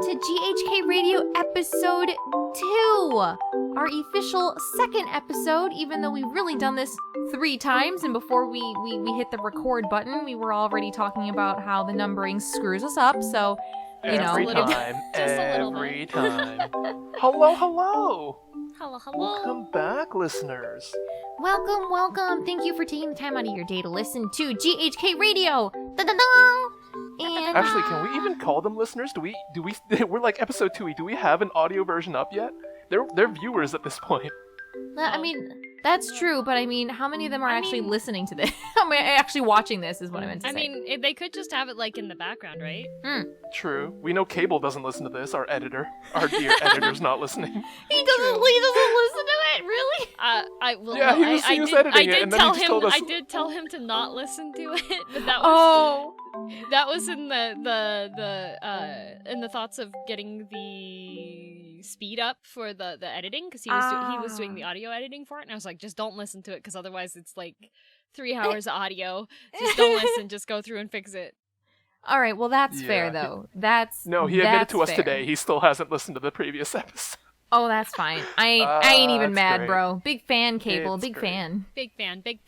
to GHK Radio episode 2, our official second episode, even though we've really done this 3 times, and before we hit the record button, we were already talking about how the numbering screws us up, so, every time. Hello. Hello. Welcome back, listeners. Welcome. Thank you for taking the time out of your day to listen to GHK Radio. Da-da-da! And, Actually, can we even call them listeners? Do we? We're like episode 2. Do we have an audio version up yet? They're viewers at this point. I mean, that's true, but I mean, how many of them are actually listening to this? How many are actually watching this is what I meant to say. I mean, they could just have it like in the background, right? True. We know Cable doesn't listen to this. Our editor, our dear editor's not listening. He doesn't listen to it, really? He was editing it, and then he just told us. I did tell him to not listen to it, but that was that was in the thoughts of getting the speed up for the editing, because he was doing the audio editing for it, and I was like, just don't listen to it, because otherwise it's like 3 hours of audio. Just don't listen. Just go through and fix it. All right, well that's fair though. He admitted to us today he still hasn't listened to the previous episode. Oh, that's fine. I ain't even mad, great. bro. Big fan, Cable. It's Big great. fan. Big fan. Big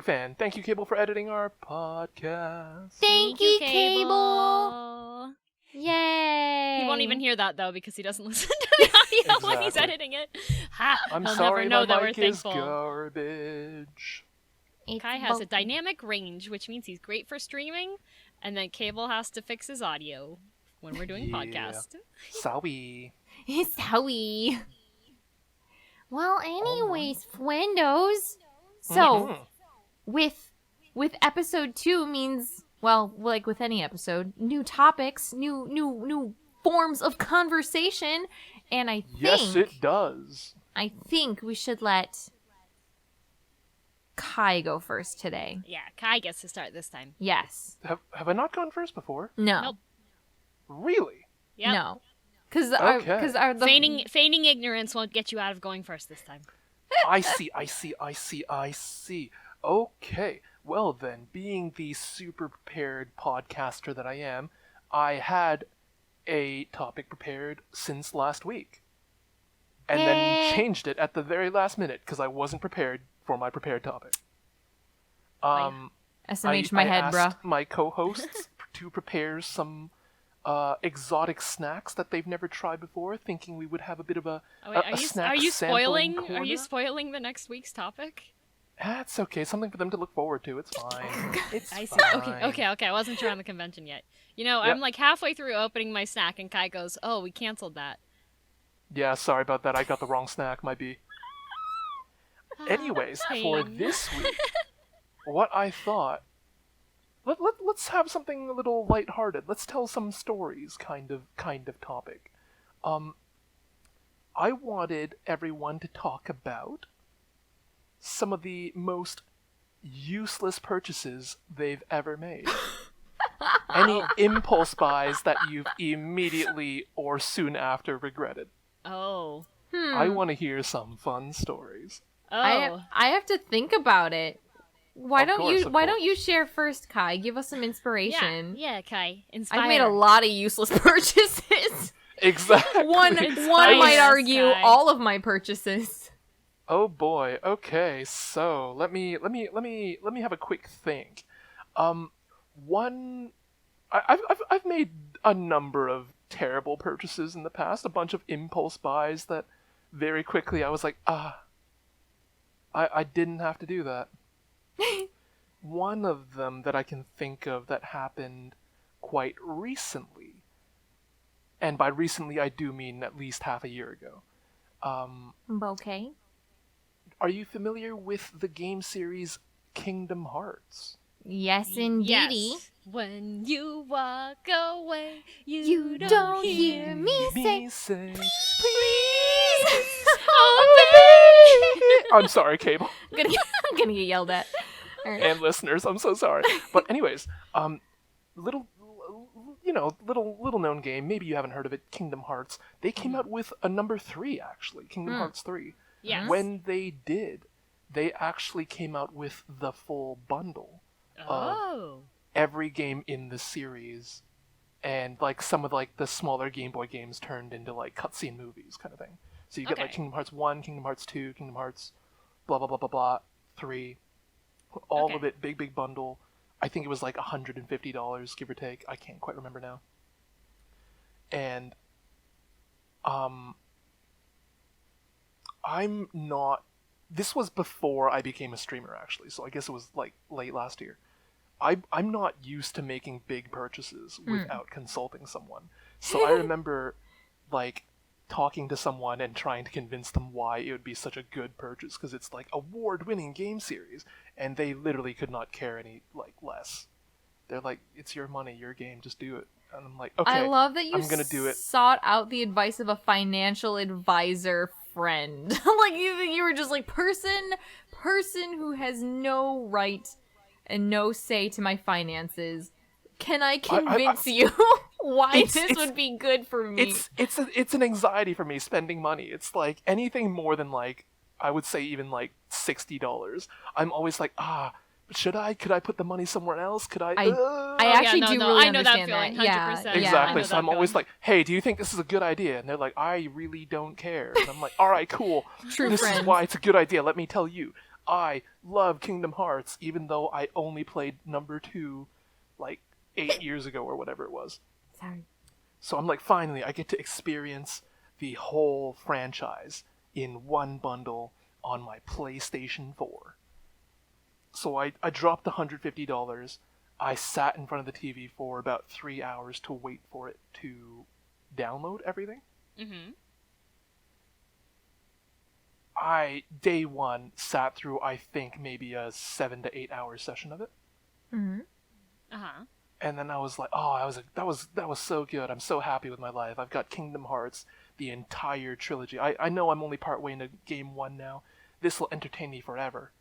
fan. Thank you, Cable, for editing our podcast. Thank you, Cable. Yay! He won't even hear that though, because he doesn't listen to the audio when he's editing it. I'm He'll sorry, never know that my we're mic is thankful. garbage. Kai has a dynamic range, which means he's great for streaming, and then Cable has to fix his audio when we're doing podcast. Sorry. It's Howie. Well, anyways, Fwendos. So, with episode 2 means, well, like with any episode, new topics, new forms of conversation, and I think Yes, it does. I think we should let Kai go first today. Yeah, Kai gets to start this time. Yes. Have I not gone first before? No. Nope. Really? Yep. No. Because feigning ignorance won't get you out of going first this time. I see. Okay. Well then, being the super prepared podcaster that I am, I had a topic prepared since last week. And then changed it at the very last minute because I wasn't prepared for my prepared topic. SMH my head, asked bruh. my co-hosts to prepare some exotic snacks that they've never tried before, thinking we would have a bit of a snack sampling corner. Are you spoiling the next week's topic? That's okay. Something for them to look forward to. It's fine. I see. Fine. Okay. I wasn't sure on the convention yet. I'm like halfway through opening my snack, and Kai goes, "Oh, we canceled that." Yeah, sorry about that. I got the wrong snack. Might be. Anyways, for this week, what I thought, let's have something a little lighthearted. Let's tell some stories, kind of topic. I wanted everyone to talk about some of the most useless purchases they've ever made. Any impulse buys that you've immediately or soon after regretted. Oh. I want to hear some fun stories. Oh. I have to think about it. Why Of don't you share first, Kai? Give us some inspiration. Yeah, Kai. Inspire. I've made a lot of useless purchases. Exactly. One might argue Kai. all of my purchases. Oh boy. Okay. So let me have a quick think. I've made a number of terrible purchases in the past. A bunch of impulse buys that very quickly I was like, I didn't have to do that. One of them that I can think of that happened quite recently, and by recently I do mean at least half a year ago. Okay. Are you familiar with the game series Kingdom Hearts? Yes, indeedy. Yes. When you walk away, You don't hear me say, please. oh, I'm sorry, Cable. I'm gonna get yelled at. And listeners, I'm so sorry. But anyways, little known game. Maybe you haven't heard of it. Kingdom Hearts. They came out with a number 3 actually. Kingdom Hearts 3. Yes. When they did, they actually came out with the full bundle of every game in the series and like some of like the smaller Game Boy games turned into like cutscene movies kind of thing. So you get like Kingdom Hearts 1, Kingdom Hearts 2, Kingdom Hearts blah blah blah blah blah 3, all of it, big bundle. I think it was like $150, give or take. I can't quite remember now. And I'm not. This was before I became a streamer, actually, so I guess it was like late last year. I'm not used to making big purchases without consulting someone. So I remember like talking to someone and trying to convince them why it would be such a good purchase, because it's like award-winning game series, and they literally could not care any like less. They're like, it's your money, your game, just do it. And I'm like, okay, I love that you I'm gonna do it. sought out the advice of a financial advisor friend. Like you were just like person who has no right and no say to my finances. Can I convince you why this would be good for me? It's an anxiety for me spending money. It's like anything more than like, I would say even like $60. I'm always like, could I put the money somewhere else? Could I actually do really I know understand that feeling, that. 100%. Yeah, exactly. So I'm feeling. always like, hey, do you think this is a good idea? And they're like, I really don't care. And I'm like, all right, cool. True This friends. is why it's a good idea. Let me tell you. I love Kingdom Hearts, even though I only played number 2 like 8 years ago or whatever it was. Sorry. So I'm like, finally, I get to experience the whole franchise in one bundle on my PlayStation 4. So I dropped the $150. I sat in front of the TV for about 3 hours to wait for it to download everything. Mm-hmm. I, day one, sat through, I think, maybe a 7 to 8 hour session of it. Mm-hmm. Uh-huh. And then I was like, that was so good. I'm so happy with my life. I've got Kingdom Hearts, the entire trilogy. I know I'm only partway into game 1 now. This will entertain me forever.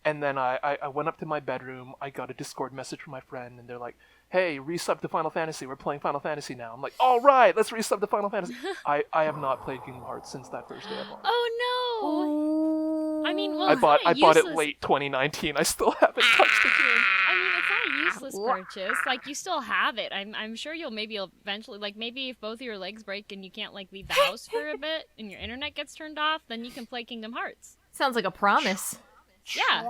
And then I went up to my bedroom, I got a Discord message from my friend, and they're like, hey, resub to Final Fantasy, we're playing Final Fantasy now. I'm like, alright, let's resub to Final Fantasy. I have not played Kingdom Hearts since that first day I bought it. Oh no! I mean, well, I bought it useless. late 2019, I still haven't touched the game. I mean, it's not a useless purchase. Like, you still have it. I'm sure you'll eventually, like, maybe if both of your legs break and you can't, like, leave the house for a bit and your internet gets turned off, then you can play Kingdom Hearts. Sounds like a promise. Yeah.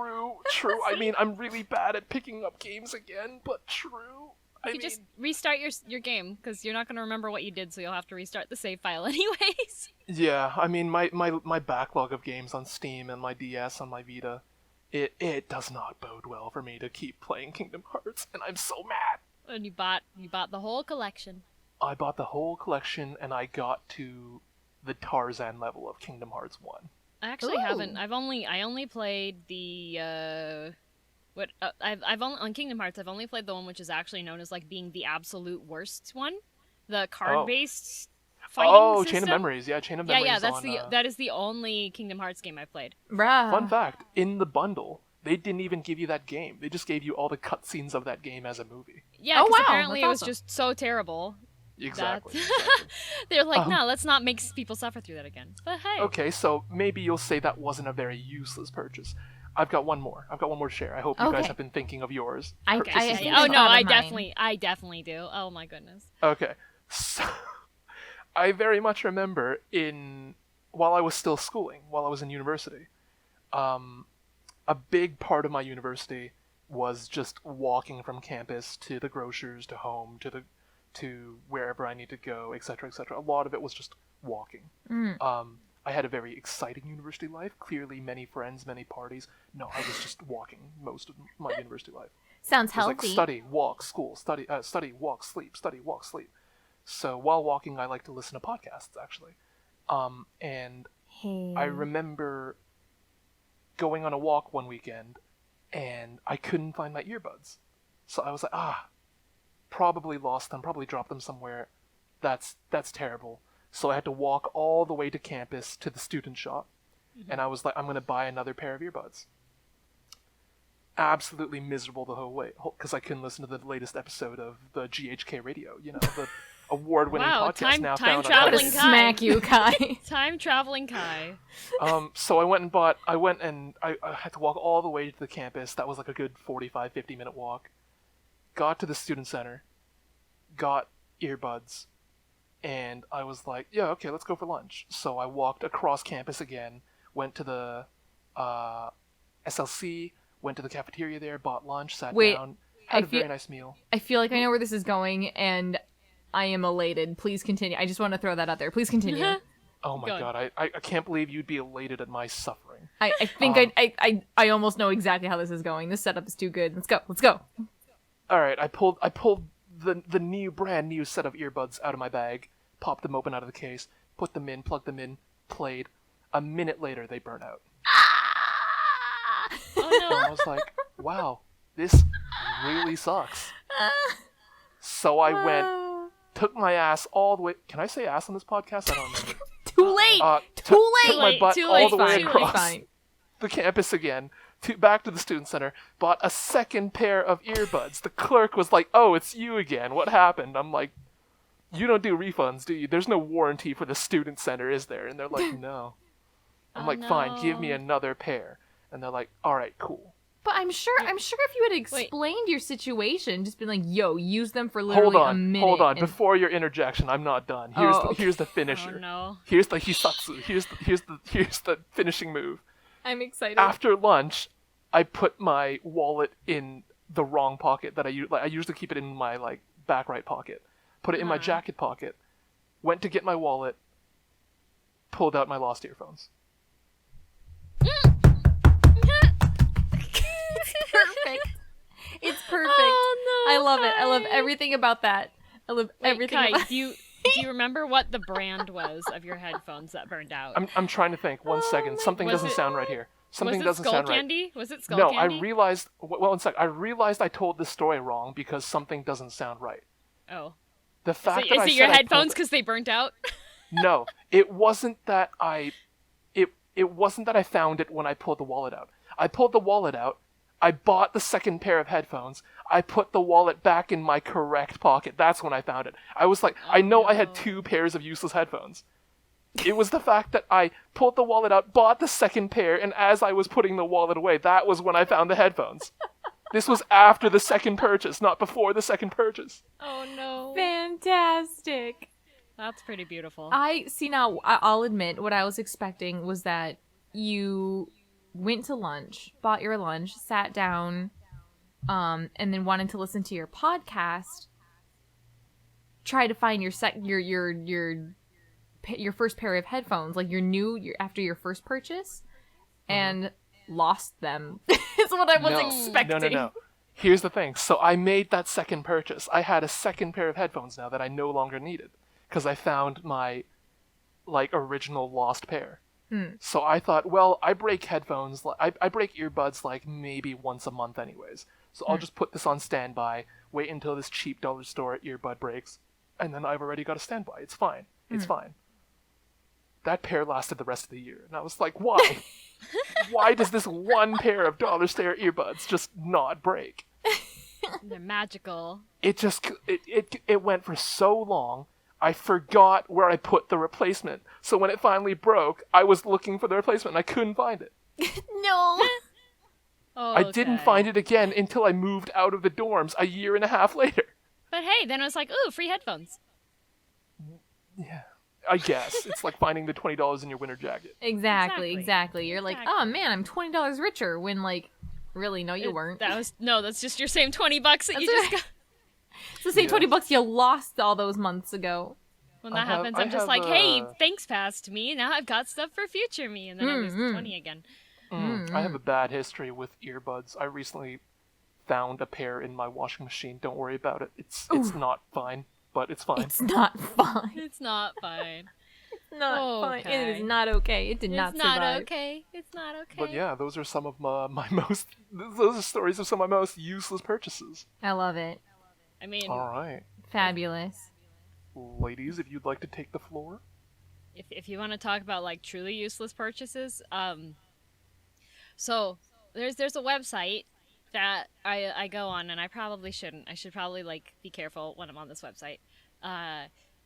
True. I mean, I'm really bad at picking up games again, but true. You just restart your game, because you're not going to remember what you did, so you'll have to restart the save file anyways. Yeah, I mean, my backlog of games on Steam and my DS on my Vita, it does not bode well for me to keep playing Kingdom Hearts, and I'm so mad. And you bought the whole collection. I bought the whole collection, and I got to the Tarzan level of Kingdom Hearts 1. I actually haven't. I only played the I've only on Kingdom Hearts. I've only played the one which is actually known as like being the absolute worst one, the card-based fighting system. Chain of Memories. Yeah, Chain of Memories. Yeah, that is the only Kingdom Hearts game I've played. Bruh. Fun fact: in the bundle, they didn't even give you that game. They just gave you all the cutscenes of that game as a movie. Yeah, wow, apparently that's it was awesome. just so terrible. Exactly. They're like, no, let's not make people suffer through that again. But hey. Okay, so maybe you'll say that wasn't a very useless purchase. I've got one more to share. I hope you guys have been thinking of yours. Okay. Oh no, I definitely do. Oh my goodness. Okay, so I very much remember while I was still schooling, while I was in university, a big part of my university was just walking from campus to the grocers, to home, to wherever I need to go, etc., etc. A lot of it was just walking. I had a very exciting university life. Clearly, many friends, many parties. No, I was just walking most of my university life. Sounds It was healthy. like study, walk, school, study, walk, sleep, study, walk, sleep. So while walking, I like to listen to podcasts, actually. And I remember going on a walk one weekend, and I couldn't find my earbuds. So I was like, probably lost them, probably dropped them somewhere. That's terrible. So I had to walk all the way to campus to the student shop, and I was like, I'm going to buy another pair of earbuds. Absolutely miserable the whole way, because I couldn't listen to the latest episode of the GHK Radio, the award-winning podcast now found on traveling iTunes. Kai. Smack you, Kai. Time traveling Kai. So I went and I had to walk all the way to the campus. That was like a good 45, 50-minute walk. Got to the student center, got earbuds, and I was like, yeah, okay, let's go for lunch. So I walked across campus again, went to the SLC, went to the cafeteria there, bought lunch, sat down, had a very nice meal. I feel like I know where this is going, and I am elated. Please continue. I just want to throw that out there. Please continue. Oh my god, I can't believe you'd be elated at my suffering. I think I almost know exactly how this is going. This setup is too good. Let's go. Alright, I pulled the new, brand new set of earbuds out of my bag, popped them open out of the case, put them in, plugged them in, played. A minute later, they burnt out. Oh no. And I was like, wow, this really sucks. So I went, took my ass all the way... Can I say ass on this podcast? I don't remember. Too late! Took my butt all the way Fine, across fine. the campus again, back to the student center, bought a second pair of earbuds. The clerk was like, oh, it's you again. What happened? I'm like, you don't do refunds, do you? There's no warranty for the student center, is there? And they're like, no. I'm like, fine, give me another pair. And they're like, all right, cool. But I'm sure if you had explained your situation, just been like, yo, use them for literally a minute. Hold on. Before your interjection, I'm not done. Here's the finisher. Oh no. Here's the hisatsu. Here's the finishing move. I'm excited. After lunch, I put my wallet in the wrong pocket that I usually keep it in my back right pocket. Put it in my jacket pocket. Went to get my wallet. Pulled out my lost earphones. Perfect. It's perfect. Oh, no, I love it. I love Kai. everything about that. I love everything Kai, about do you remember what the brand was of your headphones that burned out? I'm trying to think. 1 second. Something doesn't sound right here. Something doesn't sound right. Candy? Was it Skull No, Candy? I realized... Well, 1 sec. I realized I told this story wrong because something doesn't sound right. Oh. The fact Is that it your headphones because they burnt out? No, it wasn't that I... It wasn't that I found it when I pulled the wallet out. I pulled the wallet out. I bought the second pair of headphones. I put the wallet back in my correct pocket. That's when I found it. I was like, I know I had 2 pairs of useless headphones. It was the fact that I pulled the wallet out, bought the second pair, and as I was putting the wallet away, that was when I found the headphones. This was after the second purchase, not before the second purchase. Oh no. Fantastic. That's pretty beautiful. Now, I'll admit, what I was expecting was that you went to lunch, bought your lunch, sat down, and then wanted to listen to your podcast, try to find your first pair of headphones, like after your first purchase, and lost them. Is what I was expecting. No. Here's the thing. So I made that second purchase. I had a second pair of headphones now that I no longer needed because I found my original lost pair. So I thought, well, I break headphones, I break earbuds maybe once a month anyways. So I'll just put this on standby, wait until this cheap dollar store earbud breaks, and then I've already got a standby. It's fine. It's fine. That pair lasted the rest of the year. And I was like, why? Why does this one pair of dollar store earbuds just not break? They're magical. It went for so long. I forgot where I put the replacement. So when it finally broke, I was looking for the replacement and I couldn't find it. No. Oh, I didn't find it again until I moved out of the dorms a year and a half later. But hey, then it was like, ooh, free headphones. Yeah, I guess. It's like finding the $20 in your winter jacket. Exactly. You're like, oh man, I'm $20 richer when really, no, you weren't. That's just your same $20 that you just got. It's the same $20 you lost all those months ago. When that happens, I'm just like, hey, thanks past me. Now I've got stuff for future me. And then I lose the 20 again. I have a bad history with earbuds. I recently found a pair in my washing machine. Don't worry about it. It's not fine, but it's fine. It's not fine. It's not fine. It's not fine. It is not okay. It did not survive. It's not okay. It's not okay. But yeah, those are some of my most... Those are stories of some of my most useless purchases. I love it. I mean... All right. Fabulous. Ladies, if you'd like to take the floor. If you want to talk about truly useless purchases, so there's a website that I go on, and I probably shouldn't. I should probably be careful when I'm on this website.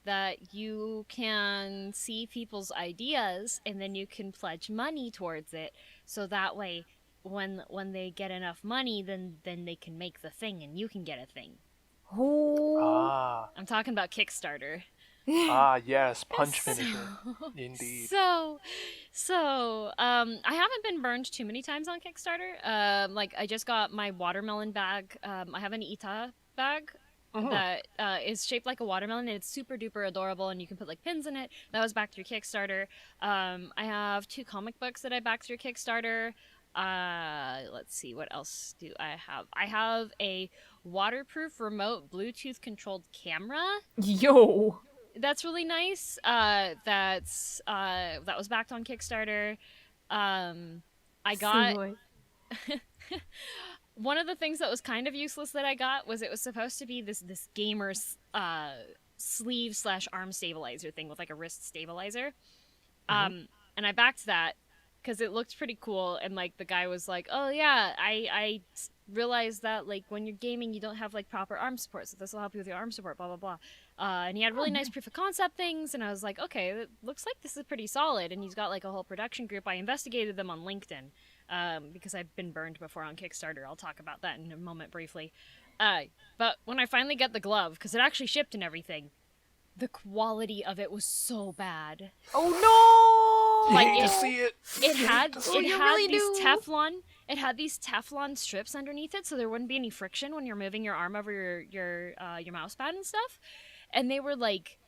That you can see people's ideas, and then you can pledge money towards it. So that way, when they get enough money, then they can make the thing, and you can get a thing. Oh. I'm talking about Kickstarter. Yes, punch finisher. Indeed. I haven't been burned too many times on Kickstarter. Like, I just got my watermelon bag. I have an Ita bag that is shaped like a watermelon, and it's super duper adorable, and you can put like pins in it. That was backed through Kickstarter. I have 2 comic books that I backed through Kickstarter. Let's see, what else do I have? I have a waterproof remote Bluetooth controlled camera. Yo. That's really nice. That was backed on Kickstarter. I got one of the things that was kind of useless that I got was it was supposed to be this gamer's sleeve / arm stabilizer thing with like a wrist stabilizer. And I backed that because it looked pretty cool, and like the guy was like, "Oh yeah, I realized that like when you're gaming you don't have like proper arm support, so this will help you with your arm support, blah blah blah." And he had really nice proof of concept things, and I was like, okay, it looks like this is pretty solid. And he's got like a whole production group. I investigated them on LinkedIn because I've been burned before on Kickstarter. I'll talk about that in a moment briefly. But when I finally got the glove, because it actually shipped and everything, the quality of it was so bad. Oh no! Like, to see it. It had really these do. Teflon. It had these Teflon strips underneath it, so there wouldn't be any friction when you're moving your arm over your mouse pad and stuff. And they were like,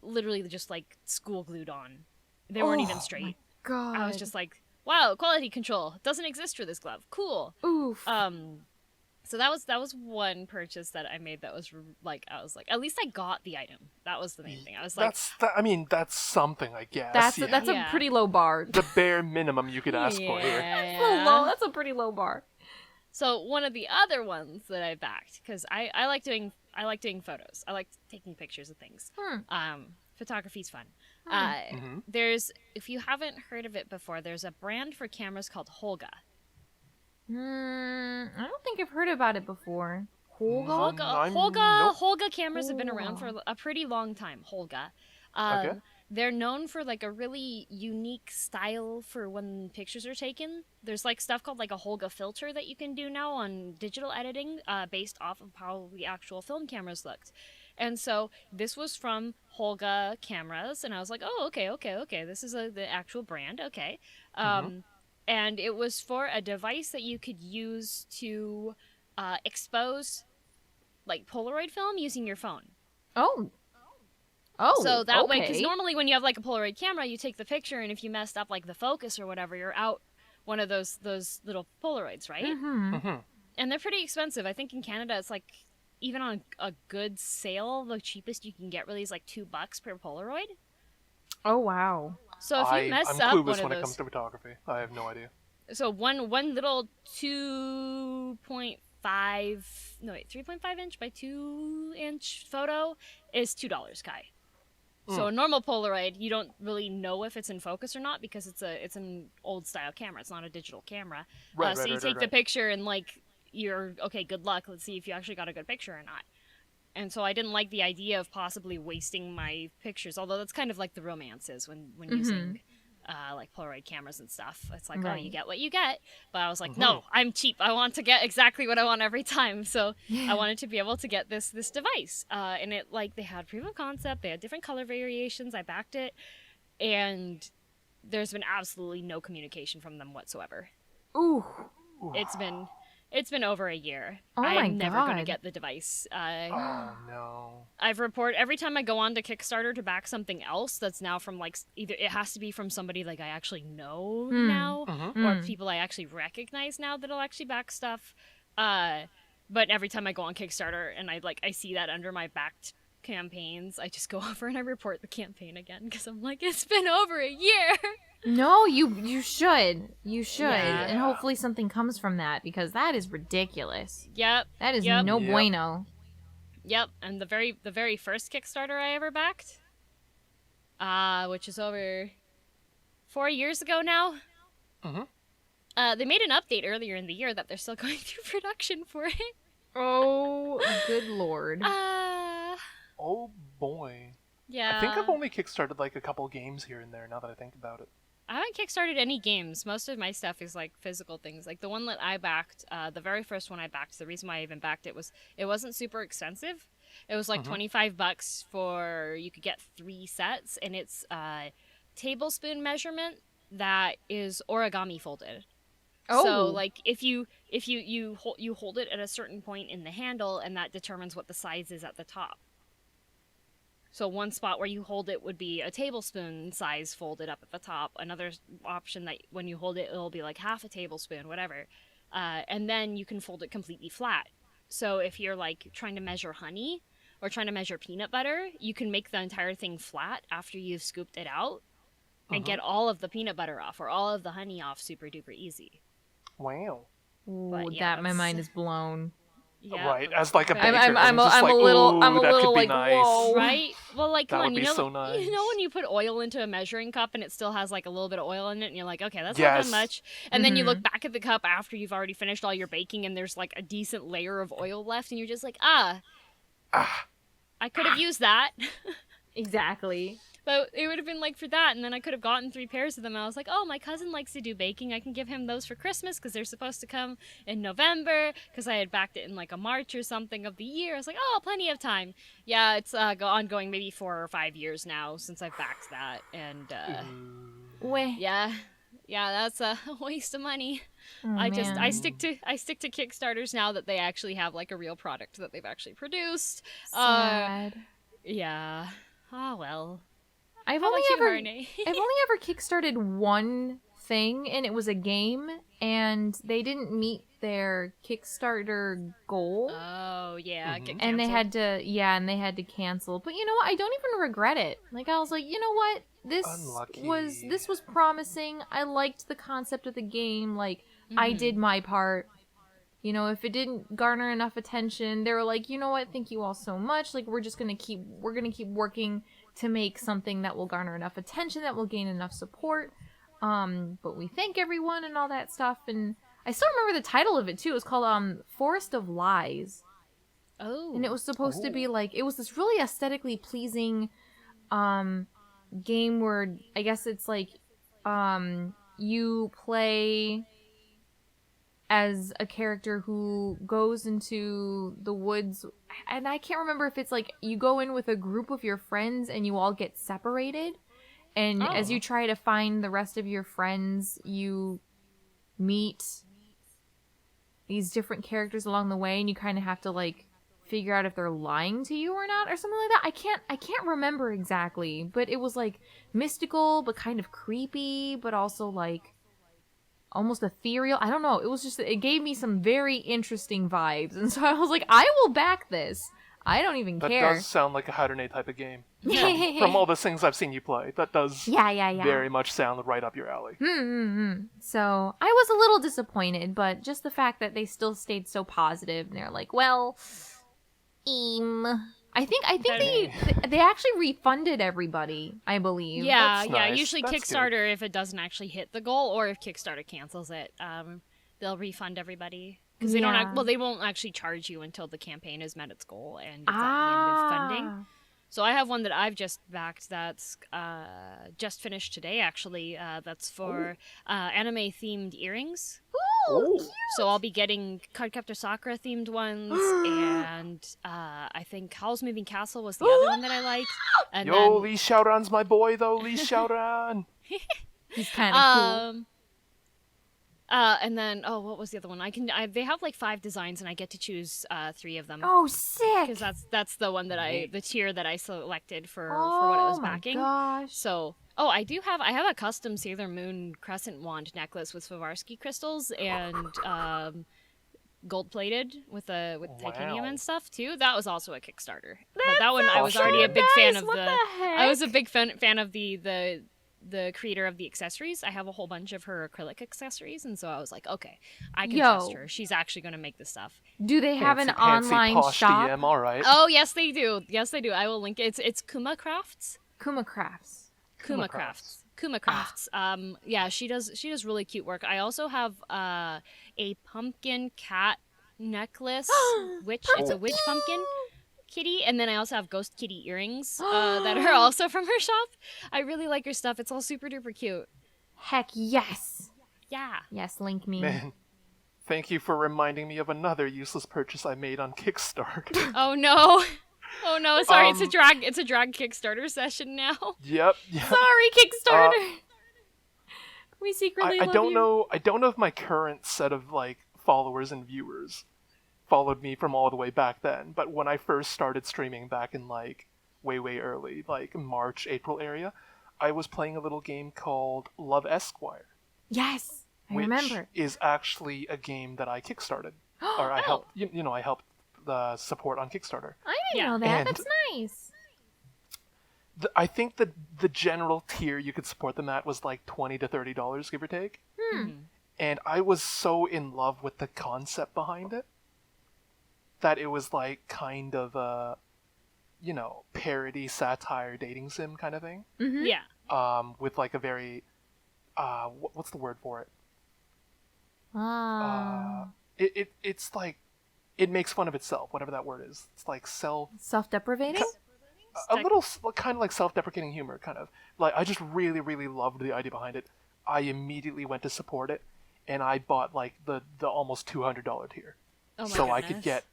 literally just like school glued on. They weren't even straight. God. I was just like, wow, quality control doesn't exist for this glove. Cool. Oof. So that was one purchase that I made that was like, I was like, at least I got the item. That was the main thing. I was like, that's something, I guess. That's Yeah. a pretty low bar. the bare minimum you could ask for here. That's a low. That's a pretty low bar. So one of the other ones that I backed, because I like doing photos. I like taking pictures of things. Photography's fun. There's, if you haven't heard of it before, there's a brand for cameras called Holga. I don't think I've heard about it before. Holga? Holga cameras have been around for a pretty long time. Holga. Okay. They're known for like a really unique style for when pictures are taken. There's like stuff called like a Holga filter that you can do now on digital editing based off of how the actual film cameras looked. And so this was from Holga cameras, and I was like, oh, okay. This is the actual brand, okay. And it was for a device that you could use to expose like Polaroid film using your phone. Oh, so that way, because okay. normally when you have like a Polaroid camera, you take the picture, and if you messed up like the focus or whatever, you're out one of those little Polaroids, right? And they're pretty expensive. I think in Canada it's like, even on a good sale, the cheapest you can get really is like $2 per Polaroid. Oh wow. So if you mess I'm up clueless one of when those, it comes to photography. I have no idea. so one little 3.5 inch by 2 inch photo is $2, Kai. So a normal Polaroid, you don't really know if it's in focus or not because it's an old style camera. It's not a digital camera. So you take the picture and like, you're okay, good luck. Let's see if you actually got a good picture or not. And so I didn't like the idea of possibly wasting my pictures, although that's kind of like the romance is when using like Polaroid cameras and stuff. It's like, oh, you get what you get. But I was like, no, I'm cheap. I want to get exactly what I want every time. So I wanted to be able to get this device. And it, like, they had proof of concept. They had different color variations. I backed it. And there's been absolutely no communication from them whatsoever. Ooh. It's been over a year. Oh my I'm never going to God. get the device. Oh no. I've reported every time I go on to Kickstarter to back something else that's now from like either it has to be from somebody like I actually know now or people I actually recognize now that'll actually back stuff. But every time I go on Kickstarter and I see that under my backed campaigns, I just go over and I report the campaign again because I'm like, it's been over a year. No, you should. You should. Yeah. And hopefully something comes from that because that is ridiculous. Yep. That is Yep. no Yep. bueno. Yep, and the very first Kickstarter I ever backed, which is over 4 years ago now. They made an update earlier in the year that they're still going through production for it. Oh, good lord. Oh boy. Yeah. I think I've only kickstarted like a couple games here and there now that I think about it. I haven't kickstarted any games. Most of my stuff is like physical things. Like the one that I backed, the very first one I backed, the reason why I even backed it was it wasn't super expensive. It was like $25 for, you could get 3 sets, and it's tablespoon measurement that is origami folded. Oh. So like if you hold it at a certain point in the handle, and that determines what the size is at the top. So one spot where you hold it would be a tablespoon size folded up at the top. Another option that when you hold it, it'll be like half a tablespoon, whatever. And then you can fold it completely flat. So if you're like trying to measure honey or trying to measure peanut butter, you can make the entire thing flat after you've scooped it out and get all of the peanut butter off or all of the honey off super duper easy. Wow. Ooh, But yeah, my mind is blown. Yeah. Right, as like a baker, I'm just a like, little that could be like, nice. whoa. Right? Well, like, That come on, would you be know, so nice. you know when you put oil into a measuring cup and it still has like a little bit of oil in it, and you're like, okay, that's not Yes. that much. And then you look back at the cup after you've already finished all your baking, and there's like a decent layer of oil left, and you're just like, I could have used that. Exactly. But it would have been like for that, and then I could have gotten 3 pairs of them. And I was like, oh, my cousin likes to do baking. I can give him those for Christmas because they're supposed to come in November, because I had backed it in like a March or something of the year. I was like, oh, plenty of time. Yeah, it's ongoing maybe 4 or 5 years now since I've backed that. And yeah, that's a waste of money. Oh, I stick to Kickstarters now that they actually have like a real product that they've actually produced. Sad. Yeah. Oh, well. I've How only about you, ever Harune? I've only ever kickstarted one thing, and it was a game, and they didn't meet their Kickstarter goal. Oh, yeah. Get And they canceled. had to cancel. But you know what? I don't even regret it. Like, I was like, you know what? Unlucky. This was promising. I liked the concept of the game. Like, I did my part. You know, if it didn't garner enough attention, they were like, you know what? Thank you all so much. Like, we're gonna keep working to make something that will garner enough attention, that will gain enough support. But we thank everyone and all that stuff. And I still remember the title of it too. It was called Forest of Lies. Oh. And it was supposed to be like, it was this really aesthetically pleasing game where I guess it's like you play as a character who goes into the woods, and I can't remember if it's like you go in with a group of your friends and you all get separated, and as you try to find the rest of your friends, you meet these different characters along the way, and you kind of have to like figure out if they're lying to you or not, or something like that. I can't remember exactly, but it was like mystical but kind of creepy, but also like almost ethereal. I don't know. It was just, it gave me some very interesting vibes. And so I was like, I will back this. I don't even That care. does sound like a Harune type of game. From all the things I've seen you play, that does very much sound right up your alley. So I was a little disappointed, but just the fact that they still stayed so positive, and they're like, well, I think they actually refunded everybody, I believe. Yeah, That's yeah. nice. Usually That's Kickstarter, if it doesn't actually hit the goal, or if Kickstarter cancels it, they'll refund everybody because they they won't actually charge you until the campaign has met its goal and it's at the end of funding. So I have one that I've just backed that's just finished today, actually. That's for anime-themed earrings. Ooh, cute. So I'll be getting Cardcaptor Sakura themed ones, and I think Howl's Moving Castle was the other one that I liked. And Yo, then, Lee Xiaoran's my boy, though. Lee Xiaoran. He's kind of cool. And then what was the other one? They have like 5 designs, and I get to choose 3 of them. Oh, sick! Because that's the one that the tier that I selected for what I was backing. Oh my gosh! So, I have a custom Sailor Moon crescent wand necklace with Swarovski crystals and gold plated with titanium and stuff too. That was also a Kickstarter. But that one I was already a big fan of. What the heck? I was a big fan of the creator of the accessories. I have a whole bunch of her acrylic accessories, and so I was like, okay, I can trust her. She's actually going to make this stuff. Do they have an Fancy online posh shop? DM, all right. Oh, yes, they do. Yes, they do. I will link it. It's Kuma Crafts. Kuma Crafts. Kuma Crafts. Yeah, she does really cute work. I also have a pumpkin cat necklace, it's a witch pumpkin kitty, and then I also have ghost kitty earrings that are also from her shop. I really like her stuff. It's all super duper cute. Heck yes. Yeah. Yes, link me. Man, thank you for reminding me of another useless purchase I made on Kickstarter. Oh no. Oh no, sorry, it's a Um, drag Kickstarter session now. Yep. Sorry, Kickstarter. We secretly I love don't you. know. I don't know if my current set of like followers and viewers followed me from all the way back then. But when I first started streaming back in like way early, like March, April area, I was playing a little game called Love Esquire, Yes, I which remember. is actually a game that I kickstarted, or I helped. You know, I helped support on Kickstarter. I didn't Yeah. know that. And- That's nice. I think the general tier you could support them at was like $20 to $30, give or take. And I was so in love with the concept behind it that it was like kind of a, you know, parody, satire, dating sim kind of thing. Mm-hmm. Yeah. With like a very, what's the word for it? Ah. It's like, it makes fun of itself, whatever that word is. It's like Self-deprecating? a little kind of like self-deprecating humor, kind of. Like, I just really loved the idea behind it. I immediately went to support it, and I bought like the almost $200 tier, Oh my so I goodness. could get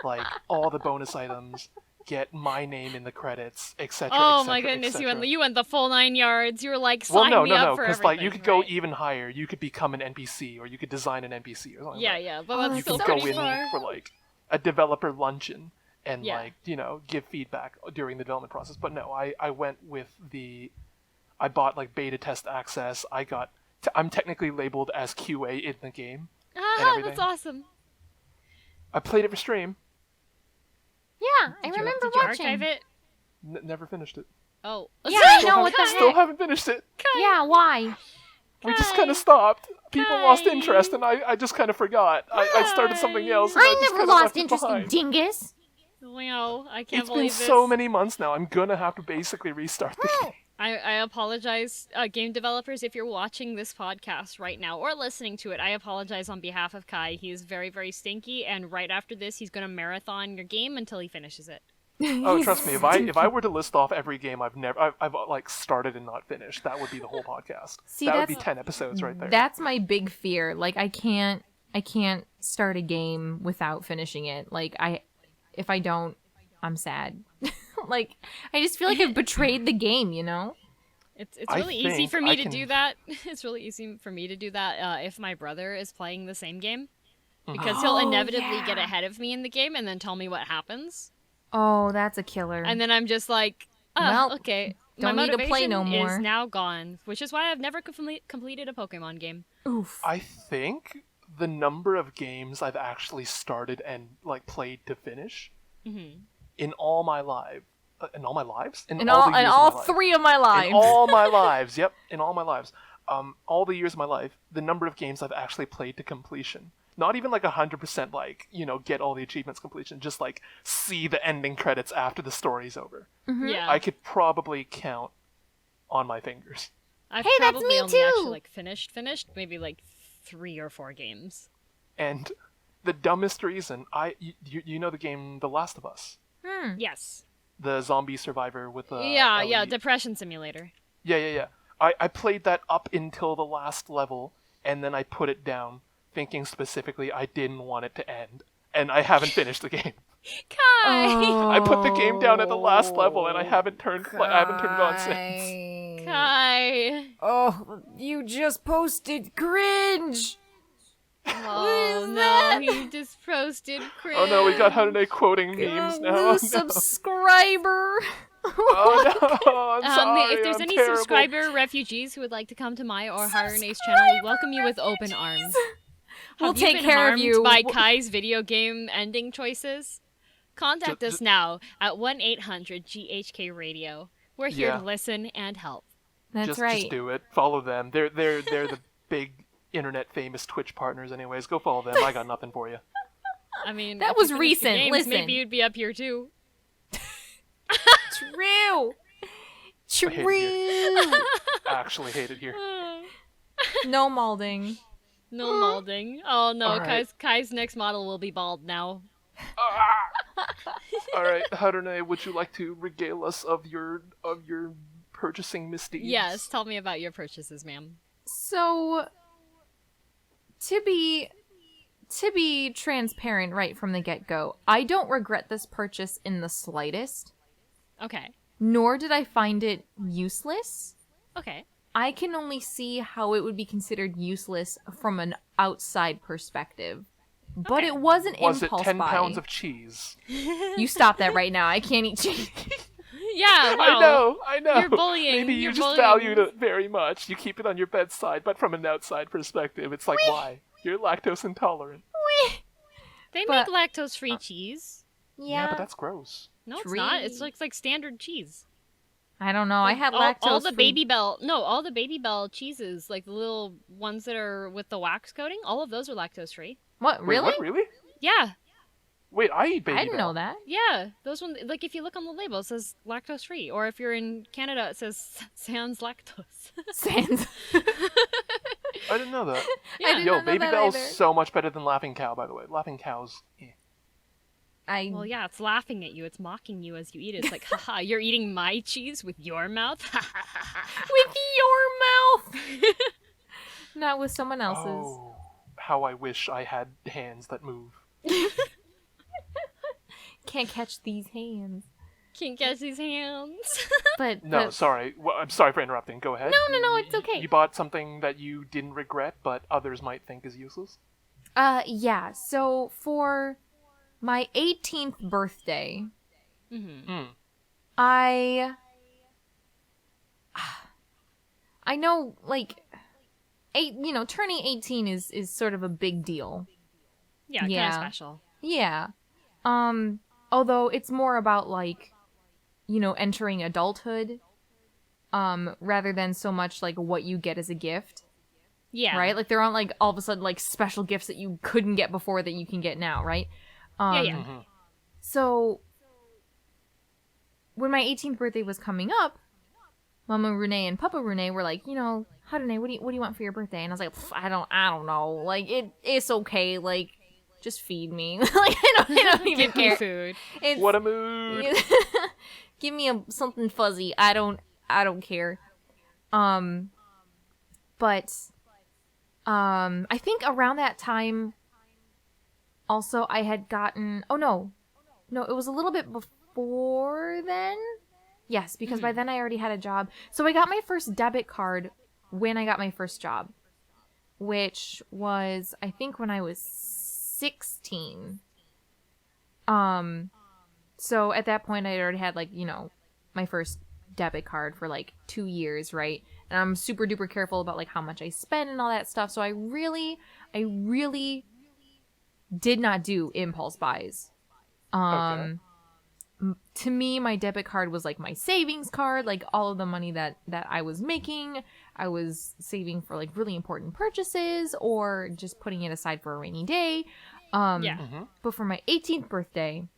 like all the bonus items, get my name in the credits, etc. Oh my goodness, you went the full 9 yards. You were like, Well, sign no, me no, up no, for because everything. like you could go right? even higher. You could become an NPC, or you could design an NPC, or something. Yeah, like yeah, but Oh, that's that. You still could go pretty in far. for like a developer luncheon and Yeah. like, you know, give feedback during the development process. But no, I went with I bought like beta test access. I'm technically labeled as QA in the game. Ah, everything. that's awesome. I played it for stream. Yeah, I Did you- remember did you watching. archive it? Never finished it. Oh. Yeah, I Still know what the haven't- Still heck. haven't finished it. Yeah, why? We just Kai. kind of stopped. People lost Kai. interest, and I just kind of forgot. I started something else. And I just never kinda lost left it interest in behind. dingus. Wow, I can't It's been believe this. so many months now. I'm gonna have to basically restart the game. I apologize, game developers, if you're watching this podcast right now or listening to it. I apologize on behalf of Kai. He is very stinky, and right after this, he's gonna marathon your game until he finishes it. Oh, trust me. If I were to list off every game I've like started and not finished, that would be the whole podcast. See, that would be that's- 10 episodes right there. That's my big fear. Like, I can't start a game without finishing it. Like, if I don't, I'm sad. Like, I just feel like I've betrayed the game, you know? It's I really easy think for me I to can- do that. It's really easy for me to do that if my brother is playing the same game. Because he'll Oh, inevitably get yeah. ahead of me in the game and then tell me what happens. Oh, that's a killer. And then I'm just like, Well, okay. don't My need to play motivation no more. is now gone, which is why I've never completed a Pokemon game. Oof. I think the number of games I've actually started and like played to finish Mm-hmm. in all my lives, In the all, years in of all my life. three of my lives. In all my lives, yep, in all my lives. All the years of my life, the number of games I've actually played to completion. Not even like 100% like, you know, get all the achievements completion, just like see the ending credits after the story's over. Yeah. I could probably count on my fingers. I've Hey, that's probably me only too. actually like finished maybe like 3 or 4 games. And the dumbest reason, you know the game The Last of Us? Yes. The zombie survivor with the Yeah, Ellie- Depression Simulator. Yeah. I played that up until the last level, and then I put it down, thinking specifically I didn't want it to end. And I haven't finished the game. Kai! I put the game down at the last level, and I haven't turned it on since. Kai! Oh, you just posted cringe. Oh is no, that? he just posted cringe. Oh no, we got Harune quoting memes now. Oh, New no. subscriber. Oh no, I'm sorry. If there's I'm any terrible. subscriber refugees who would like to come to my or Harune's channel, we welcome you with open arms. We'll Have you take been care of harmed you. by Kai's video game ending choices? Contact us now at 1-800-GHK Radio. We're here Yeah. to listen and help. That's just, right. Just do it. Follow them. They're the big internet famous Twitch partners. Anyways, go follow them. I got nothing for you. I mean, That if was you finished the recent, games, listen. Maybe you'd be up here too. True. I hate True. Actually hate it here. No molding. No molding. Oh no, All right. Kai's next model will be bald now. All right, Harune, would you like to regale us of your purchasing misdeeds? Yes, tell me about your purchases, ma'am. So, to be transparent right from the get-go, I don't regret this purchase in the slightest. Okay. Nor did I find it useless. Okay. I can only see how it would be considered useless from an outside perspective. But it was an impulse buy. Was it 10 pounds of cheese? You stop that right now. I can't eat cheese. Yeah, well, I know. You're bullying. Maybe you you're just bullying. valued it very much. You keep it on your bedside, but from an outside perspective, it's like, why? You're lactose intolerant. They But- make lactose-free cheese. Yeah, but that's gross. No, it's not. It's like standard cheese. I don't know. I had all lactose. the Baby Bell. No, all the Baby Bell cheeses, like the little ones that are with the wax coating, all of those are lactose-free. What, Wait, really? what, really? Yeah. Wait, I eat Baby I didn't Bell. know that. Yeah, those ones, like if you look on the label, it says lactose free. Or if you're in Canada, it says sans lactose. Sans. I didn't know that. Yeah. I didn't Yo, know Baby that Bell's either. so much better than Laughing Cow, by the way. Laughing Cow's... Well, yeah, it's laughing at you. It's mocking you as you eat it. It's like, haha, you're eating my cheese with your mouth? With your mouth! Not with someone else's. Oh, how I wish I had hands that move. Can't catch these hands. Can't catch these hands. But No, sorry. Well, I'm sorry for interrupting. Go ahead. No, it's okay. You bought something that you didn't regret, but others might think is useless? Yeah. So for my 18th birthday, I know, like, turning 18 is sort of a big deal. Yeah, kind Yeah. of special. Yeah. Although it's more about, like, entering adulthood, rather than so much, like, what you get as a gift. Yeah. Right? Like, there aren't, like, all of a sudden, like, special gifts that you couldn't get before that you can get now, right? Yeah. So, when my 18th birthday was coming up, Mama Rune and Papa Rune were like, Harune, what do you want for your birthday? And I was like, I don't know. Like, it's okay. Like, just feed me. Like, I don't even Give me care. food. It's, What a mood! give me something fuzzy. I don't care. But I think around that time, also I had gotten. Oh no, it was a little bit before then. Yes, because by then I already had a job. So I got my first debit card when I got my first job, which was, I think, when I was 16. So at that point I already had, like, my first debit card for like 2 years, right? And I'm super duper careful about, like, how much I spend and all that stuff. So I really did not do impulse buys. Okay. To me, my debit card was like my savings card. Like, all of the money that I was making, I was saving for, like, really important purchases or just putting it aside for a rainy day. Yeah. But for my 18th birthday,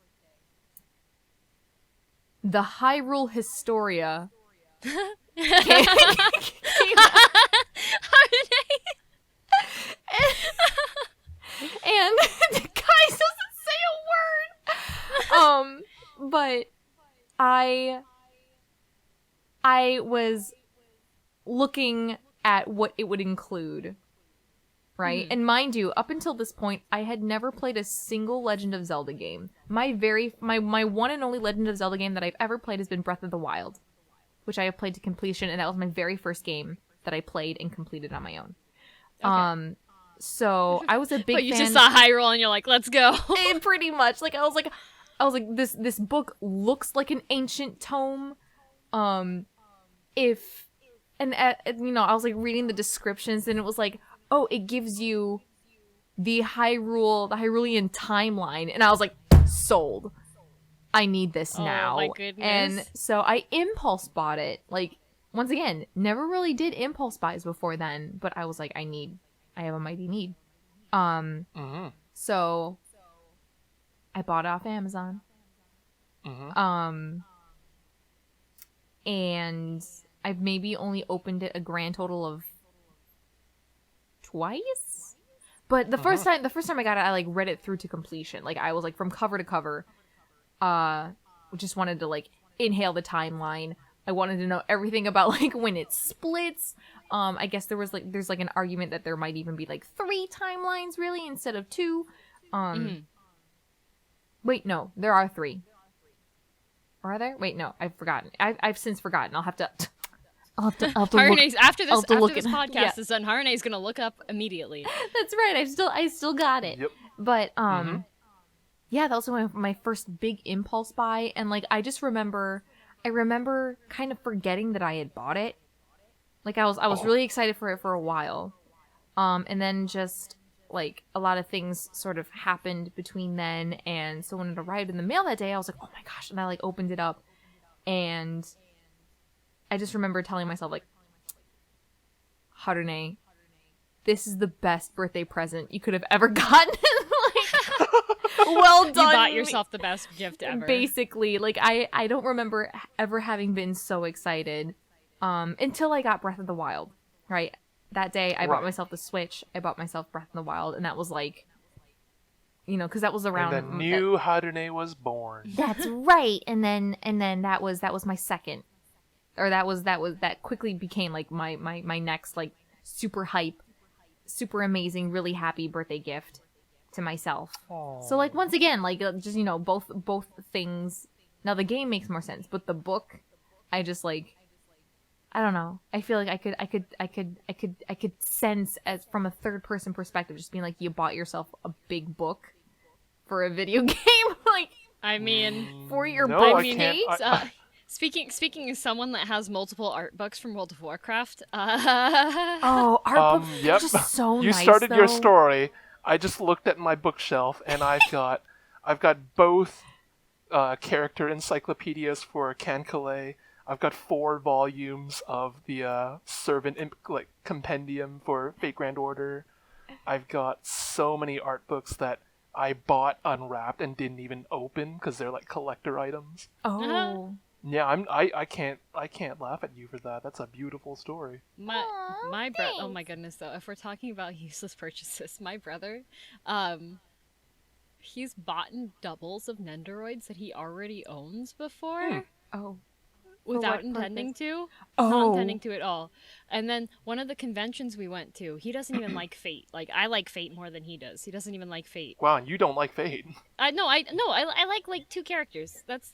the Hyrule Historia came and the guy doesn't say a word. But I was looking at what it would include, right? And mind you, up until this point, I had never played a single Legend of Zelda game. My one and only Legend of Zelda game that I've ever played has been Breath of the Wild, which I have played to completion, and that was my very first game that I played and completed on my own. Okay. So I was a big But you fan. just saw Hyrule and you're like, let's go. Pretty much. Like, I was like, this book looks like an ancient tome. I was like reading the descriptions, and it was like, oh, it gives you the Hyrulean timeline, and I was like, sold. I need this now. Oh my goodness. And so I impulse bought it. Like, once again, never really did impulse buys before then, but I was like, I have a mighty need. So I bought it off Amazon. And I've maybe only opened it a grand total of twice. But the first time I got it, I, like, read it through to completion. Like, I was, like, from cover to cover. Just wanted to, like, inhale the timeline. I wanted to know everything about, like, when it splits. I guess there's like an argument that there might even be like 3 timelines really instead of 2. Wait, no, there are 3. Are there? Wait, no, I've forgotten. I've since forgotten. I'll have to Harune's, look. after this it. podcast is done, Harune's gonna look up immediately. That's right. I still got it. Yep. But yeah, that was my first big impulse buy, and like I remember kind of forgetting that I had bought it. Like I was really excited for it for a while, and then just like a lot of things sort of happened between then, and so when it arrived in the mail that day, I was like, oh my gosh, and I like opened it up, and I just remember telling myself like, Harune, this is the best birthday present you could have ever gotten. Like, well done. You bought yourself the best gift ever. Basically, like I don't remember ever having been so excited until I got Breath of the Wild. Right? That day I bought myself the Switch. I bought myself Breath of the Wild, and that was like, because that was around. And the new Harune was born. That's right. And then that was my second. Or that quickly became like my next like super hype, super amazing, really happy birthday gift to myself. Aww. So like once again, like just both things. Now the game makes more sense, but the book, I just like, I don't know. I feel like I could sense as from a third person perspective, just being like, you bought yourself a big book for a video game, like I mean, for your No, birthday. Speaking as someone that has multiple art books from World of Warcraft, Oh, art books yep. are just so You nice. started your though. story. I just looked at my bookshelf, and I've got both character encyclopedias for Cancale. I've got 4 volumes of the compendium for Fate Grand Order. I've got so many art books that I bought unwrapped and didn't even open because they're like collector items. Oh. Yeah, I can't laugh at you for that. That's a beautiful story. my brother. Oh my goodness, though. If we're talking about useless purchases, my brother, he's bought in doubles of Nendoroids that he already owns before. Oh. Without intending to. Oh. Not intending to at all. And then one of the conventions we went to, he doesn't even like Fate. Like, I like Fate more than he does. He doesn't even like Fate. Wow, and you don't like Fate. I like 2 characters. That's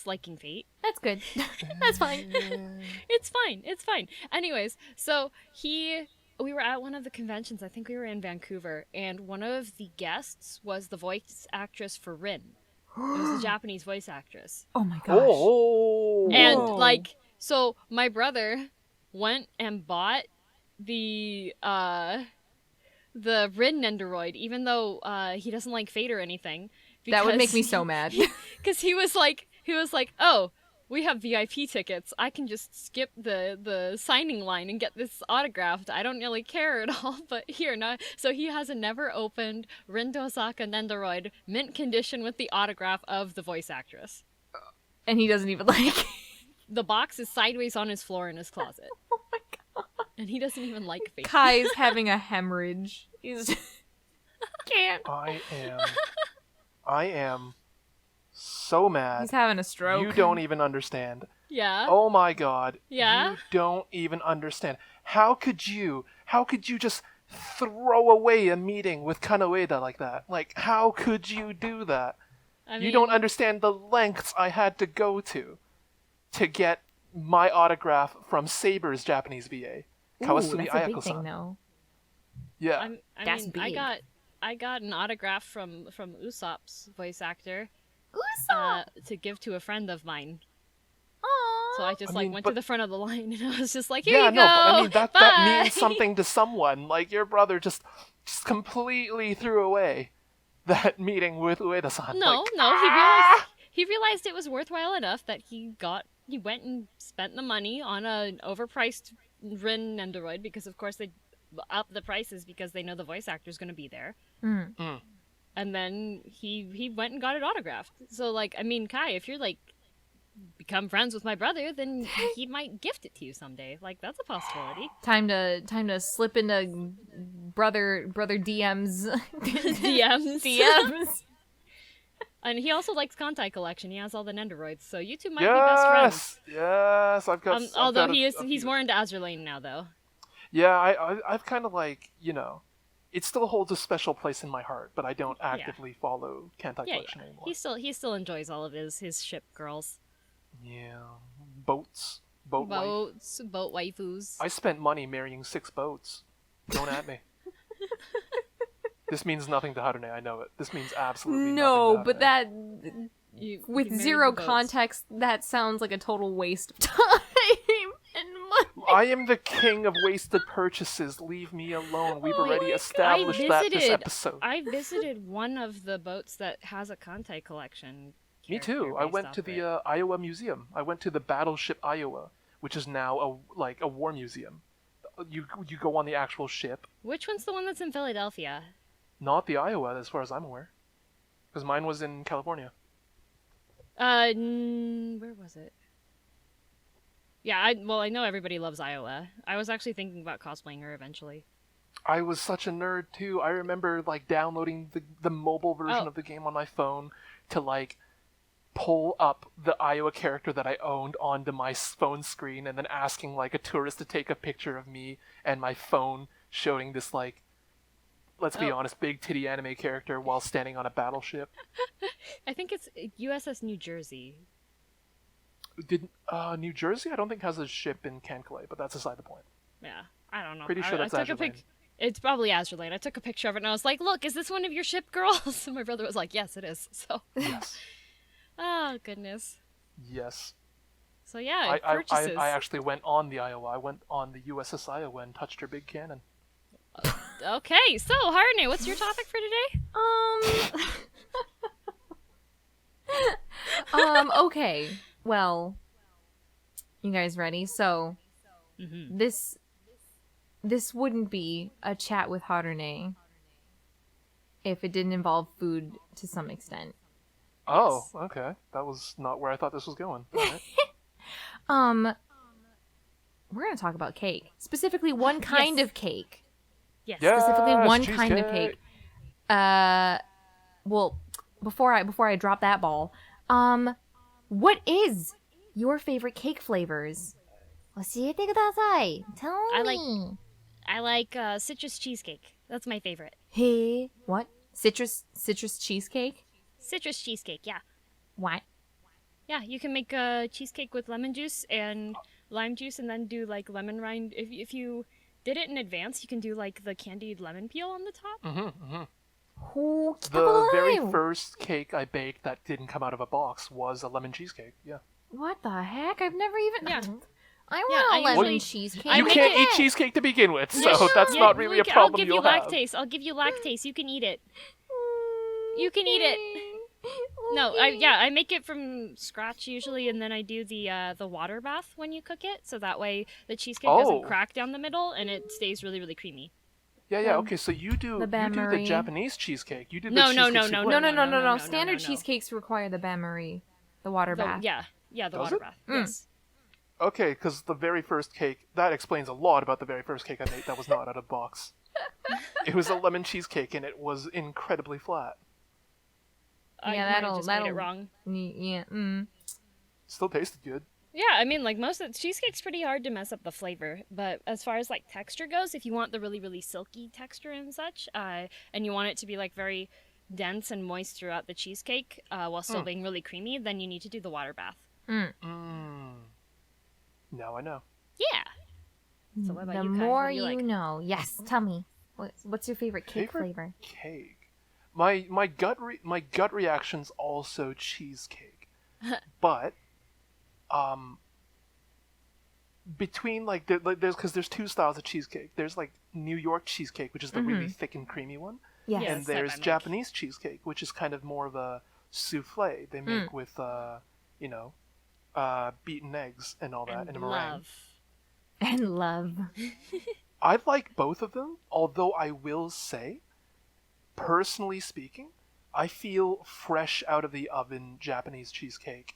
liking Fate. That's good. That's fine. It's fine. Anyways, so we were at one of the conventions. I think we were in Vancouver, and one of the guests was the voice actress for Rin. It was a Japanese voice actress. Oh my gosh. Oh. And Whoa. like, so my brother went and bought the Rin Nendoroid, even though he doesn't like Fate or anything. That would make me so mad. Because he was like, oh, we have VIP tickets. I can just skip the signing line and get this autographed. I don't really care at all, but here, no. So he has a never opened Rin Osaka Nendoroid, mint condition with the autograph of the voice actress. And he doesn't even like it. The box is sideways on his floor in his closet. Oh my god. And he doesn't even like Fate. Kai's having a hemorrhage. He's just... can't. I am so mad. He's having a stroke. You don't even understand. Yeah. Oh my god. Yeah? You don't even understand. How could you just throw away a meeting with Kanoeda like that? Like, how could you do that? You don't understand the lengths I had to go to get my autograph from Saber's Japanese VA. Kawasumi that's a big Ayako-san. thing, though. Yeah. That's big. I got an autograph from Usopp's voice actor. Usopp! To give to a friend of mine. Aww. So I just went to but- the front of the line and I was just like, here you go. But I mean that Bye." means something to someone. Like your brother just completely threw away that meeting with Ueda-san. No, Like, he realized it was worthwhile enough that he went and spent the money on an overpriced Rin Nendoroid because of course they up the prices because they know the voice actor's going to be there. And then he went and got it autographed. So like, I mean, Kai, if you're like become friends with my brother, then he might gift it to you someday. Like that's a possibility. Time to slip into brother DMs. DMs. And he also likes Kantai collection. He has all the Nendoroids, so you two might be best friends. Yes, I've got. Although he's more into Azur Lane now, though. Yeah, I've kind of like, it still holds a special place in my heart, but I don't actively follow Kantai Collection anymore. He still enjoys all of his ship girls. Yeah, boats, boat waifus. I spent money marrying 6 boats. Don't at me. This means nothing to Harune, I know it. This means absolutely no, nothing to but Harune. that, You with can marry zero the boats. context, that sounds like a total waste of time and money. I am the king of wasted purchases. Leave me alone. We've already established that this episode. I visited one of the boats that has a Kantai Collection. Me too. I went to the Iowa Museum. I went to the Battleship Iowa, which is now a war museum. You go on the actual ship. Which one's the one that's in Philadelphia? Not the Iowa, as far as I'm aware. Because mine was in California. Where was it? Yeah, I know everybody loves Iowa. I was actually thinking about cosplaying her eventually. I was such a nerd too. I remember downloading the mobile version of the game on my phone to pull up the Iowa character that I owned onto my phone screen and then asking a tourist to take a picture of me and my phone showing this let's be honest, big titty anime character while standing on a battleship. I think it's USS New Jersey. Did New Jersey? I don't think has a ship in Kankale, but that's aside the point. Yeah, I don't know. Pretty sure that's Azure Lane. It's probably Azure Lane. I took a picture of it and I was like, "Look, is this one of your ship girls?" And my brother was like, "Yes, it is." So. Yes. Oh goodness. Yes. So yeah, purchases. I actually went on the Iowa. I went on the USS Iowa and touched her big cannon. Okay, so Harune, what's your topic for today? Okay. Well, you guys ready? So, this wouldn't be a chat with Harune if it didn't involve food to some extent. Oh, okay. That was not where I thought this was going. All right. We're gonna talk about cake, specifically one kind of cake. Yes. Specifically one cheesecake. kind of cake. Well, before I drop that ball, what is your favorite cake flavors? 教えてください. Tell me. I like citrus cheesecake. That's my favorite. Hey, what? Citrus cheesecake? Citrus cheesecake, yeah. What? Yeah, you can make a cheesecake with lemon juice and lime juice and then do lemon rind. If you did it in advance, you can do the candied lemon peel on the top. The very first cake I baked that didn't come out of a box was a lemon cheesecake. Yeah. What the heck? I've never even... Yeah. I want a lemon cheesecake. You can't eat cheesecake to begin with, so that's not really a problem you'll have. I'll give you lactase. You can eat it. You can eat it. No, I make it from scratch usually, and then I do the water bath when you cook it, so that way the cheesecake doesn't crack down the middle and it stays really, really creamy. Yeah. Okay, so you do the Japanese cheesecake. You do the No. Standard cheesecakes require the bain-marie, the water bath. The Does water it? bath. Yes. Okay, because the very first cake, that explains a lot about the very first cake I made that was not out of box. It was a lemon cheesecake, and it was incredibly flat. That'll made it wrong. Yeah. Still tasted good. Yeah, I mean, most of the cheesecake's pretty hard to mess up the flavor, but as far as texture goes, if you want the really, really silky texture and such, and you want it to be very dense and moist throughout the cheesecake, while still being really creamy, then you need to do the water bath. Now I know. Yeah. So what about the you, Kai? more you like? know. Yes, tell me. What's your favorite cake flavor? Cake. My gut reaction's also cheesecake, but between there's two styles of cheesecake. There's New York cheesecake, which is the really thick and creamy one, Yes. Yeah. and there's Japanese cheesecake, which is kind of more of a souffle they make with beaten eggs and all that, and a meringue. And love. I like both of them, although I will say, personally speaking, I feel fresh out of the oven Japanese cheesecake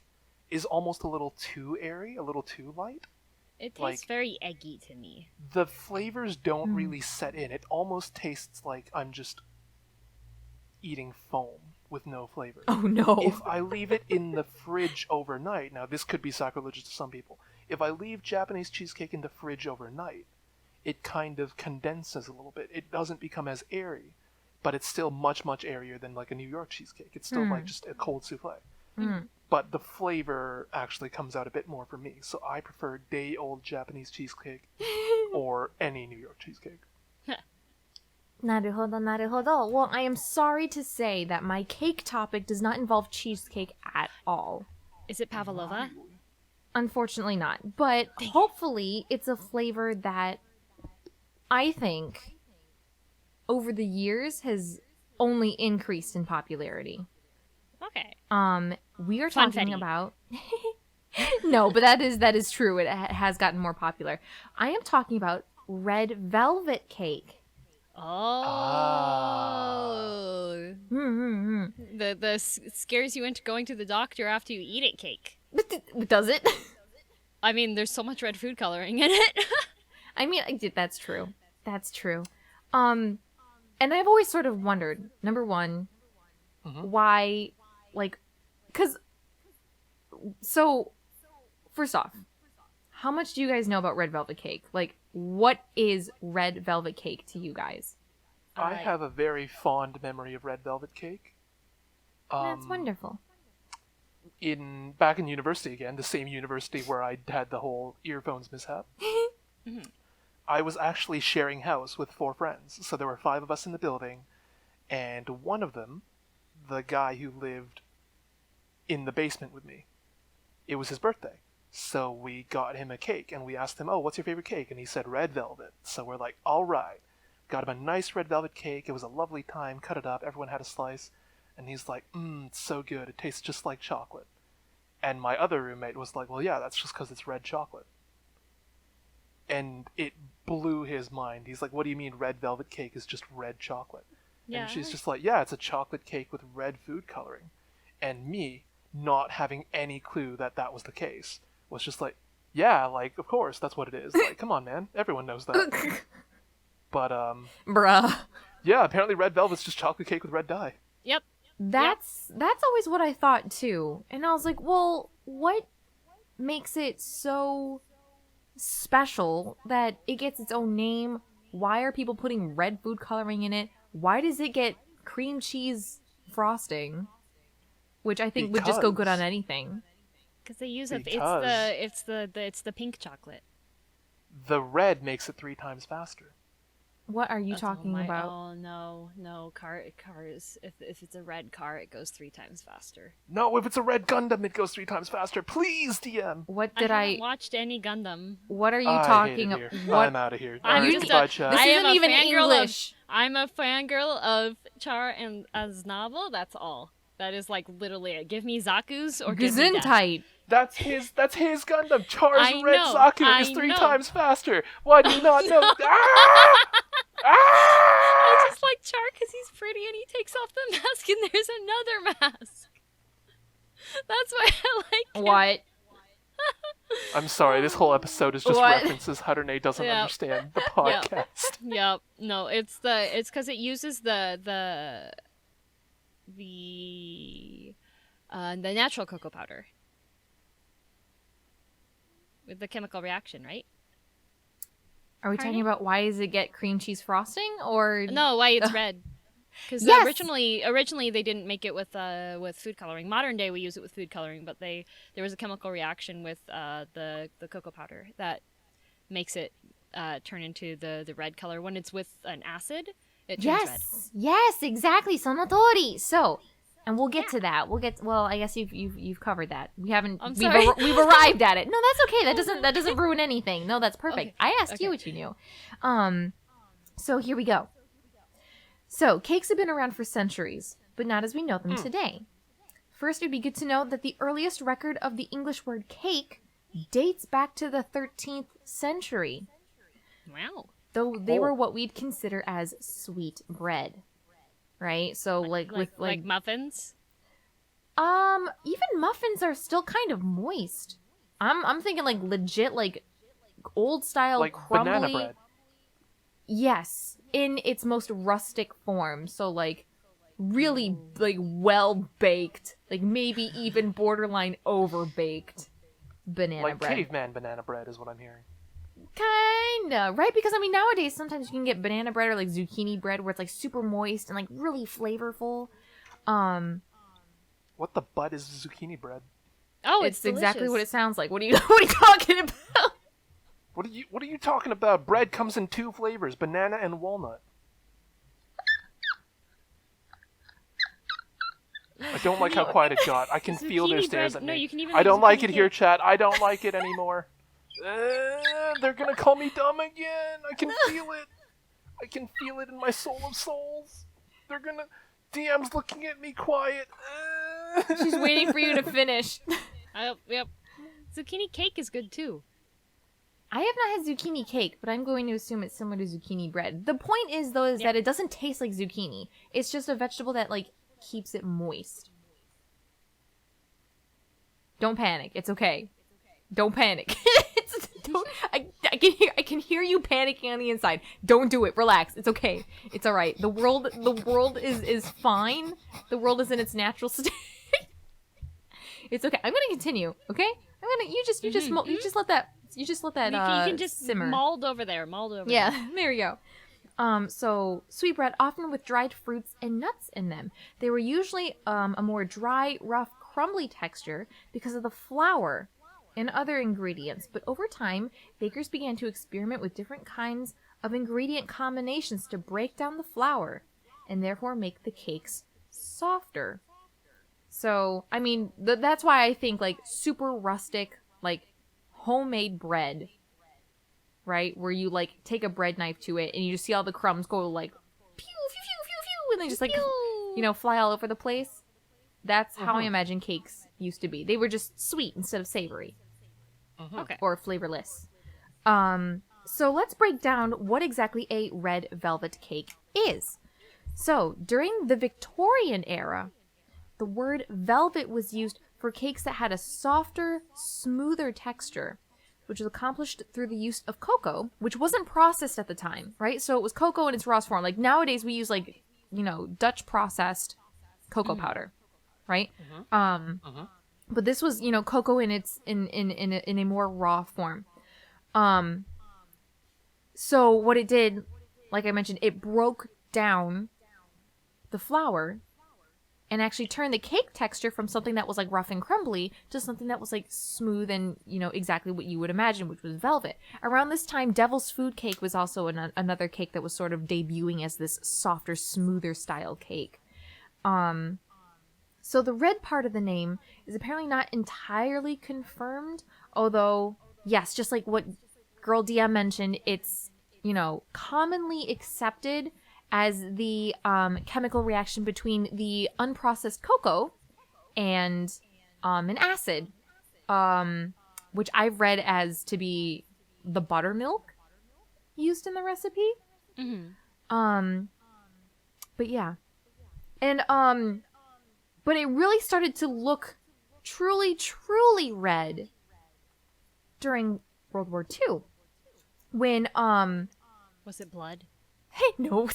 is almost a little too airy, a little too light. It tastes very eggy to me. The flavors don't really set in. It almost tastes like I'm just eating foam with no flavor. Oh no. If I leave it in the fridge overnight, now this could be sacrilegious to some people. If I leave Japanese cheesecake in the fridge overnight, it kind of condenses a little bit. It doesn't become as airy, but it's still much, much airier than like a New York cheesecake. It's still like just a cold souffle. But the flavor actually comes out a bit more for me. So I prefer day-old Japanese cheesecake or any New York cheesecake. なるほど、なるほど. Well, I am sorry to say that my cake topic does not involve cheesecake at all. Is it pavlova? Unfortunately not. But hopefully it's a flavor that I think over the years has only increased in popularity. Okay. We are Funfetti. talking about... No, but that is true. It has gotten more popular. I am talking about red velvet cake. Oh. The scares you into going to the doctor after you eat it cake. Does it? I mean, there's so much red food coloring in it. I mean, that's true. That's true. And I've always sort of wondered, number one, why, like, because, so, first off, how much do you guys know about red velvet cake? Like, what is red velvet cake to you guys? I have a very fond memory of red velvet cake. That's wonderful. Back in university again, the same university where I had the whole earphones mishap. I was actually sharing house with 4 friends. So there were 5 of us in the building, and one of them, the guy who lived in the basement with me, it was his birthday. So we got him a cake, and we asked him, oh, what's your favorite cake? And he said red velvet. So we're like, all right. Got him a nice red velvet cake. It was a lovely time. Cut it up. Everyone had a slice. And he's like, it's so good. It tastes just like chocolate. And my other roommate was like, well, yeah, that's just because it's red chocolate. And it blew his mind. He's like, what do you mean red velvet cake is just red chocolate? Yeah. And she's just like, yeah, it's a chocolate cake with red food coloring. And me, not having any clue that that was the case, was just like, yeah, like, of course, that's what it is. Like, come on, man. Everyone knows that. But, Bruh. yeah, apparently red velvet's just chocolate cake with red dye. Yep. That's always what I thought, too. And I was like, well, what makes it so special that it gets its own name? Why are people putting red food coloring in it? Why does it get cream cheese frosting? Which I think would just go good on anything. Because they use it. Because It's the pink chocolate. The red makes it 3 times faster. What are you talking about? Oh no, cars. If it's a red car, it goes 3 times faster. No, if it's a red Gundam, it goes 3 times faster. Please, DM. What did I haven't watched any Gundam. What are you I talking hate it about? here. I'm out of here. I'm Alright, just goodbye, a- chat. This I am isn't a even fangirl English. I'm a fangirl of Char and Aznavour. That's all. That is like literally it. Give me Zaku's or give me death. Gesundheit. That's his Gundam. Char's I red know, Zaku I is 3 know. times faster. Why do you not know? Ah! I Ah! just like Char because he's pretty and he takes off the mask and there's another mask. That's why I like him. What? I'm sorry, this whole episode is just What? references Harune doesn't Yep. understand the podcast. Yep. No, it's because it uses the natural cocoa powder with the chemical reaction, right? Are we talking about why does it get cream cheese frosting or No, why it's red? Because Yes! originally they didn't make it with food coloring. Modern day we use it with food coloring, but there was a chemical reaction with the cocoa powder that makes it turn into the red color. When it's with an acid, it turns red. Yes, exactly. Sonotori. So, and we'll get to that. Well, I guess you've covered that. We haven't. I'm we've, sorry. we've arrived at it. No, that's okay. That doesn't ruin anything. No, that's perfect. Okay. I asked you what you knew. So here we go. So cakes have been around for centuries, but not as we know them today. First, it'd be good to know that the earliest record of the English word cake dates back to the 13th century. Wow. Though they were what we'd consider as sweet bread. Right? So like muffins. Even muffins are still kind of moist. I'm thinking like legit like old style Like crumbly. banana bread. Yes, in its most rustic form. So like really like well baked, like maybe even borderline over baked banana Like bread. caveman banana bread is what I'm hearing. Kinda, right? Because I mean, nowadays sometimes you can get banana bread or like zucchini bread where it's like super moist and like really flavorful. What the butt is zucchini bread? Oh, it's delicious. exactly what it sounds like. What are you talking about? What are you talking about? Bread comes in 2 flavors, banana and walnut. I don't like how quiet it got. I can feel their Zucchini stares bread- at no, me. you can even I have don't like zucchini it here, cake. chat. I don't like it anymore. They're gonna call me dumb again. I can feel it. I can feel it in my soul of souls. They're gonna... DM's looking at me quiet. She's waiting for you to finish. Yep. Zucchini cake is good too. I have not had zucchini cake, but I'm going to assume it's similar to zucchini bread. The point is, though, that it doesn't taste like zucchini. It's just a vegetable that, like, keeps it moist. Don't panic. It's okay. Don't panic. I can hear you panicking on the inside. Don't do it. Relax. It's okay. It's all right. The world is fine. The world is in its natural state. It's okay. I'm gonna continue. Okay. You just let that you can just simmer. mold over there. Yeah, there you go. So sweetbread, often with dried fruits and nuts in them. They were usually a more dry, rough, crumbly texture because of the flour and other ingredients. But over time, bakers began to experiment with different kinds of ingredient combinations to break down the flour and therefore make the cakes softer. So, I mean, that's why I think, like, super rustic, like, homemade bread, right? Where you, like, take a bread knife to it and you just see all the crumbs go, like, pew, pew, pew, pew, pew, and they just, like, fly all over the place. That's how I imagine cakes used to be. They were just sweet instead of savory. Okay. Or flavorless. So let's break down what exactly a red velvet cake is. So, during the Victorian era, the word velvet was used for cakes that had a softer, smoother texture, which was accomplished through the use of cocoa, which wasn't processed at the time, right? So it was cocoa in its rawest form. Like nowadays we use like, Dutch processed cocoa powder, right? But this was, cocoa in its in a more raw form. So what it did, like I mentioned, it broke down the flour and actually turned the cake texture from something that was like rough and crumbly to something that was like smooth and, exactly what you would imagine, which was velvet. Around this time, Devil's Food Cake was also another cake that was sort of debuting as this softer, smoother style cake. So the red part of the name is apparently not entirely confirmed, although, yes, just like what Girl DM mentioned, it's, commonly accepted as the chemical reaction between the unprocessed cocoa and an acid, which I've read as to be the buttermilk used in the recipe. But yeah. And, but it really started to look truly, truly red during World War II. When, Was it blood? Hey, no.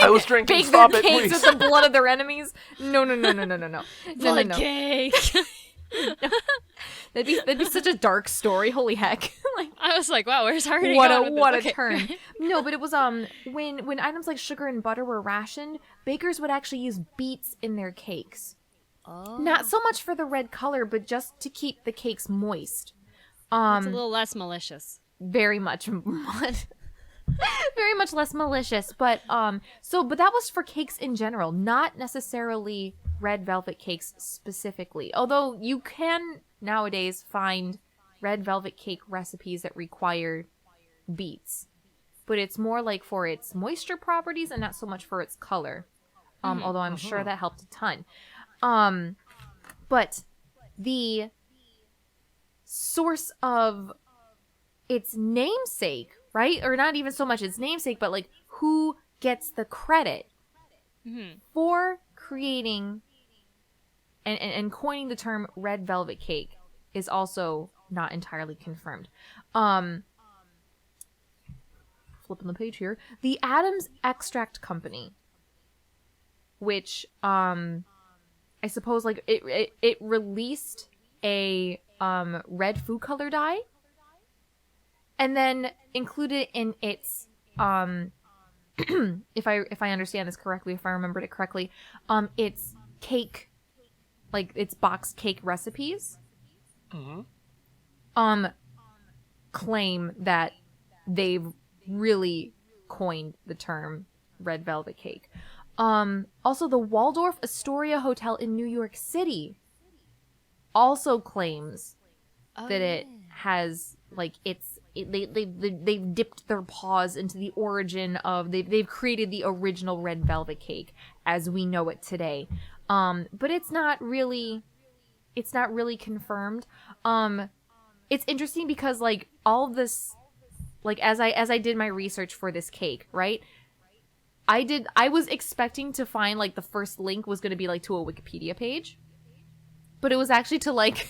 I was drinking. Bake Stop their it, cakes please. with the blood of their enemies. No. Blood cake. That'd be such a dark story. Holy heck! Like, I was like, wow, where's Harune what going a with what this? a Okay. turn. No, but it was when items like sugar and butter were rationed, bakers would actually use beets in their cakes. Oh. Not so much for the red color, but just to keep the cakes moist. It's a little less malicious. Very much very much less malicious, but but that was for cakes in general, not necessarily red velvet cakes specifically, although you can nowadays find red velvet cake recipes that require beets, but it's more like for its moisture properties and not so much for its color, although I'm sure that helped a ton. But the source of its namesake, right? Or not even so much its namesake, but like who gets the credit for creating and coining the term red velvet cake is also not entirely confirmed. Flipping the page here. The Adams Extract Company, which I suppose like it released a red food color dye And then included in its if I understand this correctly, if I remembered it correctly, it's cake, like it's boxed cake recipes. Claim that they've really coined the term red velvet cake. Also, the Waldorf Astoria Hotel in New York City also claims that it has, like, they've dipped their paws into the origin of, they've created the original red velvet cake as we know it today. But it's not really confirmed. It's interesting because, like, all of this, like, as I did my research for this cake, right? I was expecting to find, like, the first link was going to be, like, to a Wikipedia page. But it was actually to, like, it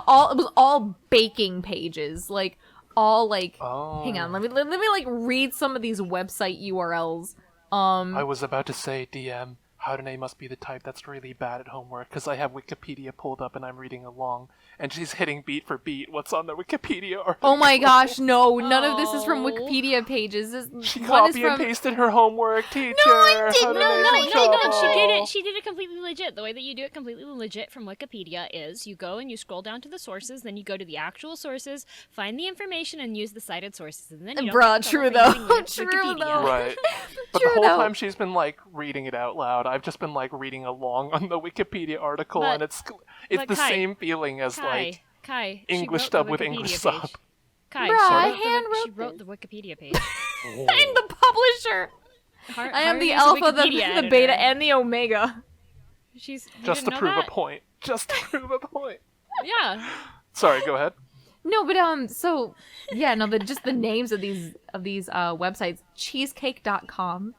was all baking pages. Like, all, like, hang on, let me, like, read some of these website URLs. I was about to say, DM, Harune must be the type that's really bad at homework, because I have Wikipedia pulled up and I'm reading along, and she's hitting beat for beat what's on the Wikipedia article. Oh my gosh, no, none of this is from Wikipedia pages. She copy and pasted her homework, teacher. No, I didn't. No, she did it completely legit. The way that you do it completely legit from Wikipedia is you go and you scroll down to the sources, then you go to the actual sources, find the information, and use the cited sources. And then you don't true though. Right. But the whole time she's been, like, reading it out loud, I've just been, like, reading along on the Wikipedia article, and it's the Kai, same feeling as, Kai, English dub with English sub. Kai, she wrote the Wikipedia page. I'm the publisher. I am the alpha, the beta, and the omega. Just to prove a point. Just to prove a point. Yeah. Sorry, go ahead. No, but so yeah, no, just the names of these websites: cheesecake.com,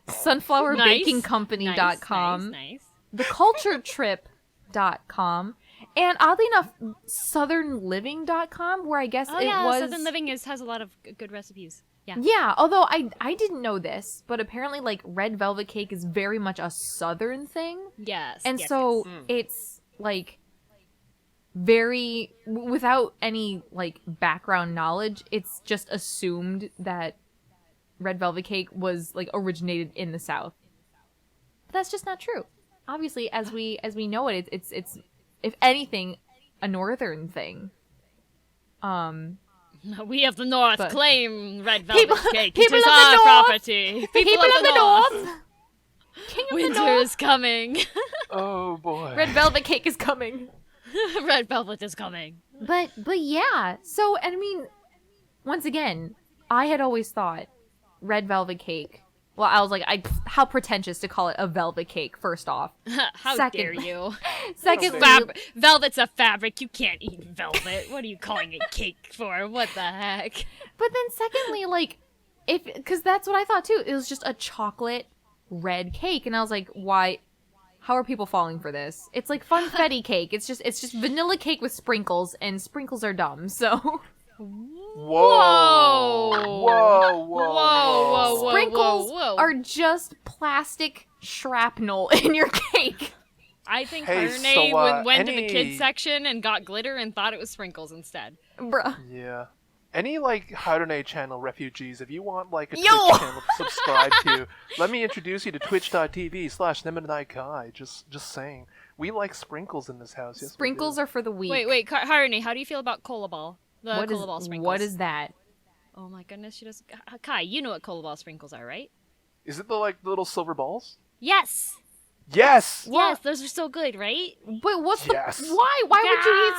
sunflowerbakingcompany.com, nice. theculturetrip.com, and oddly enough, southernliving.com, where I guess Southern Living has a lot of good recipes. Yeah. Yeah, although I didn't know this, but apparently, like, red velvet cake is very much a southern thing. Yes. And yes, so it's, like, very, without any, like, background knowledge, it's just assumed that red velvet cake was, like, originated in the South. But that's just not true. Obviously, as we know it, it's if anything, a northern thing. We of the North claim red velvet cake. It is of the our North! property. People of the North! King of Winter the North! is coming. Oh boy. Red velvet cake is coming. Red velvet is coming. But yeah, so, and I mean, once again, I had always thought red velvet cake. Well, I was like, how pretentious to call it a velvet cake, first off. How dare you? Secondly, Velvet's a fabric. You can't eat velvet. What are you calling it cake for? What the heck? But then secondly, like, because that's what I thought too. It was just a chocolate red cake. And I was like, why? How are people falling for this? It's like funfetti cake. It's just vanilla cake with sprinkles, and sprinkles are dumb, so... Whoa. Sprinkles are just plastic shrapnel in your cake. I think Hey, Harune went to the any- kids section and got glitter and thought it was sprinkles instead. Bruh. Yeah. Any, like, Harune channel refugees, if you want, like, a Yo! Twitch channel to subscribe to, let me introduce you to twitch.tv/Nemurenai Kai. Just saying. We like sprinkles in this house. Yes, Sprinkles are for the weak. Wait, Harune, how do you feel about cola ball? The cola ball sprinkles. What is that? Oh my goodness, she doesn't. Kai, you know what cola ball sprinkles are, right? Is it the, like, little silver balls? Yes. Yes! Yes, those are so good, right? But what's Yes. the... Why? Why would you eat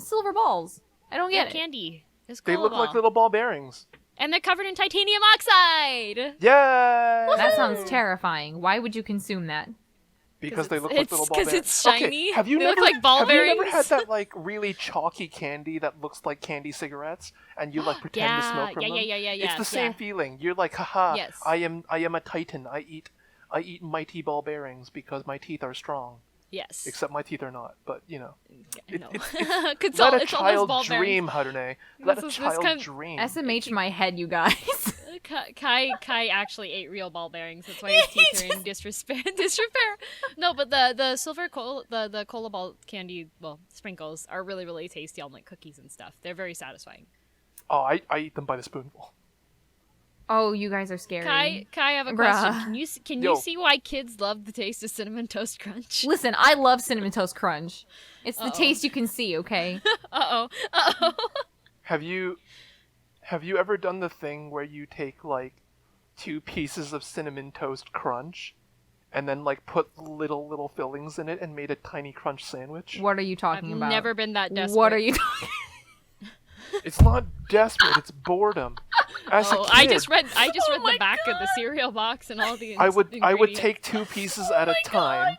silver balls? I don't get it. Candy. It's They cola look ball. like little ball bearings. And they're covered in titanium oxide. Yay! That sounds terrifying. Why would you consume that? Because they look like little ball bearings. Because it's shiny. Okay, have you They never, look like ball have bearings. you never had that, like, really chalky candy that looks like candy cigarettes, and you, like, pretend to smoke from them? Yeah. It's the same feeling. You're like, haha, Yes. I am a titan. I eat mighty ball bearings because my teeth are strong. Yes. Except my teeth are not, but, you know. No. Let a child dream, Harune. Let a child dream. SMH my head, you guys. Kai actually ate real ball bearings. That's why his teeth are in disrepair. No, but the silver the cola ball candy, well, sprinkles are really, really tasty on, like, cookies and stuff. They're very satisfying. Oh, I eat them by the spoonful. Oh, you guys are scary. Kai, I have a question. Can you see why kids love the taste of Cinnamon Toast Crunch? Listen, I love Cinnamon Toast Crunch. It's the Uh-oh. taste you can see, okay? Uh-oh. Have you ever done the thing where you take like 2 pieces of Cinnamon Toast Crunch and then like put little fillings in it and made a tiny crunch sandwich? What are you talking I've about? never been that desperate. What are you talking It's not desperate, it's boredom. As a kid, I just read the my back of the God. cereal box and all the I would ingredients. take 2 pieces at a time.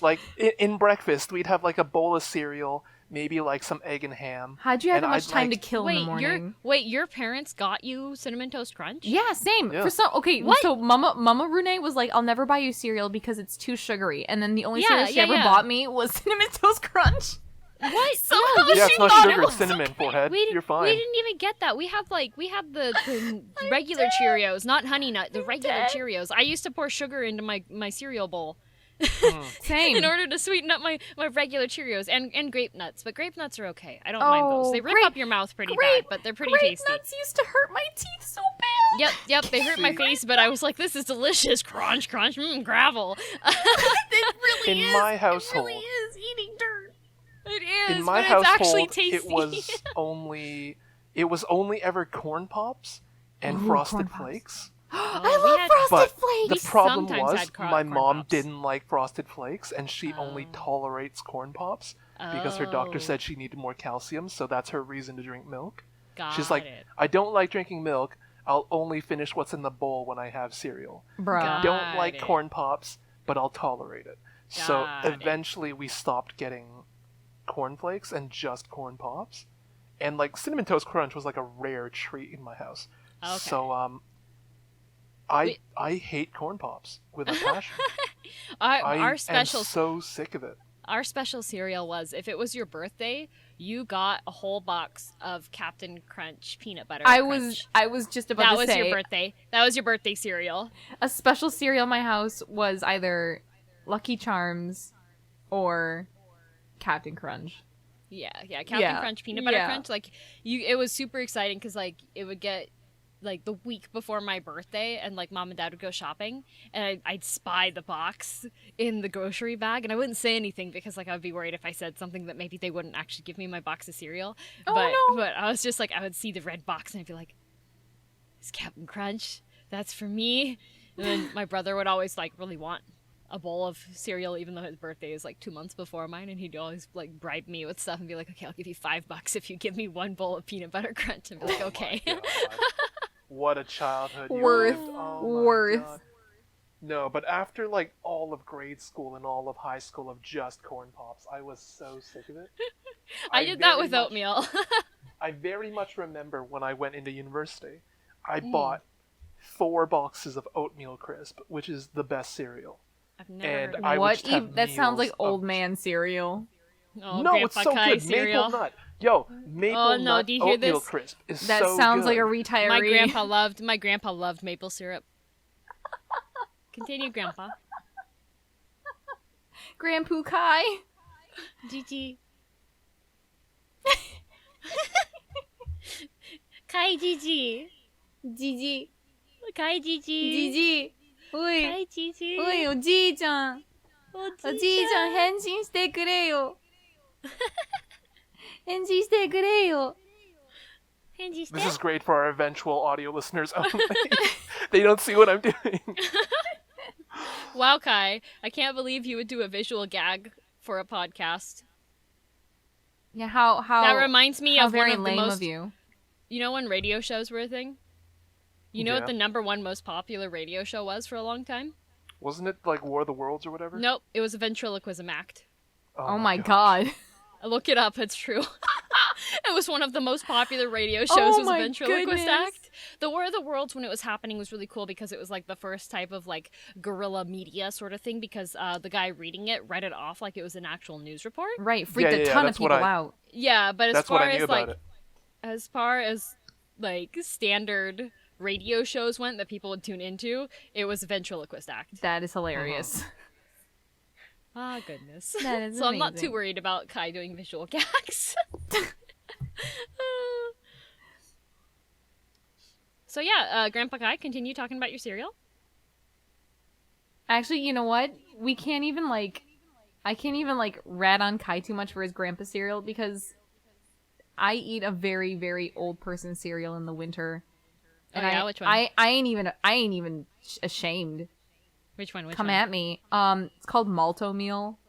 Like in breakfast, we'd have like a bowl of cereal, maybe like some egg and ham. How'd you have and that much I'd, time like- to kill in the morning? Your parents got you Cinnamon Toast Crunch? Yeah, same. Yeah. For some, okay, What? so Mama Rune was like, "I'll never buy you cereal because it's too sugary," and then the only cereal she Yeah, ever yeah. bought me was Cinnamon Toast Crunch. What? Somehow No, Yeah, she it's not thought sugar, it it's was cinnamon, forehead. We You're fine. We didn't even get that. We had the regular Cheerios, not Honey Nut, the regular dead. Cheerios. I used to pour sugar into my cereal bowl Same. in order to sweeten up my regular Cheerios and grape nuts. But grape nuts are okay. I don't mind those. They rip grape- up your mouth pretty grape- bad, but they're pretty grape tasty. nuts used to hurt my teeth so bad. Yep, they hurt my See? face, but I was like, this is delicious. Crunch, gravel. It really In is. my It household- really is eating dirt. It is, In my but it's actually household, tasty. it was only ever corn pops and Ooh, frosted corn pops. flakes. I we love had- Frosted But Flakes. the problem sometimes was had my corn mom pops. didn't like frosted flakes, and she only Oh. tolerates corn pops because her doctor Oh. said she needed more calcium, so that's her reason to drink milk. Got She's like, it. I don't like drinking milk. I'll only finish what's in the bowl when I have cereal. Bruh. God. Don't like it. corn pops, but I'll tolerate it. So Got it. eventually we stopped getting cornflakes and just corn pops. And like Cinnamon Toast Crunch was like a rare treat in my house. Okay. So Wait. I hate corn pops with a passion. Our am special so sick of it. our special cereal was, if it was your birthday, you got a whole box of Captain Crunch peanut butter. I Crunch. was just about That to was say your birthday. That was your birthday cereal. a special cereal in my house was either Lucky Charms or Captain Crunch. Yeah, Captain Yeah. Crunch peanut butter Yeah. crunch. Like it was super exciting because like it would get like the week before my birthday, and like mom and dad would go shopping, and I'd spy the box in the grocery bag, and I wouldn't say anything because like I would be worried if I said something that maybe they wouldn't actually give me my box of cereal. Oh, but no. but I was just like, I would see the red box and I'd be like, "It's Captain Crunch. That's for me." And then my brother would always like really want a bowl of cereal, even though his birthday is like 2 months before mine, and he'd always like bribe me with stuff and be like, "Okay, I'll give you $5 if you give me 1 bowl of peanut butter crunch." And be like, "Okay." God. What a childhood you Worth. lived. Oh my Worth. God. No, but after like all of grade school and all of high school of just corn pops, I was so sick of it. I did that very with much- oatmeal. I very much remember when I went into university, I Mm. bought 4 boxes of oatmeal crisp, which is the best cereal. I've never And heard of I it. would just have That sounds like meals old of- man cereal. Oh, no, it's Grandpa so Kai good. cereal. Maple nut. Yo, maple Oh, no, nut do you hear oatmeal this? crisp is That so sounds like a good. retiree. My grandpa loved maple syrup. Continue, Grandpa. Grandpoo Kai. Gigi. Kai Gigi. Gigi. Kai Gigi. Gigi. おい。 Kai Gigi. おい、おじいちゃん。おおじいちゃん、返信してくれよ。返事してくれよ。返事して This is great for our eventual audio listeners only. They don't see what I'm doing. Wow, Kai. I can't believe you would do a visual gag for a podcast. Yeah, how That reminds me how of one very of the lame most... of you. You know when radio shows were a thing? You know Yeah. what the #1 most popular radio show was for a long time? Wasn't it like War of the Worlds or whatever? Nope, it was a ventriloquism act. Oh my god. Look it up, it's true. It was one of the most popular radio shows, Oh was a my ventriloquist goodness. act. The War of the Worlds, when it was happening, was really cool because it was like the first type of like guerrilla media sort of thing, because the guy reading it read it off like it was an actual news report. Right, freaked Yeah, a yeah, ton of that's what people I- out. Yeah, but as That's far what I knew as about like it. as far as like standard radio shows went that people would tune into, it was a ventriloquist act. That is hilarious. Ah, goodness. That is So I'm not too amazing. worried about Kai doing visual gags. So yeah, Grandpa Kai, continue talking about your cereal. Actually, you know what? I can't even rat on Kai too much for his grandpa cereal because I eat a very, very old person cereal in the winter. And which one? I ain't even ashamed. Which one? Come at me. It's called Malto Meal.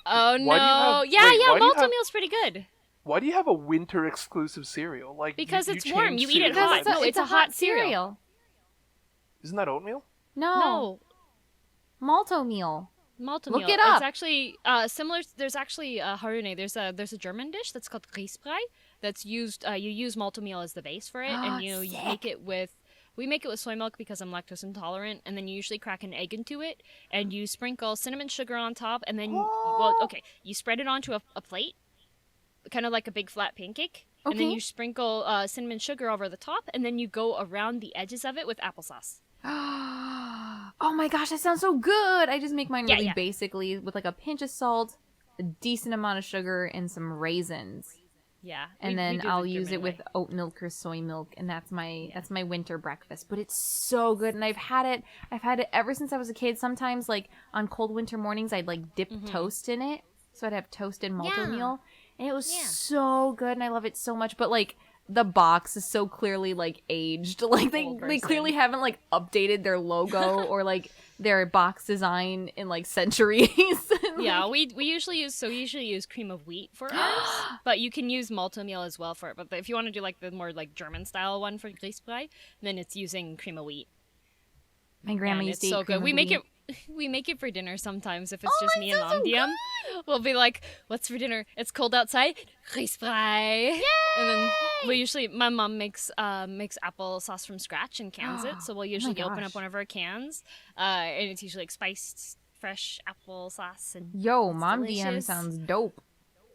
Oh no! Malto Meal's pretty good. Why do you have a winter exclusive cereal? Like because you it's warm. You eat it cereal hot. types. No, it's a hot cereal. Isn't that oatmeal? No. Malto Meal. Malto Look Meal. it up. It's actually similar. There's actually Harune. There's a German dish that's called Grießbrei. That's used. You use Malto Meal as the base for it, and you make it with. We make it with soy milk because I'm lactose intolerant, and then you usually crack an egg into it, and you sprinkle cinnamon sugar on top, and then you spread it onto a plate, kind of like a big flat pancake, and then you sprinkle cinnamon sugar over the top, and then you go around the edges of it with applesauce. Oh my gosh, that sounds so good! I just make mine really basically with like a pinch of salt, a decent amount of sugar, and some raisins. Yeah, and then I'll use it with oat milk or soy milk, and that's my winter breakfast. But it's so good, and I've had it ever since I was a kid. Sometimes, like on cold winter mornings, I'd like dip toast in it, so I'd have toasted Malto Meal, and it was so good, and I love it so much. But like the box is so clearly like aged, like they clearly haven't like updated their logo or like their box design in like centuries. Yeah, we usually use cream of wheat for ours, but you can use Malto Meal as well for it. But if you want to do like the more like German style one for Grießbrei, then it's using cream of wheat. My grandma used to eat so cream good. of We make it for dinner sometimes if it's just me and Mom Diem. We'll be like, "What's for dinner? It's cold outside. Grießbrei." Yay! And then my mom makes applesauce from scratch and cans it. So we'll usually open up one of our cans, and it's usually like spiced fresh applesauce and Mom DM delicious. sounds dope.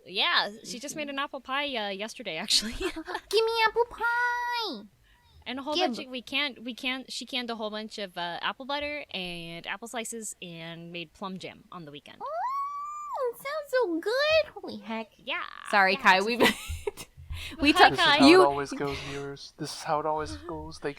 Yeah, she just made an apple pie yesterday actually. Give me apple pie. And a whole bunch of she canned a whole bunch of apple butter and apple slices and made plum jam on the weekend. Oh, it sounds so good. Holy heck. Yeah. Sorry, Kai, we This is how it always goes, viewers. This is how it always goes. They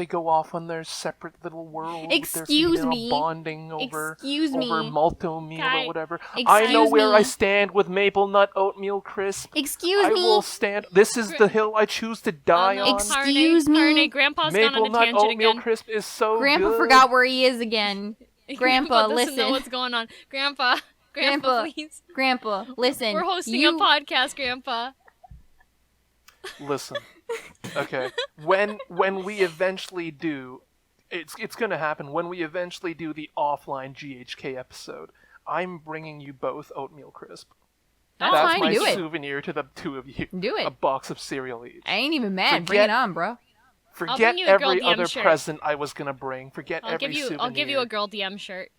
go off on their separate little world. Excuse with their me. Bonding over Over Malto Meal or whatever. Excuse I know where me. I stand with Maple Nut Oatmeal Crisp. Excuse I me. will stand. This is the hill I choose to die on. Excuse me. Harune, Grandpa's gone Maple on a Nut tangent Oatmeal again. Crisp is so Grandpa good. forgot where he is again. Grandpa, doesn't know listen. what's going on. Grandpa, please. Grandpa, listen. We're hosting a podcast, Grandpa. Listen, okay. When we eventually do, it's gonna happen. When we eventually do the offline GHK episode, I'm bringing you both oatmeal crisp. That's fine, my do it. souvenir to the two of you. Do it. A box of cereal each. I ain't even mad. Bring it on, bro. Forget you a Girl every DM other shirt. present I was gonna bring. Forget every souvenir. I'll give you a Girl DM shirt.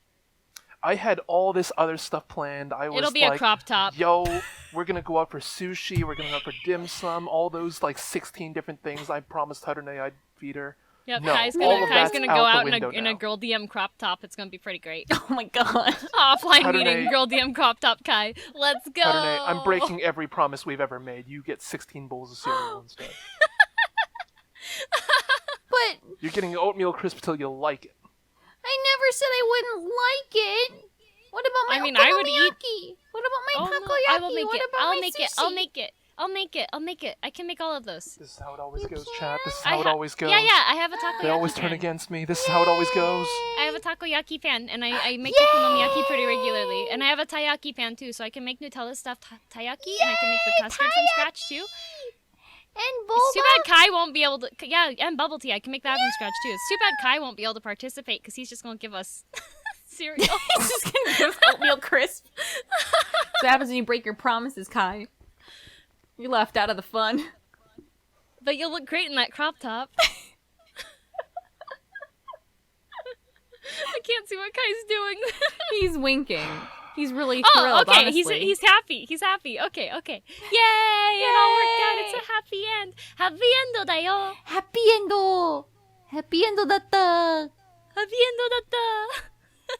I had all this other stuff planned. It'll be a crop top. Yo, we're gonna go out for sushi. We're gonna go out for dim sum. All those like 16 different things I promised Harune I'd feed her. Yep, No, Kai's all of gonna that's go out the out window in a now. Girl DM crop top. It's gonna be pretty great. Oh my god. Offline Harune- meeting, Girl DM crop top, Kai. Let's go. Harune, I'm breaking every promise we've ever made. You get 16 bowls of cereal instead. But You're getting oatmeal crisp till you like it. I never said I wouldn't like it. What about my I would eat. okonomiyaki? What about my Oh, no, takoyaki? I will make what it. about I'll my make sushi? it. I'll make it. I can make all of those. This is how it always You goes, can't. chat. This is how it always goes. Yeah, I have a takoyaki They always pan. turn against me. This is how it always goes. I have a takoyaki pan, and I make okonomiyaki pretty regularly. And I have a taiyaki pan, too, so I can make Nutella stuffed taiyaki, and I can make the custard from scratch, too. And It's too boba. bad Kai won't be able to... Yeah, and bubble tea. I can make that from scratch, too. It's too bad Kai won't be able to participate, because he's just going to give us cereal. He's just gonna give us oatmeal crisp. That's what happens when you break your promises, Kai. You're left out of the fun. But you'll look great in that crop top. I can't see what Kai's doing. He's winking. He's really Oh, thrilled, okay. honestly. He's happy. He's happy. Okay. Yay! It all worked out. It's a happy end. Happy endo da yo. Happy endo! Happy endo datta! Happy endo datta.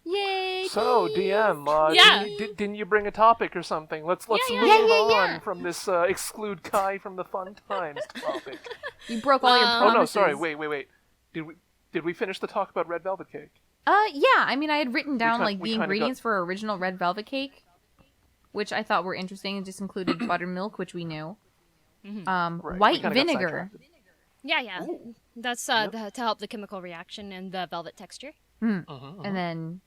Yay! So, DM, Yeah. didn't you bring a topic or something? Let's move on from this exclude Kai from the fun times topic. You broke all your Oh promises. no, sorry. Wait. Did we finish the talk about red velvet cake? Yeah. I mean, I had written down we the kinda ingredients for original red velvet cake, which I thought were interesting. It just included buttermilk, which we knew. Right, we White kinda got vinegar. sidetracked. Yeah. That's to help the chemical reaction and the velvet texture. And then,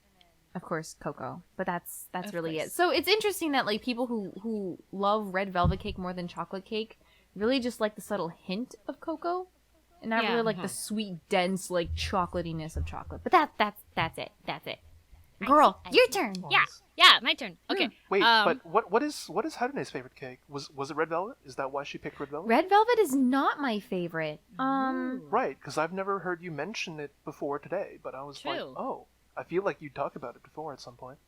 of course, cocoa. But that's Of really course. it. So it's interesting that like people who love red velvet cake more than chocolate cake really just like the subtle hint of cocoa, and not Yeah. really like the sweet, dense like chocolatiness of chocolate. But that's it. Girl, your turn. Yeah, my turn. Okay. Wait, but what is Harune's favorite cake? Was it red velvet? Is that why she picked red velvet? Red velvet is not my favorite. Right, because I've never heard you mention it before today, but I was like, True. oh, I feel like you talked about it before at some point.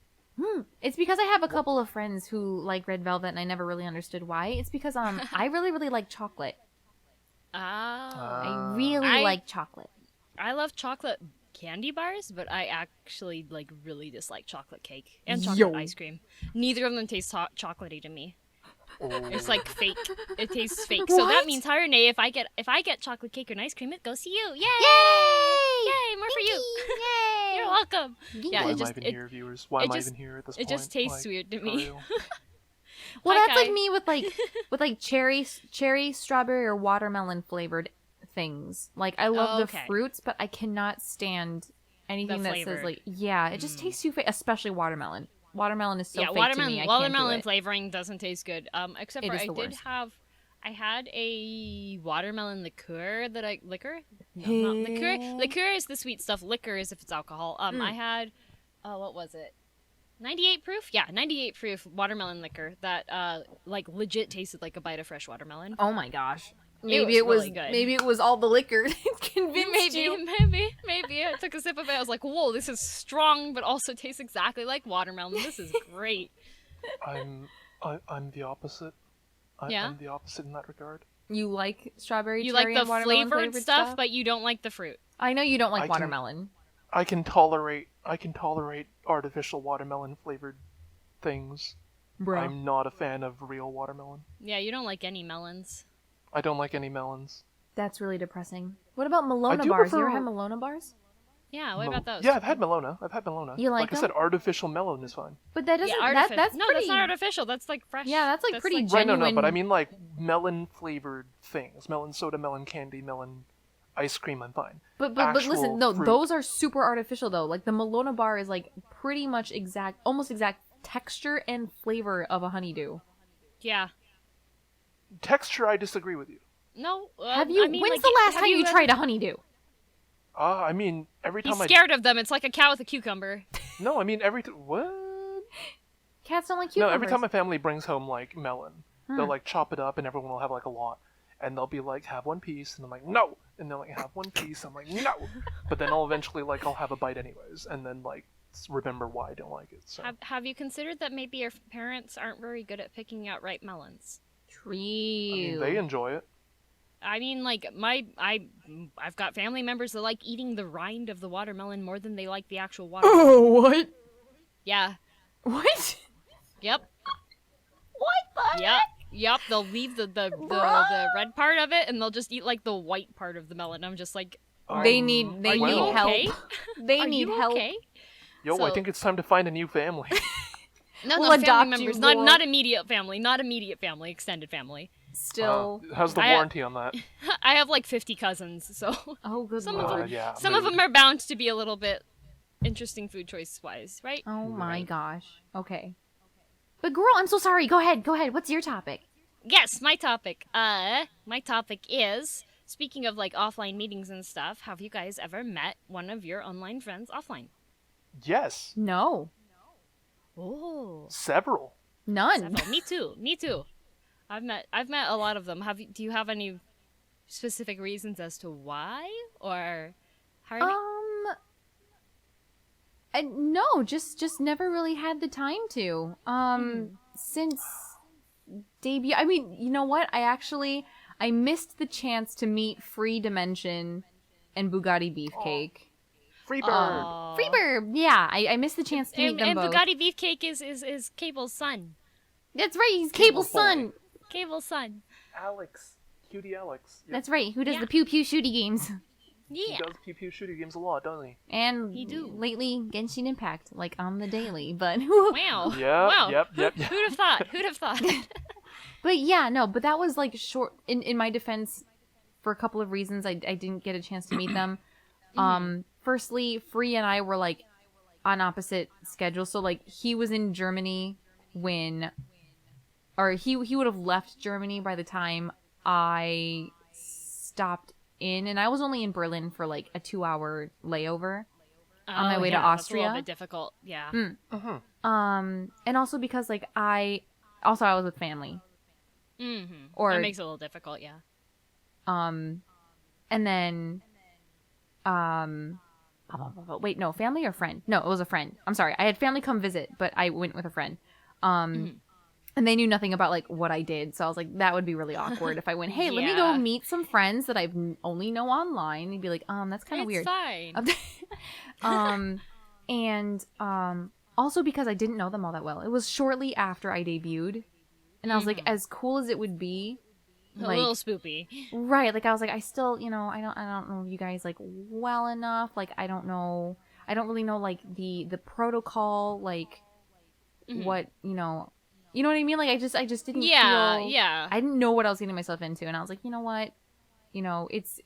It's because I have a couple of friends who like red velvet, and I never really understood why. It's because I really like chocolate. I really like chocolate. I love chocolate candy bars, but I actually like really dislike chocolate cake and chocolate ice cream. Neither of them taste chocolatey to me. Oh. It's like fake. It tastes fake. So that What? means Harune, if I get chocolate cake and ice cream, it goes to you. Yay! Yay! More for you. Yay! You're welcome. Yeah, Why it am I just even it, here, viewers? Why it am I just- even here at this it point? just tastes Like, weird to for me. real? Well, Hi, that's like Kai. me with like cherry, strawberry, or watermelon flavored things. Like I love the Okay. fruits, but I cannot stand anything that says flavored. like it just tastes too fake. Especially watermelon. Watermelon is so yeah, fake watermelon. to me. I Watermelon can't do it. flavoring doesn't taste good. Except It for is I the did worst. have. I had a watermelon liqueur that I liquor. No, not liqueur. Liqueur is the sweet stuff. Liquor is if it's alcohol. I had. What was it? 98 proof? Yeah, 98 proof watermelon liquor that like legit tasted like a bite of fresh watermelon. Oh my gosh. was Maybe it was really good. maybe it was all the liquor that convinced you. Maybe. I took a sip of it. I was like, whoa, this is strong, but also tastes exactly like watermelon. This is great. I'm the opposite. Yeah? I'm the opposite in that regard. You like strawberry, You cherry, like the and watermelon flavored stuff, but you don't like the fruit. I know you don't like I can- watermelon. I can tolerate artificial watermelon flavored things. Bro. I'm not a fan of real watermelon. Yeah, you don't like any melons. I don't like any melons. That's really depressing. What about Melona do bars? You ever prefer- had Melona bars? Yeah, what about those? Yeah, I've had Melona. You like I them? said, artificial melon is fine. But that doesn't. Yeah, That's no, pretty. that's not artificial. That's like fresh. Yeah, that's like pretty Right, no, genuine. but I mean like melon flavored things. Melon soda, melon candy, melon ice cream, I'm fine. But actual listen, no, fruit. those are super artificial though. Like the Melona bar is like pretty much almost exact texture and flavor of a honeydew. Yeah. Texture, I disagree with you. No. Have you? I mean, when's like, the last have time you ever- tried a honeydew? I mean, every He's time scared of them. It's like a cow with a cucumber. No, I mean, what? Cats don't like No, cucumbers. every time my family brings home, like, melon, they'll, like, chop it up and everyone will have, like, a lot. And they'll be like, have one piece. And I'm like, no! And they'll, like, have one piece. I'm like, no! But then I'll eventually, like, I'll have a bite anyways. And then, like, remember why I don't like it. So. Have you considered that maybe your parents aren't very good at picking out ripe melons? True. I mean, they enjoy it. I mean, like I've got family members that like eating the rind of the watermelon more than they like the actual watermelon. Oh, what? Yeah. What? Yep. What the? Yep. They'll leave the Bruh. red part of it and they'll just eat like the white part of the melon. I'm just like, They Um, need are you help. okay? They Are need you help. okay? Yo, I So- think it's time to find a new family. No, We'll family adopt members, you, not girl. not immediate family, extended family. Still. How's the I- warranty on that? I have like 50 cousins, so Oh, good some of lord. them- Yeah, some of mood. them are bound to be a little bit interesting food choice wise, right? Oh my Right. gosh. Okay. But girl, I'm so sorry. Go ahead. What's your topic? Yes, my topic. My topic is, speaking of like offline meetings and stuff, have you guys ever met one of your online friends offline? Yes, No. Oh, several. None. me too. I've met a lot of them. Do you have any specific reasons as to why, or how? No, just never really had the time to. Since debut, I mean, you know what? I missed the chance to meet Free Dimension and Bugatti Beefcake. Free bird. Freebird! Yeah, I missed the chance to meet them and both. Bugatti Beefcake is Cable's son. That's right, he's Cable's boy. son! Cable's son. Alex. Cutie Alex. Yep. That's right, who does Yeah. the Pew Pew Shooty games. He Yeah. does pew pew shooting games a lot, doesn't he? And He do. lately, Genshin Impact, like on the daily, but... Wow. Yeah, Wow. yep. Who'd have thought? Who'd have thought? But yeah, no, but that was like short, in my defense, for a couple of reasons, I didn't get a chance to meet them. Firstly, Free and I were like on opposite schedules, so like he was in Germany or he would have left Germany by the time I stopped in, and I was only in Berlin for like a 2-hour layover on my way to That's a Austria. little bit difficult. Yeah. And also because like I was with family. Mm-hmm. Or- That makes it a little difficult. Yeah. And then, wait, no, family or friend? No, it was a friend. I'm sorry. I had family come visit, but I went with a friend. And they knew nothing about like what I did. So I was like, that would be really awkward if I went, hey, let me go Yeah. meet some friends that I've only know online. They'd be like, that's kind of weird. It's fine. And also because I didn't know them all that well. It was shortly after I debuted. And I was like, as cool as it would be, A like, little spoopy. right, like I was like, I still, I don't know you guys like well enough. Like I don't really know like the protocol, like what, you know what I mean? Like I just didn't Yeah, feel, yeah. I didn't know what I was getting myself into, and I was like, you know what? It's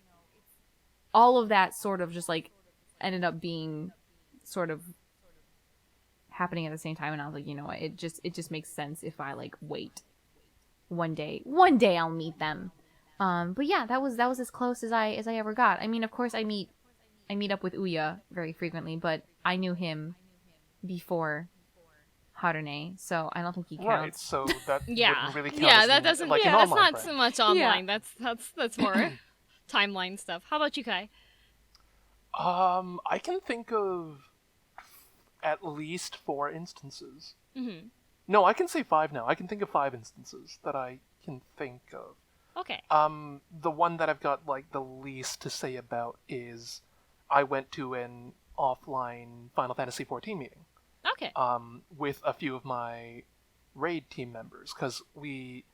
all of that sort of just like ended up being sort of happening at the same time, and I was like, you know what? It just makes sense if I like wait. One day I'll meet them. But yeah, that was as close as I ever got. I mean, of course I meet up with Ouya very frequently, but I knew him before Harune, so I don't think he counts. Right, so that Yeah. wouldn't really count Yeah, as that an- doesn't. like an Yeah, that's online not friend. so much online. That's more timeline stuff. How about you, Kai? I can think of at least 4 instances. Mm-hmm. No, I can say 5 now. I can think of 5 instances that I can think of. Okay. The one that I've got like the least to say about is I went to an offline Final Fantasy XIV meeting. Okay. With a few of my raid team members, because we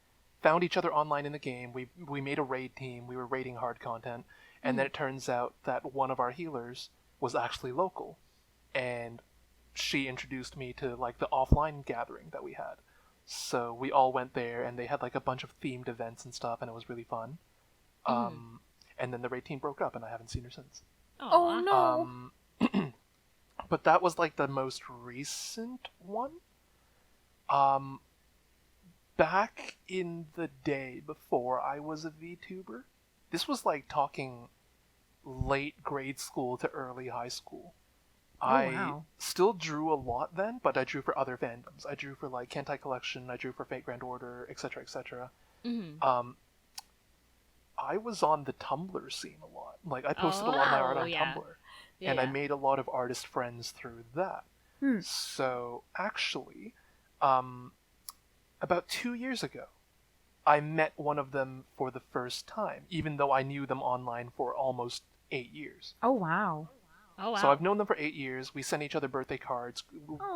found each other online in the game. We made a raid team. We were raiding hard content, and then it turns out that one of our healers was actually local, and she introduced me to like the offline gathering that we had. So we all went there, and they had like a bunch of themed events and stuff, and it was really fun. And then the raid team broke up, and I haven't seen her since. Oh no. But that was like the most recent one. Back in the day before I was a VTuber, this was like talking late grade school to early high school. I wow. still drew a lot then, but I drew for other fandoms. I drew for like Kentai Collection, I drew for Fate Grand Order, etc., etc. I was on the Tumblr scene a lot. Like I posted a lot of my art on yeah. Tumblr. Yeah, And I yeah. made a lot of artist friends through that. So, actually, about 2 years ago, I met one of them for the first time, even though I knew them online for almost 8 years. Oh wow. Oh wow. So I've known them for 8 years. We sent each other birthday cards,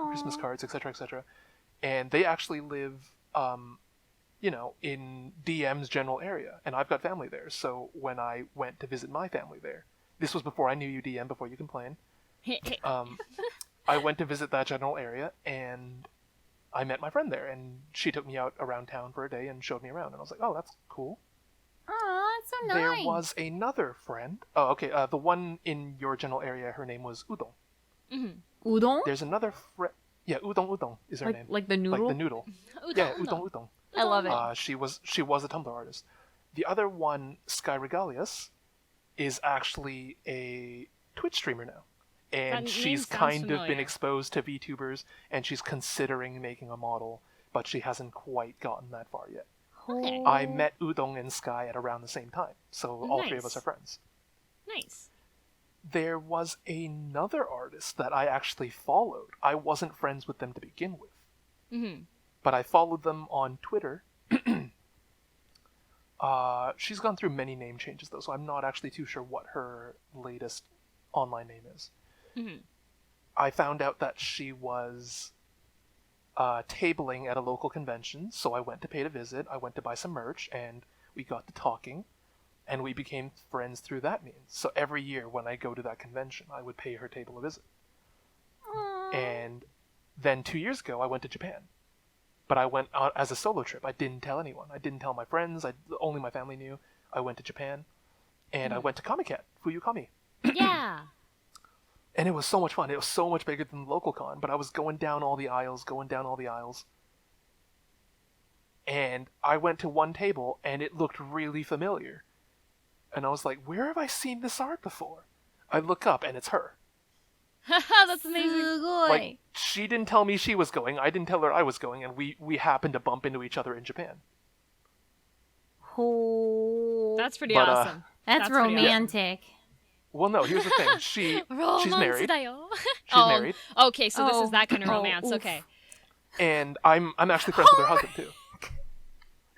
Christmas cards, etc., etc. And they actually live, in DM's general area, and I've got family there. So when I went to visit my family there, this was before I knew you, DM, before you complain. I went to visit that general area, and I met my friend there, and she took me out around town for a day and showed me around, and I was like, oh, that's cool. Oh, that's so nice. There was another friend. Oh, okay, the one in your general area, her name was Udon. Udon? There's another friend. Yeah, Udon is her name. Like the noodle? Like the noodle. Yeah, Udon. I love it. She was a Tumblr artist. The other one, Sky Regalius, is actually a Twitch streamer now. And That she's name sounds kind of been familiar. exposed to VTubers, and she's considering making a model, but she hasn't quite gotten that far yet. Okay. I met Udon and Sky at around the same time, so all 3 of us Nice. are friends. Nice. There was another artist that I actually followed. I wasn't friends with them to begin with, but I followed them on Twitter. She's gone through many name changes, though, so I'm not actually too sure what her latest online name is. I found out that she was tabling at a local convention, so I went to pay a visit. I went to buy some merch, and we got to talking, and we became friends through that means. So every year when I go to that convention, I would pay her table a visit. Aww. And then 2 years ago, I went to Japan. But I went out as a solo trip. I didn't tell anyone. I didn't tell my friends. Only my family knew. I went to Japan, and I went to Comic-Con, Fuyukami. Yeah. And it was so much fun. It was so much bigger than the local con, but I was going down all the aisles. And I went to one table, and it looked really familiar. And I was like, where have I seen this art before? I look up, and it's her. That's amazing. Like, she didn't tell me she was going, I didn't tell her I was going, and we happened to bump into each other in Japan. Oh. That's pretty But, awesome. That's pretty awesome. romantic. Well, no, here's the thing. She's married. She's Oh, married. Okay, so this Oh. is that kind of Oh, romance. oof. Okay. And I'm actually friends with her husband, too.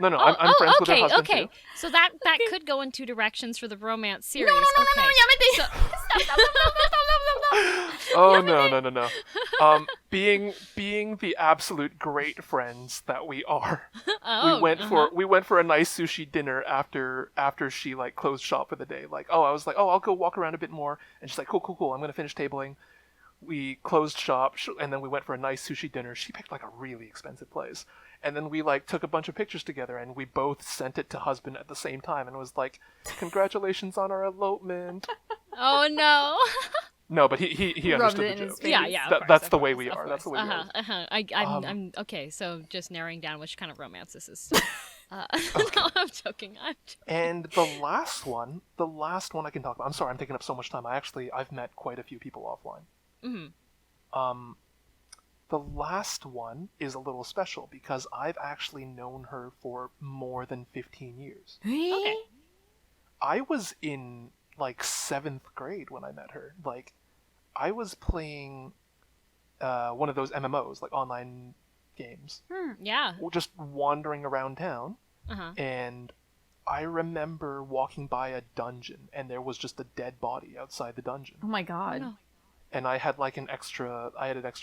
No, I'm friends with her husband, okay. too. So that could go in two directions for the romance series. No, okay. yamete. So- Stop. Oh, no. Being the absolute great friends that we are, Oh, we went for a nice sushi dinner after she like closed shop for the day. Like, I was like, I'll go walk around a bit more, and she's like, cool. I'm gonna finish tabling. We closed shop, and then we went for a nice sushi dinner. She picked like a really expensive place, and then we like took a bunch of pictures together, and we both sent it to husband at the same time, and it was like, congratulations on our elopement. Oh no. No, but he Rubbed understood it in the his joke. face. Yeah. Of course, That's of the way course, we of are. That's the way course. we are. I'm okay. So just narrowing down which kind of romance this is. No, I'm joking. And the last one I can talk about. I'm sorry, I'm taking up so much time. I've met quite a few people offline. Mm-hmm. The last one is a little special because I've actually known her for more than 15 years. Okay. I was in like 7th grade when I met her. Like, I was playing one of those MMOs, like online games. Yeah. Just wandering around town. Uh-huh. And I remember walking by a dungeon, and there was just a dead body outside the dungeon. Oh my god. No. And I had like an extra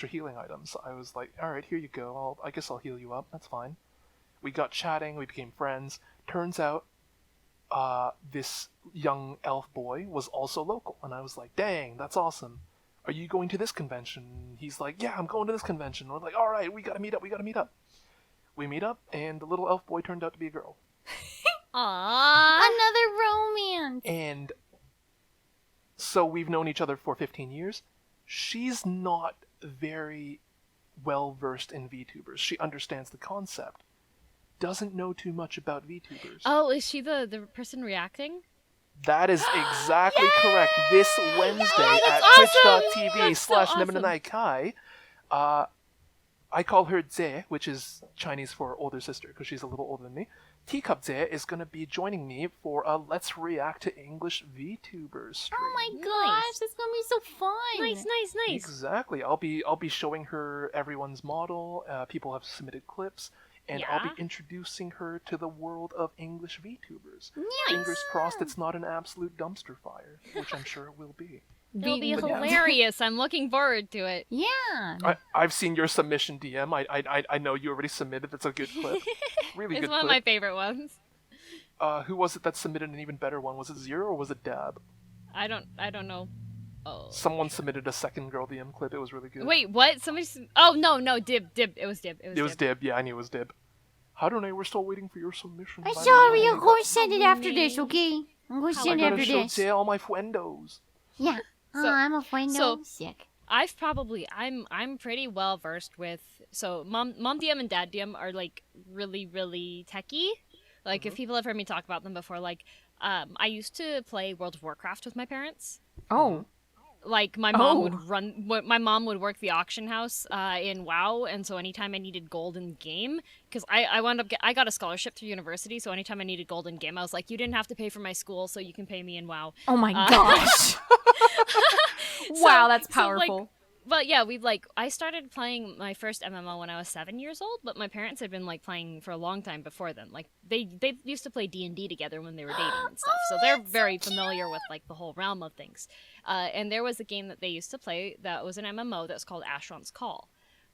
healing item, so I was like, all right, here you go. I guess I'll heal you up. That's fine. We got chatting. We became friends. Turns out, this young elf boy was also local, and I was like, dang, that's awesome. Are you going to this convention? He's like, yeah, I'm going to this convention. We're like, all right, we gotta meet up. We meet up, and the little elf boy turned out to be a girl. Aww. Another romance. And so we've known each other for 15 years. She's not very well versed in VTubers. She understands the concept. Doesn't know too much about VTubers. Oh, is she the person reacting? That is exactly correct. This Wednesday at awesome! twitch.tv/Nemurenai Kai, I call her Ze, which is Chinese for older sister, because she's a little older than me. Teacup Ze is going to be joining me for a Let's React to English VTubers stream. Oh my gosh, that's gonna be so fun. Nice. Exactly. I'll be showing her everyone's model. People have submitted clips, and I'll be introducing her to the world of English VTubers. Nice. Fingers crossed it's not an absolute dumpster fire, which I'm sure it will be. It'll be Beaten- hilarious. I'm looking forward to it. Yeah. I've seen your submission DM. I know you already submitted. That's a good clip. Really It's good one of clip. my favorite ones. Who was it that submitted an even better one? Was it Zero or was it Dab? I don't know. Oh. Someone submitted a second girl DM clip. It was really good. Wait, what? Oh no, Dib. It was Dib. It was Dib. Yeah, I knew it was Dib. Harune, we're still waiting for your submission. I'm by the sorry, way. I'm going to send it after this, okay? I'm going to I send it gotta after show this. Jay all my fuendos. Yeah. So- I'm a friend so- sick. I'm pretty well versed with, so mom DM and dad DM are like really techie. Like if people have heard me talk about them before, like I used to play World of Warcraft with my parents. Oh. Like my mom would work the auction house in WoW, and so anytime I needed gold in game, because I got a scholarship through university, so anytime I needed gold in game, I was like, you didn't have to pay for my school, so you can pay me in WoW. Oh my gosh. Wow, that's So, like, powerful. But yeah, I started playing my first MMO when I was 7 years old, but my parents had been like playing for a long time before then. Like they used to play D&D together when they were dating and stuff, so they're very familiar with like the whole realm of things. And there was a game that they used to play that was an MMO that's called Asheron's Call.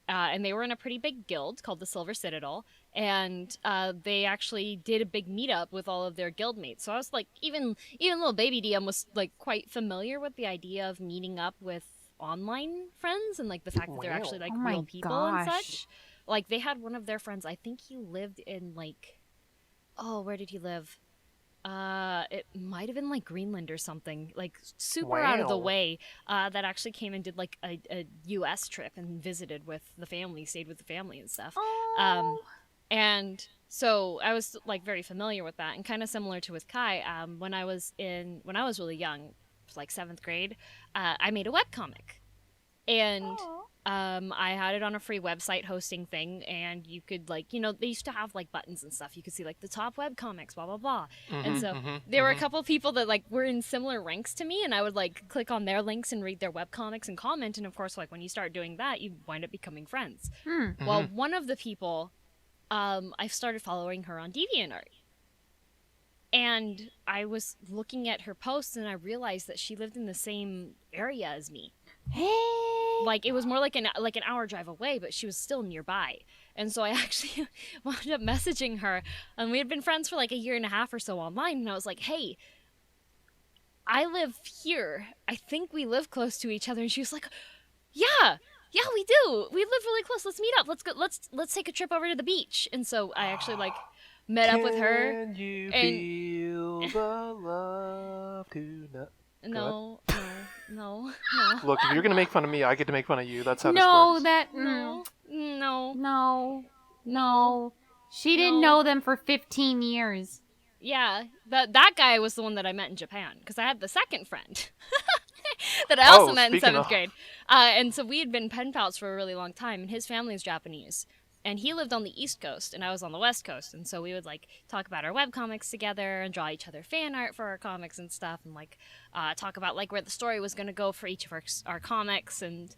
And they were in a pretty big guild called the Silver Citadel, and they actually did a big meetup with all of their guildmates. So I was like, even little baby DM was like quite familiar with the idea of meeting up with online friends, and like the fact that they're actually like real people and such. Like they had one of their friends, I think he lived in like, where did he live? It might have been like Greenland or something, like super out of the way, that actually came and did like a US trip and visited with the family, stayed with the family and stuff. And so I was like very familiar with that, and kind of similar to with Kai, when I was really young, like 7th grade, I made a webcomic, and I had it on a free website hosting thing, and you could like, they used to have like buttons and stuff. You could see like the top webcomics, blah, blah, blah. And so there were a couple of people that like were in similar ranks to me, and I would like click on their links and read their webcomics and comment. And of course, like when you start doing that, you wind up becoming friends. Well, one of the people, I started following her on DeviantArt. And I was looking at her posts, and I realized that she lived in the same area as me. Like it was more like an hour drive away, but she was still nearby. And so I actually wound up messaging her, and we had been friends for like a year and a half or so online. And I was like, "Hey, I live here. I think we live close to each other." And she was like, "Yeah, we do. We live really close. Let's meet up. Let's go. Let's take a trip over to the beach." And so I actually like met up with her. Can you feel the love tonight? No. Look, if you're gonna make fun of me, I get to make fun of you. That's how this works. No. She didn't know them for 15 years. Yeah, that guy was the one that I met in Japan, because I had the second friend that I also met in 7th grade. And so we had been pen pals for a really long time, and his family is Japanese. And he lived on the East Coast, and I was on the West Coast. And so we would, like, talk about our webcomics together and draw each other fan art for our comics and stuff. And, like, talk about, like, where the story was going to go for each of our comics and,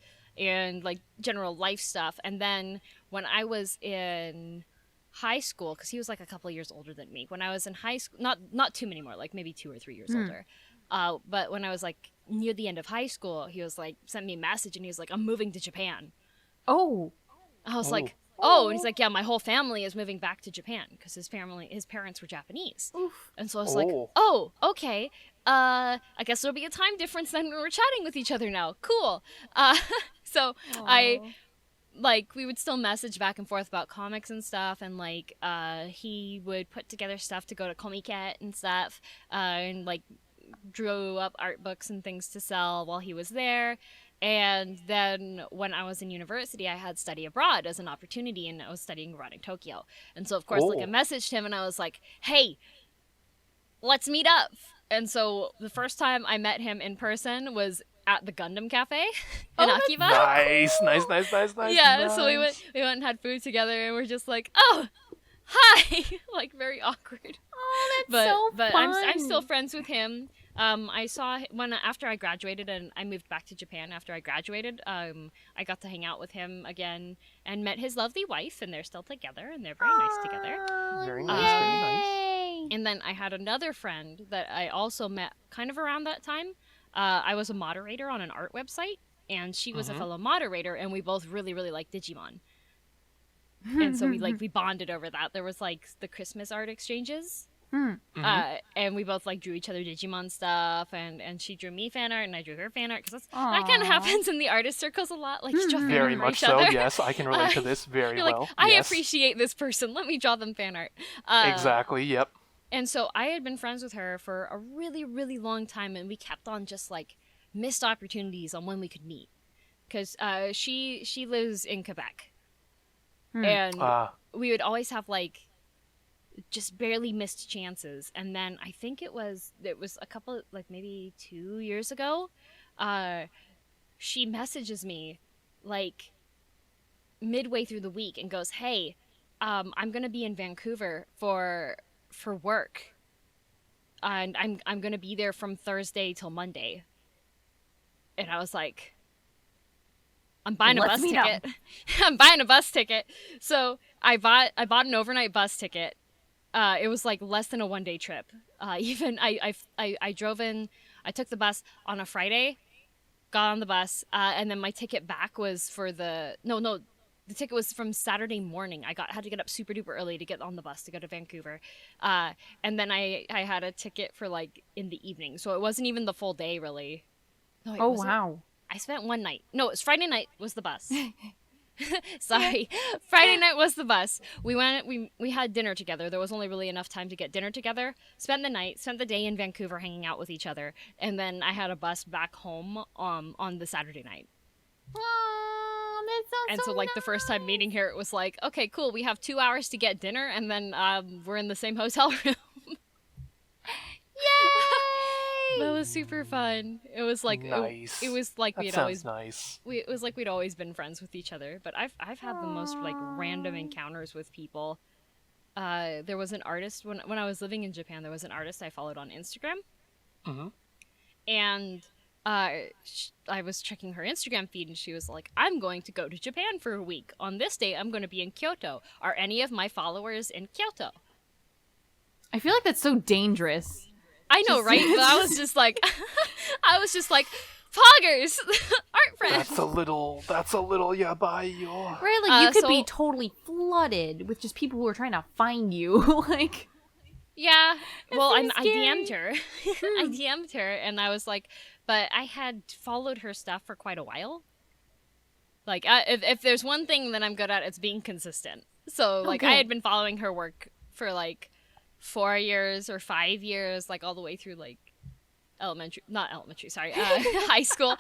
like, general life stuff. And then when I was in high school, because he was, like, a couple of years older than me. When I was in high school, not too many more, like, maybe 2 or 3 years older. But when I was, like, near the end of high school, he was, like, sent me a message, and he was like, "I'm moving to Japan." Oh. I was like... Oh, and he's like, "Yeah, my whole family is moving back to Japan," because his parents were Japanese. Oof. And so I was like, "Oh, okay. I guess there'll be a time difference then when we're chatting with each other now. Cool." So we would still message back and forth about comics and stuff, and like, he would put together stuff to go to Comiket and stuff, and like, drew up art books and things to sell while he was there. And then when I was in university, I had study abroad as an opportunity, and I was studying abroad in Tokyo. And so, of course, like I messaged him, and I was like, "Hey, let's meet up." And so the first time I met him in person was at the Gundam Cafe in Akiba. Nice. Yeah, nice. So we went and had food together, and we're just like, "Oh, hi," like very awkward. Oh, that's so fun. But I'm still friends with him. I saw after I graduated, and I moved back to Japan after I graduated. I got to hang out with him again and met his lovely wife, and they're still together, and they're very nice together. Very nice. And then I had another friend that I also met kind of around that time. I was a moderator on an art website, and she was a fellow moderator, and we both really, really liked Digimon. And so we bonded over that. There was like the Christmas art exchanges. And we both like drew each other Digimon stuff, and she drew me fan art, and I drew her fan art, because that kind of happens in the artist circles a lot. Like, you draw fan art very for much each so. other. Yes, I can relate to this very you're like, well. I yes. appreciate this person. Let me draw them fan art. Exactly. Yep. And so I had been friends with her for a really, really long time, and we kept on just like missed opportunities on when we could meet, because she lives in Quebec, and we would always have like just barely missed chances. And then I think it was a couple, like maybe 2 years ago, she messages me like midway through the week and goes, "Hey, I'm gonna be in Vancouver for work, and I'm gonna be there from Thursday till Monday." And I was like, I'm buying a Let's bus meet ticket. I'm buying a bus ticket. So I bought an overnight bus ticket. It was like less than a 1-day trip. Even I drove in. I took the bus on a Friday, got on the bus, and then my ticket back was for the ticket was from Saturday morning. I had to get up super duper early to get on the bus to go to Vancouver, and then I had a ticket for like in the evening, so it wasn't even the full day really. No, wait, wow. I spent one night. No, it was Friday night was the bus. Sorry. Friday night was the bus. We had dinner together. There was only really enough time to get dinner together. Spent the day in Vancouver hanging out with each other. And then I had a bus back home on the Saturday night. Oh, that sounds And so like the first time meeting her, it was like, okay, cool. We have 2 hours to get dinner. And then we're in the same hotel room. Yay! That was super fun. It was like nice. It was like That we'd sounds always nice. it was like we'd always been friends with each other. But I've had the most like random encounters with people. There was an artist when I was living in Japan. There was an artist I followed on Instagram, and I was checking her Instagram feed, and she was like, "I'm going to go to Japan for a week. On this day, I'm going to be in Kyoto. Are any of my followers in Kyoto?" I feel like that's so dangerous. I know, right? But I was just like, poggers, art friends. That's a little yabai. Right, like you could be so- totally flooded with just people who are trying to find you. Like, Yeah. Well, so I DM'd her. I DM'd her, and I was like, but I had followed her stuff for quite a while. Like, if there's one thing that I'm good at, it's being consistent. So, like, I Okay. had been following her work for, like, 4 years or 5 years, like, all the way through, like, high school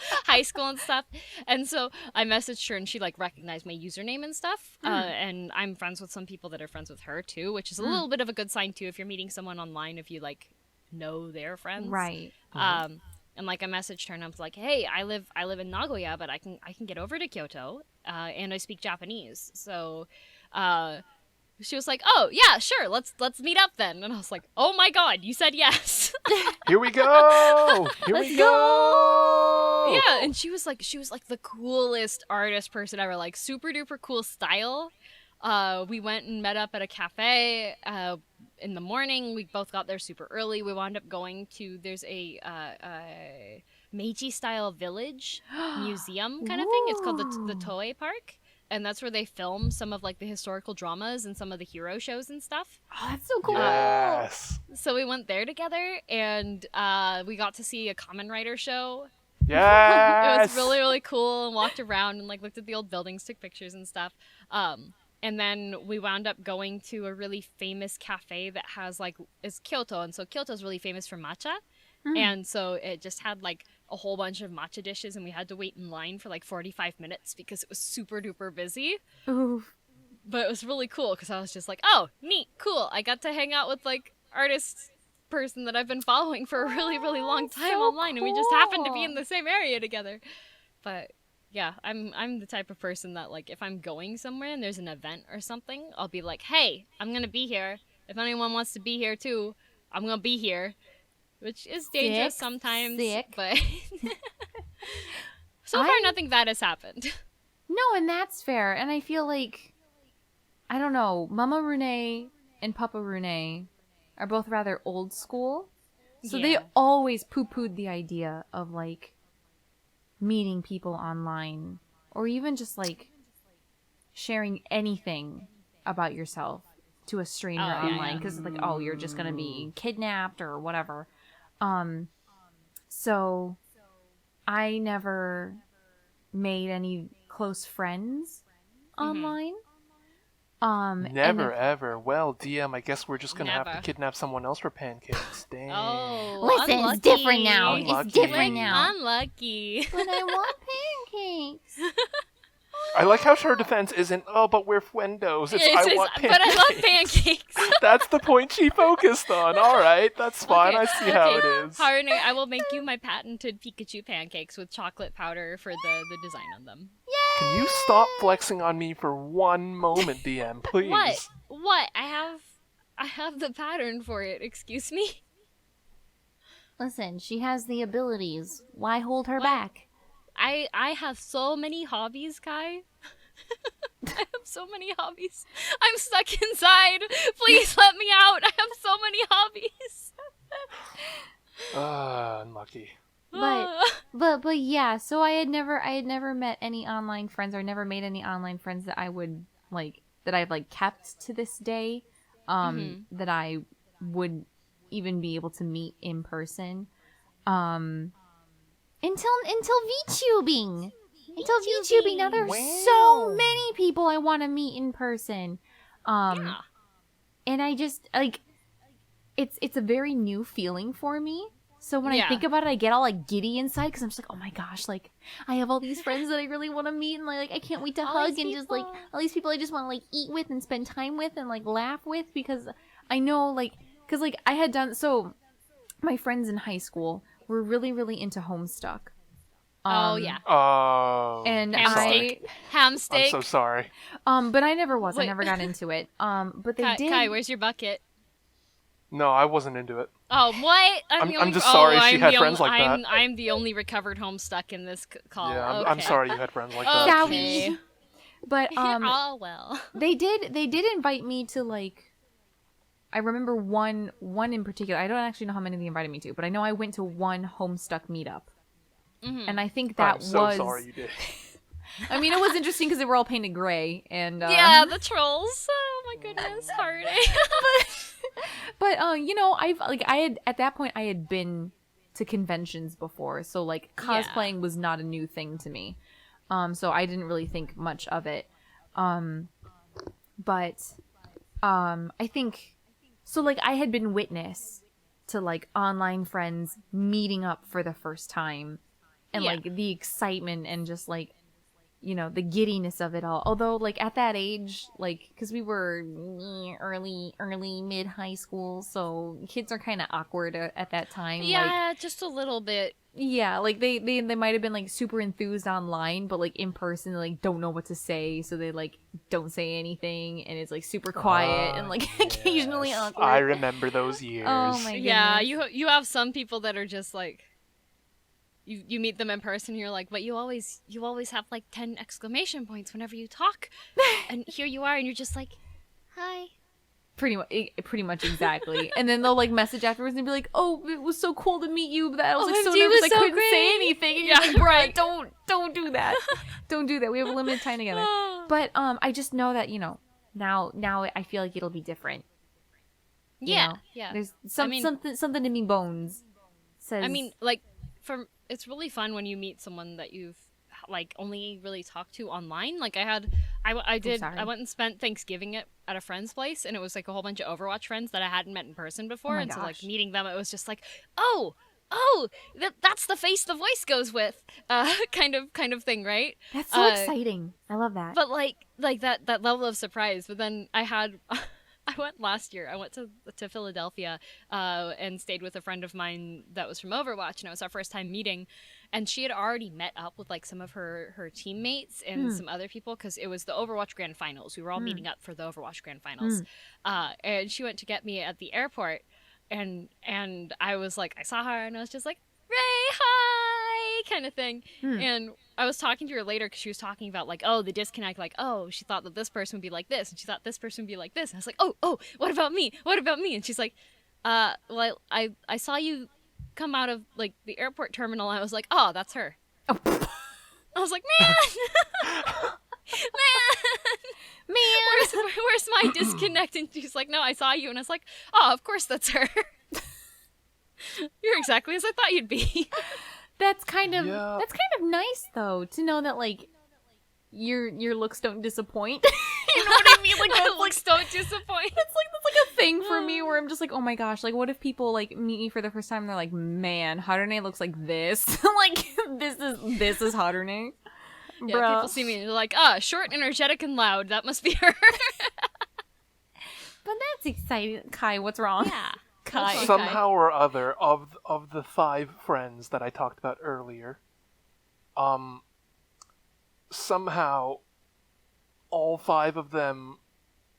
and stuff. And so I messaged her, and she, like, recognized my username and stuff. And I'm friends with some people that are friends with her, too, which is a little bit of a good sign, too, if you're meeting someone online, if you, like, know their friends. right. And like I messaged her and I was like, "Hey, I live in Nagoya, but I can get over to Kyoto, and I speak Japanese." So, she was like, "Oh yeah, sure, let's meet up then." And I was like, "Oh my god, you said yes!" Here we go. Here we go. Yeah, and she was like the coolest artist person ever, like super duper cool style. We went and met up at a cafe in the morning. We both got there super early. We wound up going to, there's a Meiji style village museum kind of thing. It's called the Toei Park, and that's where they film some of like the historical dramas and some of the hero shows and stuff. Oh, that's so cool. Yes. So we went there together, and we got to see a Kamen Rider show. Yes. It was really, really cool, and walked around and like looked at the old buildings, took pictures and stuff. And then we wound up going to a really famous cafe that has like, it's Kyoto, and so Kyoto's really famous for matcha. And so it just had like a whole bunch of matcha dishes, and we had to wait in line for like 45 minutes because it was super duper busy. Ooh. But it was really cool because I was just like, oh, neat, cool. I got to hang out with like artist person that I've been following for a really, really long time so online, and we just happened to be cool. in the same area together. But yeah, I'm the type of person that like if I'm going somewhere and there's an event or something, I'll be like, hey, I'm gonna be here. If anyone wants to be here too, I'm gonna be here. Which is dangerous sometimes. But so far nothing bad has happened. No, and that's fair. And I feel like, I don't know, Mama Rune and Papa Rune are both rather old school. So they always poo-pooed the idea of like meeting people online, or even just like sharing anything about yourself to a stranger online, because like, oh, you're just gonna be kidnapped or whatever. So I never made any close friends online. Never ever. Well, DM, I guess we're just gonna have to kidnap someone else for pancakes. Dang. Oh, listen, unlucky. it's different now. Unlucky. It's different now. Unlucky. But I want pancakes. I like how her defense isn't, oh, but we're fuendos. It's, I want pancakes. But I love pancakes. That's the point she focused on. All right, that's fine. I see how it is. Harune, I will make you my patented Pikachu pancakes with chocolate powder for the design on them. Can you stop flexing on me for one moment, DM, please? What? I have the pattern for it. Excuse me. Listen, she has the abilities. Why hold her back? I have so many hobbies, Kai. I have so many hobbies. I'm stuck inside. Please let me out. I have so many hobbies. Unlucky. But yeah, so I had never met any online friends, or never made any online friends that I would like, that I've like kept to this day, that I would even be able to meet in person, until VTubing. Until VTubing. Now there's so many people I want to meet in person. And I just like, it's a very new feeling for me. So when I think about it, I get all like giddy inside because I'm just like, oh my gosh, like I have all these friends that I really want to meet, and like I can't wait to hug, and just like all these people I just want to like eat with and spend time with and like laugh with, because I know like, because like I had done, so my friends in high school were really, really into Homestuck. And ham steak. I'm so sorry. But I never was. I never got into it. But they did. Kai, where's your bucket? No, I wasn't into it. Oh, what? I'm just sorry she had friends like that. I'm the only recovered Homestuck in this call. Yeah, I'm sorry you had friends like that. Okay. But oh well. They did invite me to like, I remember one in particular. I don't actually know how many they invited me to, but I know I went to one Homestuck meetup. And I think that was... I'm so sorry you did. I mean, it was interesting because they were all painted gray, and yeah, the trolls. Oh my goodness, Harune. but you know, I had at that point I had been to conventions before, so like cosplaying was not a new thing to me. So I didn't really think much of it. But I think so. Like I had been witness to like online friends meeting up for the first time. And, like, the excitement and just, like, you know, the giddiness of it all. Although, like, at that age, like, because we were early, mid-high school, so kids are kind of awkward at that time. Yeah, like, just a little bit. Yeah, like, they might have been, like, super enthused online, but, like, in person, they, like, don't know what to say, so they, like, don't say anything, and it's, like, super quiet and, like, occasionally awkward. I remember those years. Oh, my goodness. Yeah, you have some people that are just, like... You meet them in person and you're like, but you always have like 10 exclamation points whenever you talk. And here you are and you're just like, hi. Pretty much exactly. And then they'll like message afterwards and be like, oh, it was so cool to meet you, but I was like so nervous I couldn't say anything. And you're like, Brian, don't do that. Don't do that. We have a limited time together. But I just know that, you know, now I feel like it'll be different. Yeah. There's something in me bones says. I mean, like, it's really fun when you meet someone that you've like only really talked to online. Like I went and spent Thanksgiving at a friend's place, and it was like a whole bunch of Overwatch friends that I hadn't met in person before, and so like meeting them, it was just like, oh, that's the face the voice goes with, kind of thing, right? That's so exciting. I love that. But like that level of surprise. But then I went last year. I went to Philadelphia and stayed with a friend of mine that was from Overwatch, and it was our first time meeting. And she had already met up with like some of her teammates and some other people because it was the Overwatch Grand Finals. We were all meeting up for the Overwatch Grand Finals. And she went to get me at the airport, and I was like, I saw her, and I was just like, Ray, hi, kind of thing. And I was talking to her later because she was talking about like, oh, the disconnect, like, oh, she thought that this person would be like this, and she thought this person would be like this, and I was like, oh, what about me? And she's like, well, I saw you come out of like the airport terminal, and I was like, oh, that's her. I was like, man, where's my disconnect? And she's like, no, I saw you, and I was like, oh, of course that's her. You're exactly as I thought you'd be. That's kind of nice though, to know that like your looks don't disappoint. You know what I mean? Like my looks don't disappoint. That's like a thing for me where I'm just like, oh my gosh, like what if people like meet me for the first time and they're like, man, Harune looks like this. Like this is Harune. Yeah, bruh. People see me and they're like, short, energetic, and loud. That must be her. But that's exciting. Kai, what's wrong? Yeah. Kai. Somehow or other, of the 5 friends that I talked about earlier, somehow all 5 of them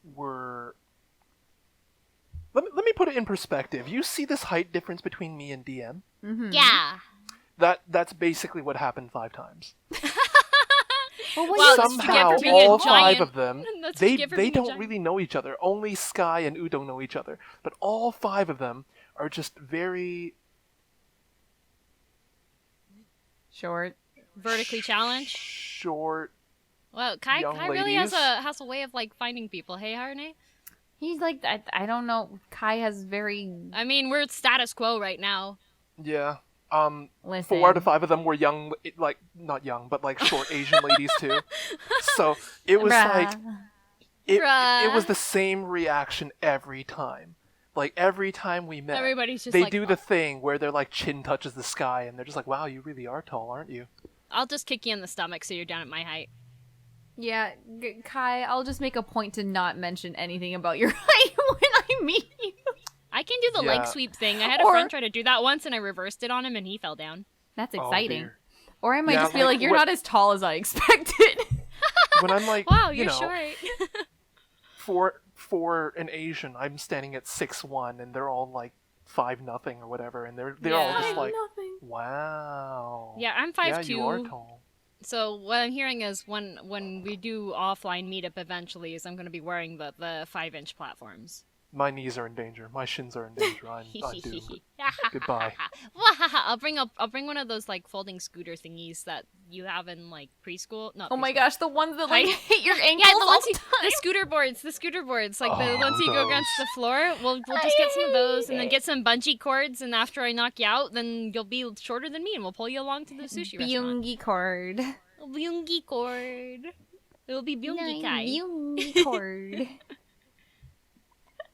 were... Let me put it in perspective. You see this height difference between me and DM? Mm-hmm. Yeah. That's basically what happened 5 times. Well, Somehow, all 5 of them, That's what you get for they being a don't giant. really know each other. Only Sky and Udo know each other. But all 5 of them are just very... Short. Vertically challenged. short. Well, Kai young really has ladies. a way of like finding people. Hey, Harune? He's like, I don't know. Kai has very... I mean, we're status quo right now. Yeah. Listen. 4 out of 5 of them were young, like, not young, but like short Asian ladies too. So it was like, it was the same reaction every time. Like every time we met, Everybody's just they like, do the thing where their like chin touches the sky and they're just like, wow, you really are tall, aren't you? I'll just kick you in the stomach so you're down at my height. Yeah, Kai, I'll just make a point to not mention anything about your height when I meet you. I can do the leg Yeah. sweep thing. I had a Or- friend try to do that once and I reversed it on him and he fell down. That's Oh, exciting. dear. Or I might Yeah, just be like, like, you're what- not as tall as I expected. When I'm like, Wow, you you're know, short. for an Asian, I'm standing at 6'1", and they're all like 5'0" or whatever, and they're Yeah. all just I'm like, nothing. wow. Yeah, I'm Yeah, 5'2". you are tall. So what I'm hearing is when we do offline meetup eventually is I'm going to be wearing the 5-inch platforms. My knees are in danger. My shins are in danger. I'm doomed. Goodbye. I'll bring one of those like folding scooter thingies that you have in like preschool. Not Oh my preschool. gosh, the ones that like Hi. hit your ankles Yeah, the all ones the time. the scooter boards, like the Oh, ones you go against the floor. We'll just get some of those and then get some bungee cords. And after I knock you out, then you'll be shorter than me, and we'll pull you along to the sushi restaurant. Byungi cord. Byungi cord. It will be Byungi Kai. Byungi cord.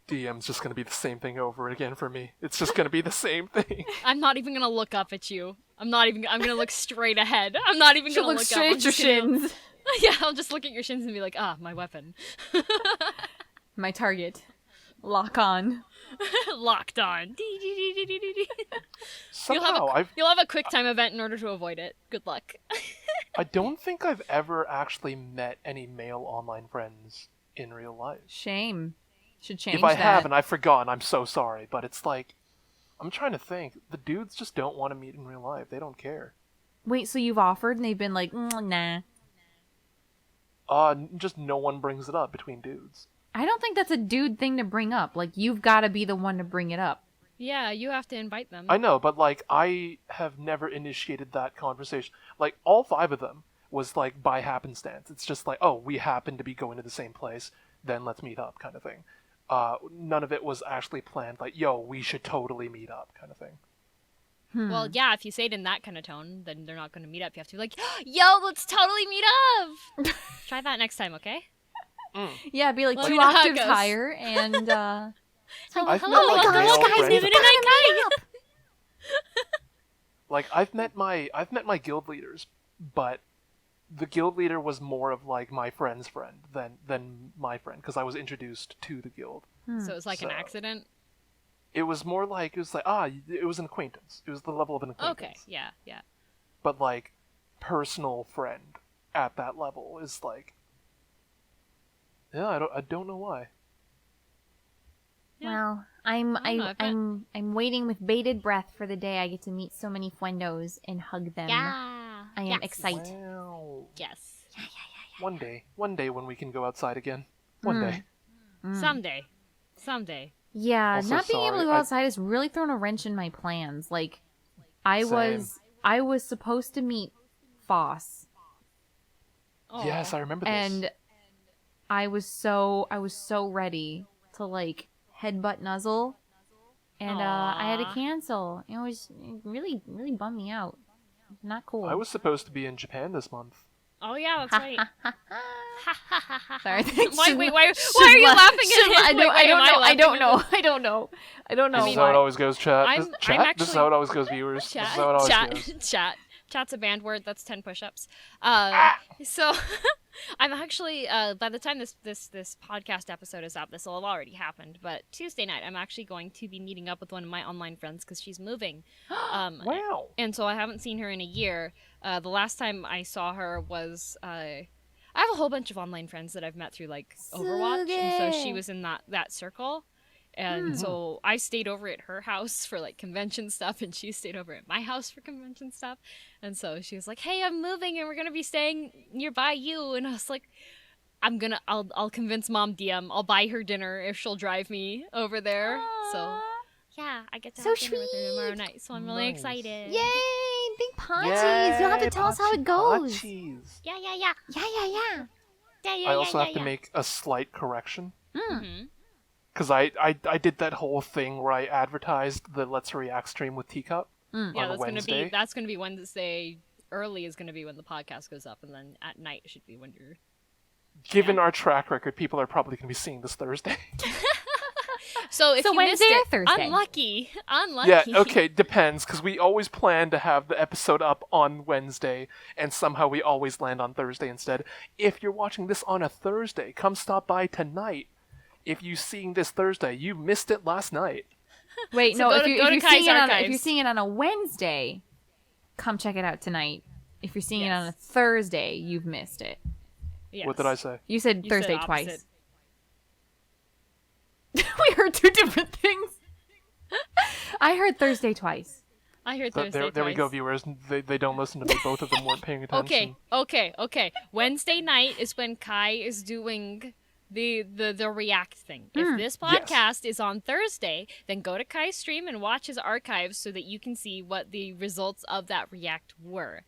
DM's just gonna be the same thing over again for me. It's just gonna be the same thing. I'm not even gonna look up at you. I'm gonna look straight ahead. I'm not even She'll gonna look look straight up. at your shins. Yeah, I'll just look at your shins and be like, ah, my weapon. My target. Lock on. Locked on. Somehow, You'll have a quick time event in order to avoid it. Good luck. I don't think I've ever actually met any male online friends in real life. Shame. Should change If I that. have and I've forgotten, I'm so sorry. But it's like, I'm trying to think. The dudes just don't want to meet in real life. They don't care. Wait, so you've offered and they've been like, nah. Just no one brings it up between dudes. I don't think that's a dude thing to bring up. Like, you've got to be the one to bring it up. Yeah, you have to invite them. I know, but like, I have never initiated that conversation. Like, all 5 of them was like by happenstance. It's just like, oh, we happen to be going to the same place, then let's meet up, kind of thing. None of it was actually planned. Like, yo, we should totally meet up, kind of thing. Well, yeah, if you say it in that kind of tone, then they're not going to meet up. You have to be like, yo, let's totally meet up. Try that next time, okay? Yeah, be like Let 2 me know how it octaves goes. higher and, I've met, hello, like, welcome, male guys. friends. Nemurenai Kai. Like, I've met my guild leaders, but the guild leader was more of like my friend's friend than my friend, because I was introduced to the guild. So it's like an So- accident? It was more like, it was an acquaintance. It was the level of an acquaintance. Okay, yeah. But like, personal friend at that level is like, yeah, I don't know why. Yeah. well, I don't know, I'm waiting with bated breath for the day I get to meet so many friendos and hug them. Yeah. I am Yes. excited. Wow. Yes. One day when we can go outside again. One day. Someday. Yeah, Also, not being able to sorry, go I- outside has really thrown a wrench in my plans. Like, I Same. was supposed to meet Foss, Oh. Yes, I remember this. and I was so ready to like headbutt Nuzzle, and I had to Aw. cancel. It really bummed me out. Not cool. I was supposed to be in Japan this month. Oh, yeah, that's right. Sorry. Why are you laughing at him? I don't know. laughing I don't know. This is why. how it always goes, chat. I'm This is how actually- it always goes, viewers. This is how it always goes. Chat's a banned word. That's 10 push-ups. So I'm actually by the time this podcast episode is up, this will have already happened. But Tuesday night, I'm actually going to be meeting up with one of my online friends because she's moving. Wow. And so I haven't seen her in a year. The last time I saw her was I have a whole bunch of online friends that I've met through like Overwatch, and so she was in that circle. And so I stayed over at her house for like convention stuff, and she stayed over at my house for convention stuff. And so she was like, "Hey, I'm moving, and we're gonna be staying nearby you." And I was like, I'll convince Mom DM. I'll buy her dinner if she'll drive me over there. Aww. So yeah, I get to So have dinner with her sweet. tomorrow night. So I'm really Nice. excited. Yay! Big parties. You'll have to tell us how it goes. Pachies. Yeah. I also have to make a slight correction. Mm-hmm. Because I did that whole thing where I advertised the Let's React stream with Teacup Yeah, on a that's Wednesday. gonna be Wednesday. Early is gonna be when the podcast goes up, and then at night should be when you're. Given our track record, people are probably going to be seeing this Thursday. So if So you Wednesday missed or it, Thursday? unlucky. Yeah, okay, depends, because we always plan to have the episode up on Wednesday, and somehow we always land on Thursday instead. If you're watching this on a Thursday, come stop by tonight. If you're seeing this Thursday, you missed it last night. Wait, So no. go If to- you're, go if to you're Kai's seeing it on if archives. you're seeing it on a Wednesday, come check it out tonight. If you're seeing it on a Yes. Thursday, you've missed it. Yes. What did I say? You said You Thursday said twice. opposite. We heard two different things. I heard Thursday twice. I heard So Thursday. there we go, twice. viewers. They don't listen to me. Both of them weren't paying attention. Okay. Wednesday night is when Kai is doing the React thing. If this podcast is on Thursday, then go to Kai's stream and watch his archives so that you can see what the results of that React were.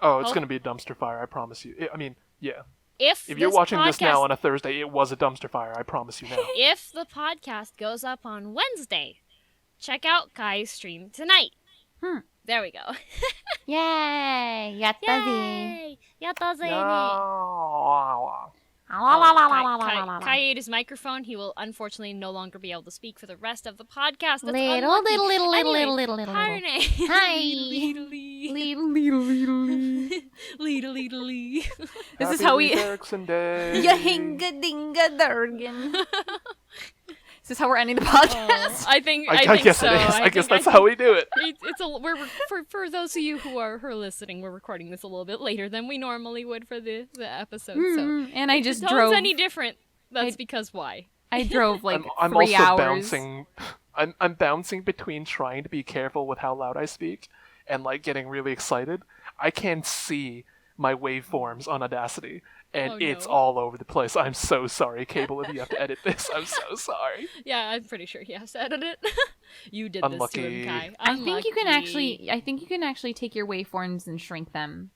Oh, it's going to be a dumpster fire, I promise you. I mean, yeah. If If you're this watching this now podcast- on a Thursday, it was a dumpster fire, I promise you now. if the podcast goes up on Wednesday, check out Kai's stream tonight. There we go. Yay! Yattazi. Yay! Yattaze ne. No. Kai ate his microphone. He will unfortunately no longer be able to speak for the rest of the podcast. That's Little, unlucky. little. Harune. Hi. Lee. This is how we. Erickson Day. Yahinga dinga durgan. Is this how we're ending the podcast? I think I guess so. it is. I guess that's how we do it. For those of you who are listening, we're recording this a little bit later than we normally would for the episode. So And I just if drove. it's any different, that's because why? I drove like I'm 3 also hours. bouncing. I'm bouncing between trying to be careful with how loud I speak and like getting really excited. I can see my waveforms on Audacity, and Oh, it's no. all over the place. I'm so sorry, Cable, if you have to edit this. I'm so sorry. Yeah, I'm pretty sure he has to edit it. You did Unlucky. this to him, Kai. I think you can Unlucky. actually take your waveforms and shrink them.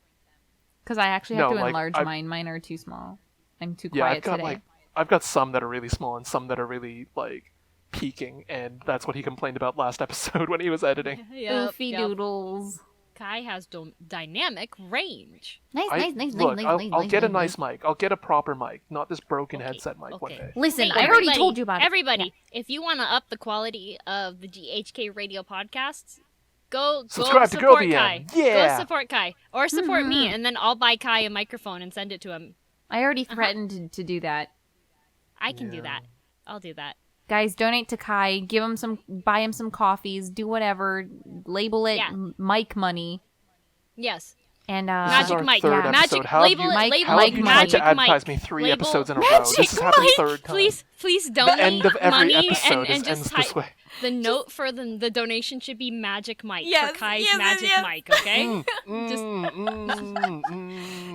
Because I actually have No, to like, enlarge I've- mine. Mine are too small. I'm too Yeah, quiet I've got today. I've got some that are really small and some that are really like peaking, and that's what he complained about last episode when he was editing. Yep, Oofy yep. doodles. Kai has dynamic range. Nice. I'll get a nice mic. I'll get a proper mic, not this broken headset mic one day. Listen, Hey, I already told you about it. Everybody, if you want to up the quality of the GHK Radio podcasts, go Subscribe to support Girl Kai. BM. Yeah. Go support Kai. Or support me, and then I'll buy Kai a microphone and send it to him. I already threatened to do that. I can do that. I'll do that. Guys, donate to Kai. Buy him some coffees. Do whatever. Label it Yeah. mic money. Yes. And This is Magic our Mike. third Yeah. episode. Magic. How have Label you, it. Mike- Label how it. have you Mike- tried Magic to advertise Mike. me 3 Label- episodes in a row? Magic This has happened Mike. 3rd time. Please donate The end of every money episode and ends just this way. the note for the donation should be Magic Mike Yes, for Kai's yes, Magic yes. Mike, okay?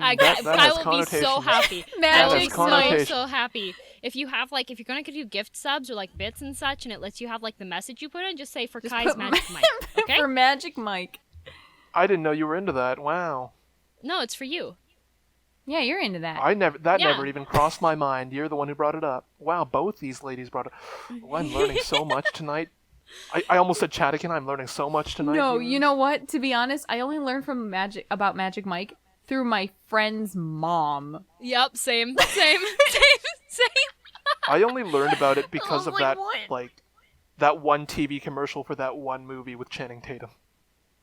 I That has will be so connotations. happy. That I will has be so connotations. happy. If you're gonna do gift subs or like bits and such, and it lets you have like the message you put in, just say for Kai's put Magic Mike, okay? For Magic Mike. I didn't know you were into that. Wow. No, it's for you. Yeah, you're into that. That Yeah. never even crossed my mind. You're the one who brought it up. Wow, both these ladies brought it. Oh, I'm learning so much tonight. I almost said Chadican. I'm learning so much tonight. No, viewers. you know what? To be honest, I only learned about Magic Mike through my friend's mom. Yep, same. I only learned about it because was of like, that, what? like, that one TV commercial for that one movie with Channing Tatum.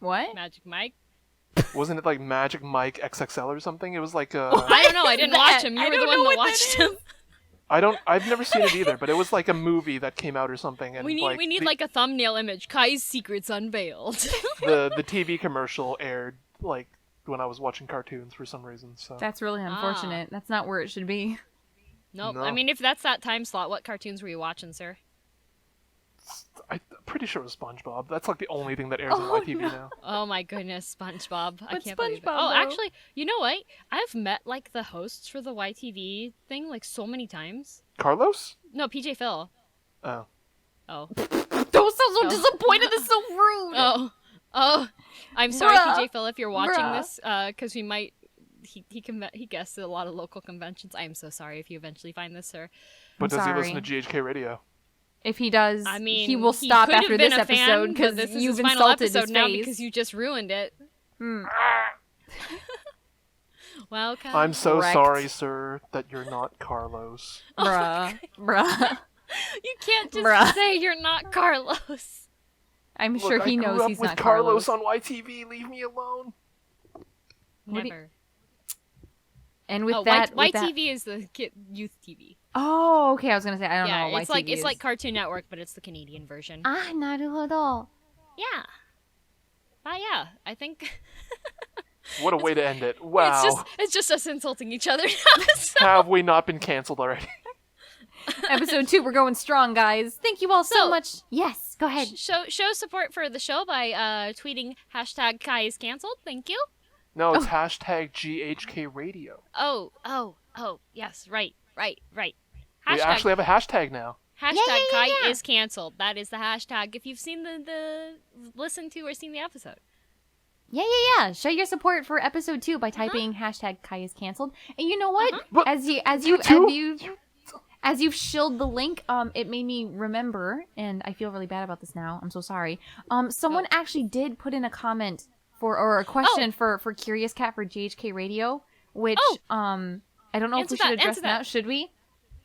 What? Magic Mike. Wasn't it like Magic Mike XXL or something? It was like a. I don't know. I didn't that? watch him. You I were the don't one know that what that watched him. I've never seen it either, but it was like a movie that came out or something. And We need the, like a thumbnail image. Kai's secrets unveiled. the TV commercial aired like when I was watching cartoons for some reason. So That's really unfortunate. That's not where it should be. Nope. No. I mean, if that's that time slot, what cartoons were you watching, sir? I'm pretty sure it was SpongeBob. That's like the only thing that airs on YTV now. Oh my goodness, SpongeBob. I What's can't believe it. SpongeBob, Oh, though? actually, you know what? I've met like the hosts for the YTV thing like so many times. Carlos? No, PJ Phil. Oh. Oh. Don't sound so disappointed. That's so rude. Oh. I'm sorry, Bruh. PJ Phil, if you're watching Bruh. this, because we might. He guests at a lot of local conventions. I am so sorry if you eventually find this, sir. But does he listen sorry. to GHK Radio? If he does, I mean, he will stop could have after been this a fan, episode but because this is you've his final insulted episode his now face. because you just ruined it. Hmm. Welcome. I'm so Correct. sorry, sir, that you're not Carlos. Bruh. Bruh. You can't just Bruh. say you're not Carlos. I'm Look, sure he I knows grew up he's with not Carlos on YTV. Leave me alone. What do you- Never. And with Oh, that, with that- YTV is the youth TV. Oh, okay. I was gonna say I don't know what it's YTV like is. Cartoon Network, but it's the Canadian version. Ah, naruhodo. Yeah. Yeah, I think What a way to end it. Wow. it's just us insulting each other. Have we not been canceled already? Episode 2, we're going strong, guys. Thank you all so So- much. Yes, go ahead. Show support for the show by tweeting hashtag Kai is canceled. Thank you. No, it's hashtag GHK Radio. Oh, yes, right. We Hashtag, actually have a hashtag now. hashtag Yeah. Kai is canceled. That is the hashtag if you've seen the listened to or seen the episode. Yeah. Show your support for episode 2 by typing hashtag Kai is canceled. And you know what? But As you've shilled the link, it made me remember, and I feel really bad about this now. I'm so sorry. Someone actually did put in a comment or a question for Curious Cat for GHK Radio, which I don't know Answer if we should that, address answer now. that. Should we?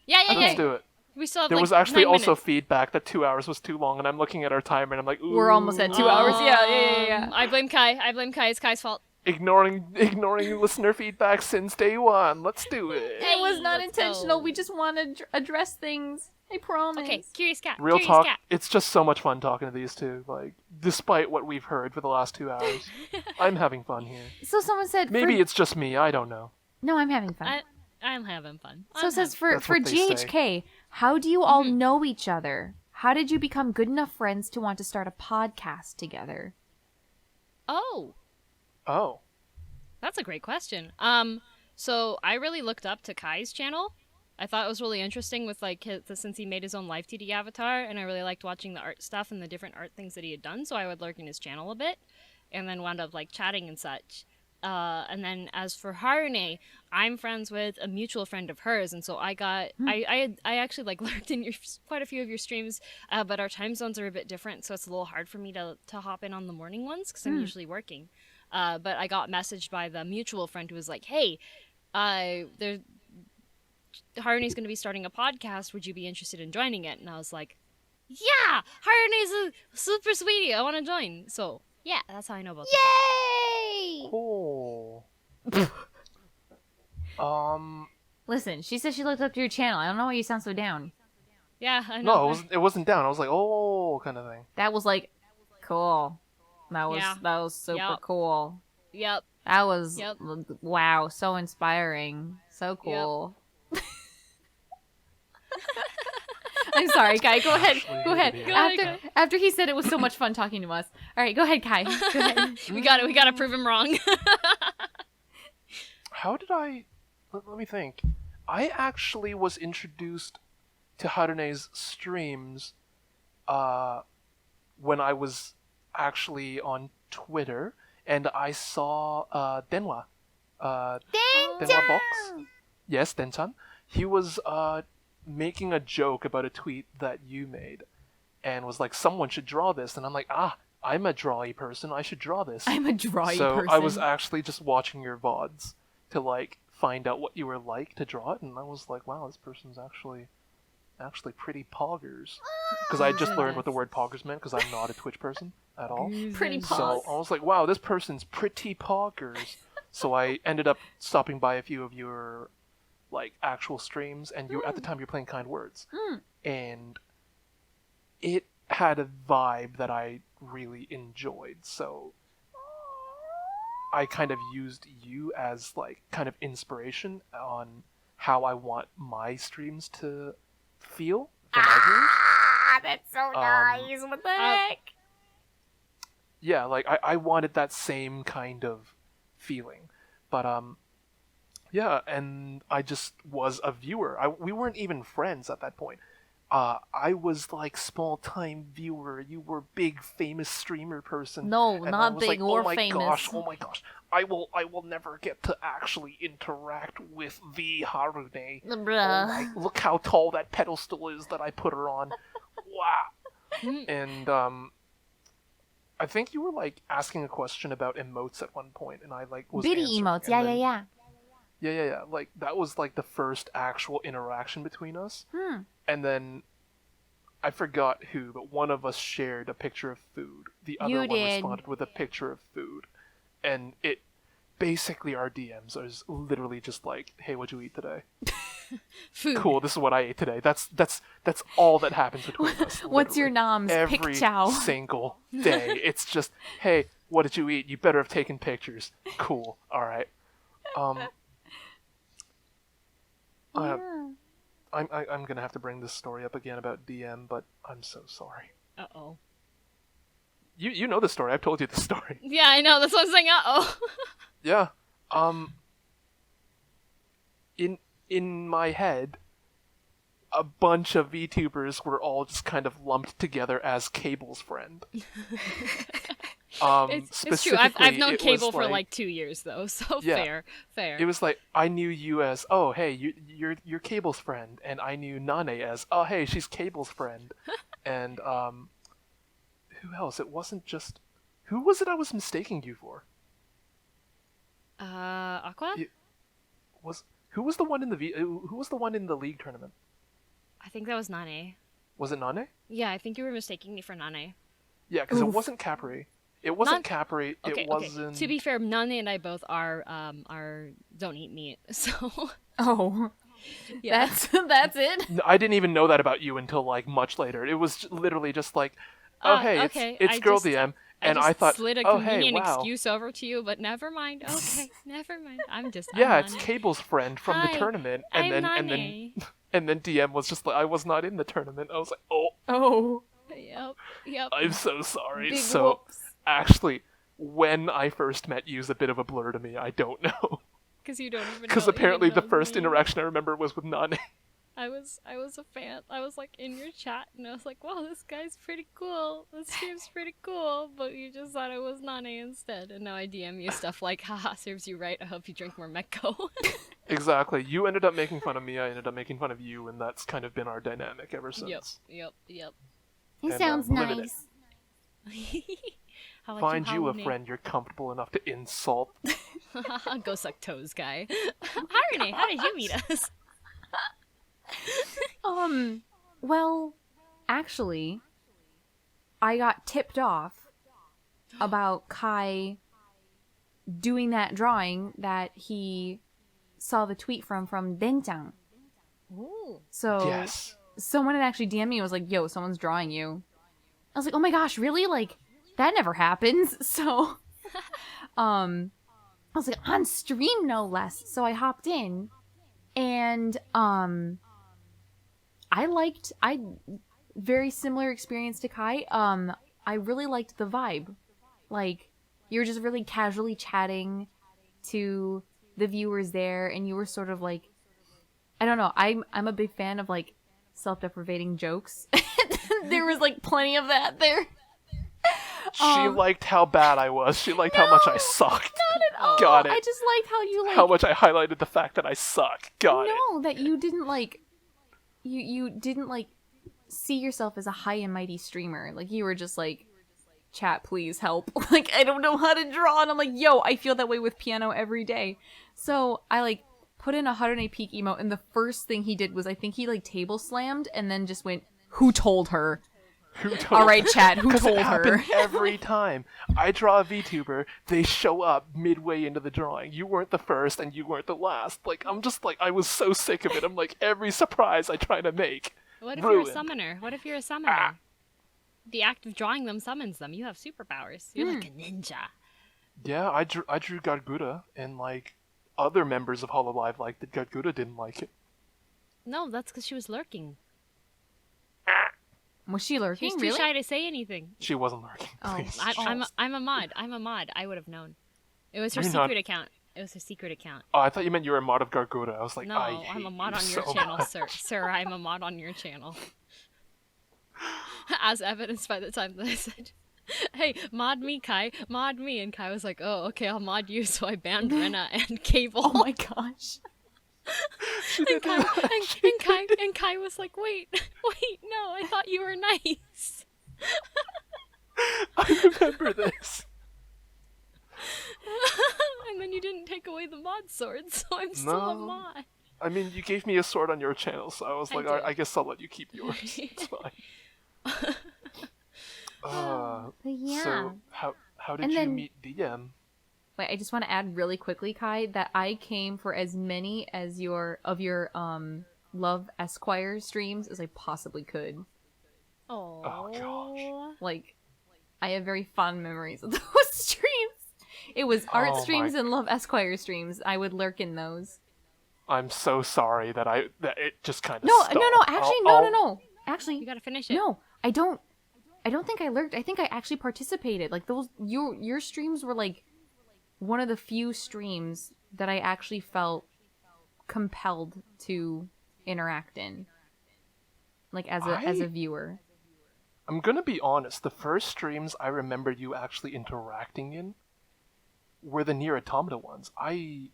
Yeah. let's do it. We still have There like was actually 9 also minutes. feedback that 2 hours was too long, and I'm looking at our timer and I'm like, ooh. We're almost at 2 hours. Yeah. I blame Kai. It's Kai's fault. Ignoring listener feedback since day one. Let's do it. It was not let's intentional. go. We just want to address things. I promise. Okay, Curious Cat. Real Curious talk, Cat. it's just so much fun talking to these two. Like, despite what we've heard for the last 2 hours, I'm having fun here. So someone said Maybe it's just me, I don't know. No, I'm having fun. I'm having fun. So it says for That's what they GHK, how do you all know each other? How did you become good enough friends to want to start a podcast together? Oh, that's a great question. So I really looked up to Kai's channel. I thought it was really interesting with like since he made his own live TD avatar, and I really liked watching the art stuff and the different art things that he had done. So I would lurk in his channel a bit, and then wound up like chatting and such. And then as for Harune, I'm friends with a mutual friend of hers, and so I got I actually like lurked in quite a few of your streams, but our time zones are a bit different, so it's a little hard for me to hop in on the morning ones because I'm usually working. But I got messaged by the mutual friend who was like, "Hey, Harune's going to be starting a podcast. Would you be interested in joining it?" And I was like, "Yeah, Harune's a super sweetie. I want to join." So yeah, that's how I know about this. Yay! Cool. Listen, she said she looked up to your channel. I don't know why you sound so down. Yeah, I know. No, it wasn't down. I was like, oh, kind of thing. That was like, cool. That was super Yep. cool. Yep. That was Yep. wow, so inspiring, so cool. I'm sorry, Kai. Go ahead. Go ahead. Go ahead, After he said it was so much fun talking to us. All right, go ahead, Kai. Go ahead. We gotta prove him wrong. How did I... Let me think. I actually was introduced to Harune's streams when I was actually on Twitter, and I saw Denwa. Denwa Box? Yes, Den-chan. He was making a joke about a tweet that you made, and was like, someone should draw this, and I'm like, I'm a drawy person, I should draw this. I'm a drawy so person. I was actually just watching your VODs to like find out what you were like to draw it, and I was like, wow, this person's actually pretty poggers. Because I just learned what the word poggers meant, because I'm not a Twitch person at all. Pretty So pog. I was like, wow, this person's pretty poggers. So I ended up stopping by a few of your like actual streams, and you at the time you're playing Kind Words, and it had a vibe that I really enjoyed. So I kind of used you as like kind of inspiration on how I want my streams to feel for my viewers. That's so nice. What the heck? Yeah, like I wanted that same kind of feeling, but yeah, and I just was a viewer. We weren't even friends at that point. I was like small-time viewer. You were big, famous streamer person. No, and not I was big like, or oh my famous. Oh my gosh! I will never get to actually interact with the Harune. Bruh. Look how tall that pedestal is that I put her on. Wow. And I think you were like asking a question about emotes at one point, and I like was Bitty answering, emotes. and Yeah, then- yeah. Yeah. Like that was like the first actual interaction between us. Hmm. And then I forgot who, but one of us shared a picture of food. The other You one did. responded with a picture of food. And it basically our DMs is literally just like, "Hey, what'd you eat today?" Food. Cool, this is what I ate today. That's all that happens between us. What's your literally. noms? Every Pick chow. single day. It's just, "Hey, what did you eat? You better have taken pictures." Cool. All right. Yeah. I'm gonna have to bring this story up again about DM, but I'm so sorry. Uh-oh. You know the story. I've told you the story. Yeah, I know. That's what I'm saying. Uh-oh. Yeah. In my head, a bunch of VTubers were all just kind of lumped together as Cable's friend. It's true. I've known it Cable was for like 2 years though, so Yeah. fair. It was like I knew you as, oh hey, you're Cable's friend, and I knew Nane as, oh hey, she's Cable's friend, and who else? It wasn't just, who was it I was mistaking you for? Aqua? Who was the one in who was the one in the league tournament? I think that was Nane. Was it Nane? Yeah, I think you were mistaking me for Nane. Yeah, because it Oof. wasn't Capri. It wasn't Capri. Okay, It wasn't. To be fair, Nane and I both are don't eat meat, so Oh. yeah. That's it. No, I didn't even know that about you until like much later. It was literally just like, oh hey, okay. it's I girl just- DM, I and just I thought, slid a oh hey, convenient wow, excuse over to you, but never mind. Okay, never mind. I'm yeah, it's Nane. Cable's friend from the Hi, tournament, I'm and Nane. then DM was just like, I was not in the tournament. I was like, oh, Oh. Yep. I'm so sorry. Big So whoops. actually, when I first met you is a bit of a blur to me. I don't know. Because you don't even. Because know- apparently even the know first me. interaction I remember was with Nane. I was a fan. I was like in your chat, and I was like, "Wow, this guy's pretty cool. This stream's pretty cool." But you just thought it was Nane instead, and now I DM you stuff like, "Haha, serves you right. I hope you drink more Mecco." Exactly. You ended up making fun of me, I ended up making fun of you, and that's kind of been our dynamic ever since. Yep. He And, sounds living it. nice. How about Find you a Harune? friend you're comfortable enough to insult. Go suck toes, guy. Harune, how did you meet us? Well, actually, I got tipped off about Kai doing that drawing that he saw the tweet from Denjang. Ooh. So Yes. someone had actually DM'd me and was like, yo, someone's drawing you. I was like, oh my gosh, really? Like, that never happens. So, I was like, on stream, no less. So I hopped in, and, I very similar experience to Kai. I really liked the vibe. Like, you were just really casually chatting to the viewers there, and you were sort of like, I don't know, I'm a big fan of, like, self-deprecating jokes. There was, like, plenty of that there. She liked how bad I was. She liked how much I sucked. Not at all. Got it. I just liked how you, like, How much I highlighted the fact that I suck. Got it. no, that you didn't, like, you didn't, like, see yourself as a high and mighty streamer. Like, you were just like, chat, please help. Like, I don't know how to draw. And I'm like, yo, I feel that way with piano every day. So I, like, put in a Harune peak emote, and the first thing he did was, I think he, like, table slammed and then just went, who told her? Who told All right, chat, who 'Cause told it her? happened every time. I draw a VTuber, they show up midway into the drawing. You weren't the first, and you weren't the last. Like, I'm just like, I was so sick of it. I'm like, every surprise I try to make. What if you're a Ruined. summoner? What if you're a summoner? The act of drawing them summons them. You have superpowers. You're like a ninja. Yeah, I drew Gargura, and like other members of Hololive liked it. Gargura didn't like it. No, that's because she was lurking. Was she lurking? She's too really? shy to say anything. She wasn't lurking. Oh. Please. I'm a mod. I'm a mod. I would have known. It was her You're secret not- account. It was her secret account. Oh, I thought you meant you were a mod of Gargota. I was like, No, I hate I'm a mod you on your so channel, much. sir. Sir, I'm a mod on your channel. As evidenced by the time that I said, hey, mod me, Kai. Mod me. And Kai was like, oh, okay, I'll mod you. So I banned Rena and Cable. Oh my gosh. She did that. And Kai was like, wait, no, I thought you were nice. I remember this. And then you didn't take away the mod sword, so I'm still a No. mod. I mean, you gave me a sword on your channel, so I was I like, did. I guess I'll let you keep yours. It's fine. But yeah. So how did And you then- meet DM? Wait, I just want to add really quickly, Kai, that I came for as many as your Love Esquire streams as I possibly could. Oh gosh. Like, I have very fond memories of those streams. It was art Oh streams my- and Love Esquire streams. I would lurk in those. I'm so sorry that it just kind of No, stopped. no, actually, no. Actually, You gotta finish it. no, I don't think I lurked. I think I actually participated. Like, those, your streams were like one of the few streams that I actually felt compelled to interact in. Like, as a viewer. I'm gonna be honest. The first streams I remember you actually interacting in were the Nier Automata ones. I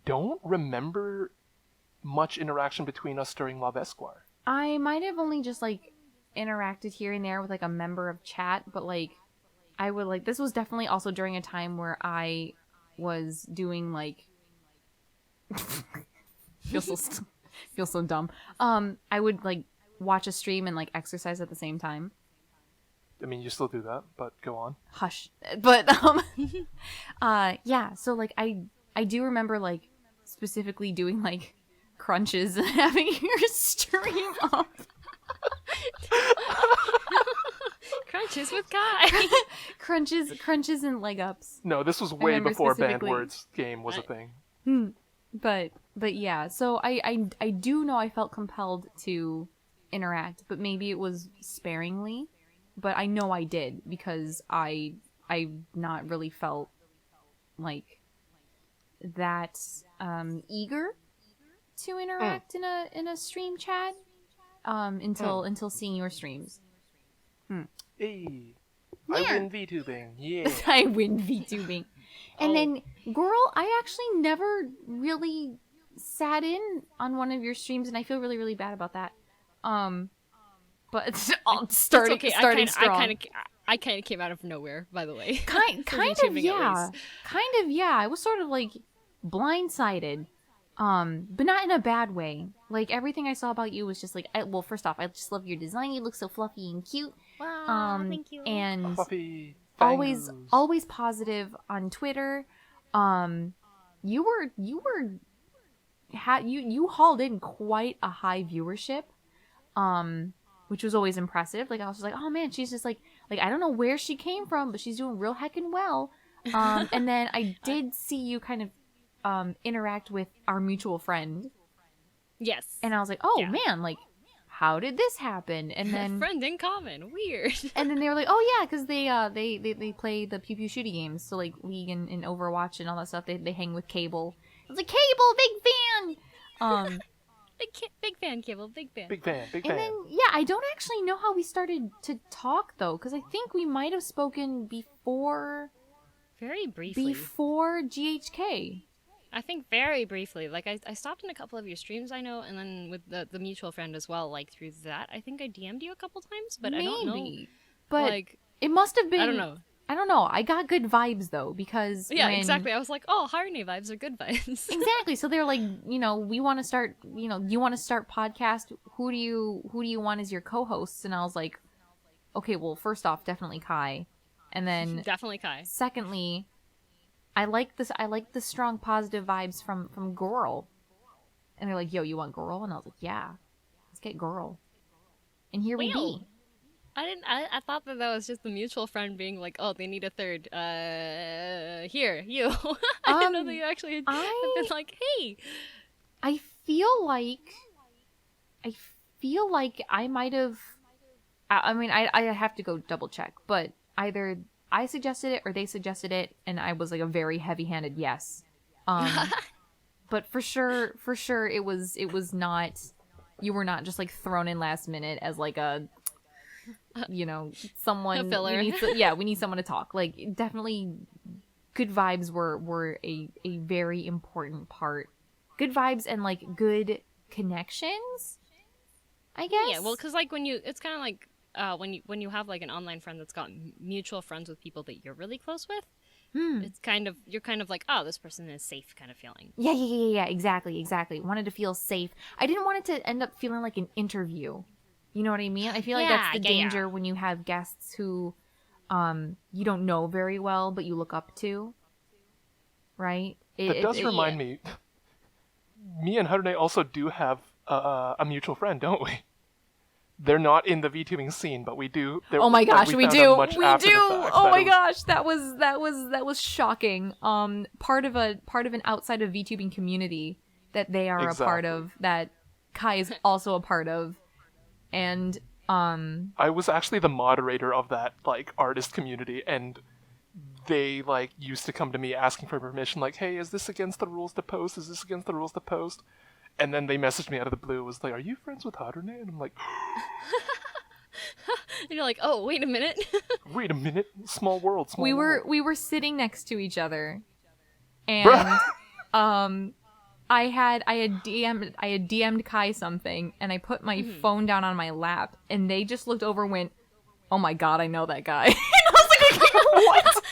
don't remember much interaction between us during Love Esquire. I might have only just, like, interacted here and there with, like, a member of chat, but, like, I would, like, this was definitely also during a time where I was doing, like, feel so dumb. I would, like, watch a stream and, like, exercise at the same time. I mean, you still do that, but go on. Hush. But, yeah, so, like, I do remember, like, specifically doing, like, crunches and having your stream up. Crunches with Kai. crunches and leg ups. No, this was way remember before specifically- Bandword's game was a thing. But yeah, so I do know I felt compelled to interact, but maybe it was sparingly. But I know I did because I not really felt like that eager to interact in a stream chat until seeing your streams. Hey, Yeah. I win VTubing. Yeah. I win VTubing. And Oh. then, girl, I actually never really sat in on one of your streams, and I feel really, really bad about that. But starting It's okay. strong. I kind of came out of nowhere, by the way. Kind of, VTubing at yeah. least. Kind of, yeah. I was sort of, like, blindsided. But not in a bad way. Like, everything I saw about you was just like, well, first off, I just love your design. You look so fluffy and cute. Wow, thank you. And Fluffy. always Fangos. positive on Twitter. You hauled in quite a high viewership, which was always impressive. Like, I was just like, oh man, she's just like I don't know where she came from, but she's doing real heckin' well. And then I did see you kind of interact with our mutual friend, Yes. and I was like, oh Yeah. man, like, how did this happen? And then Friend in common. Weird. and then they were like, oh yeah, because they play the pew pew shooty games, so like League and Overwatch and all that stuff. They hang with Cable. I was like, Cable, big fan. Big fan, Cable. Big fan. Big fan. Big And fan. then yeah, I don't actually know how we started to talk though, because I think we might have spoken before Very briefly. GHK. I think very briefly. Like, I stopped in a couple of your streams, I know, and then with the mutual friend as well, like, through that. I think I DM'd you a couple times, but I don't know. But like, it must have been. I don't know. I don't know. I got good vibes though, because Yeah, when- exactly. I was like, oh, Harune vibes are good vibes. Exactly. So they're like, we want to start, you want to start podcast. Who do you want as your co-hosts? And I was like, okay, well, first off, definitely Kai. And then Definitely Kai. secondly, I like the strong positive vibes from Girl. And they're like, yo, you want Girl? And I was like, yeah, let's get Girl. And here we Well, be. I thought that was just the mutual friend being like, oh, they need a third. Here, you. I didn't know that you actually had been like, hey. I feel like I might have I mean, I have to go double check, but either I suggested it or they suggested it, and I was like a very heavy-handed yes. But for sure, it was not. You were not just like thrown in last minute as like a, someone. A filler. We need someone to talk. Like definitely, good vibes were a very important part. Good vibes and like good connections, I guess. Yeah, well, because like it's kind of like when you have like an online friend that's got mutual friends with people that you're really close with. It's you're kind of like, oh, this person is safe kind of feeling. Yeah, exactly. Wanted to feel safe. I didn't want it to end up feeling like an interview. You know what I mean? I feel like that's the danger when you have guests who you don't know very well, but you look up to. Right? That does remind me. Me and Harune also do have a mutual friend, don't we? They're not in the VTubing scene, but we do. Oh my gosh, we do. Oh my gosh, that was shocking. Part of an outside of VTubing community that they are a part of, that Kai is also a part of, and I was actually the moderator of that like artist community, and they like used to come to me asking for permission, like, hey, is this against the rules to post? Is this against the rules to post? And then they messaged me out of the blue, was like, are you friends with Harune? And I'm like... And you're like, oh, wait a minute. Wait a minute. Small world, small world. We were sitting next to each other. And I had DM'd Kai something, and I put my phone down on my lap, and they just looked over and went, oh my god, I know that guy. And I was like, what?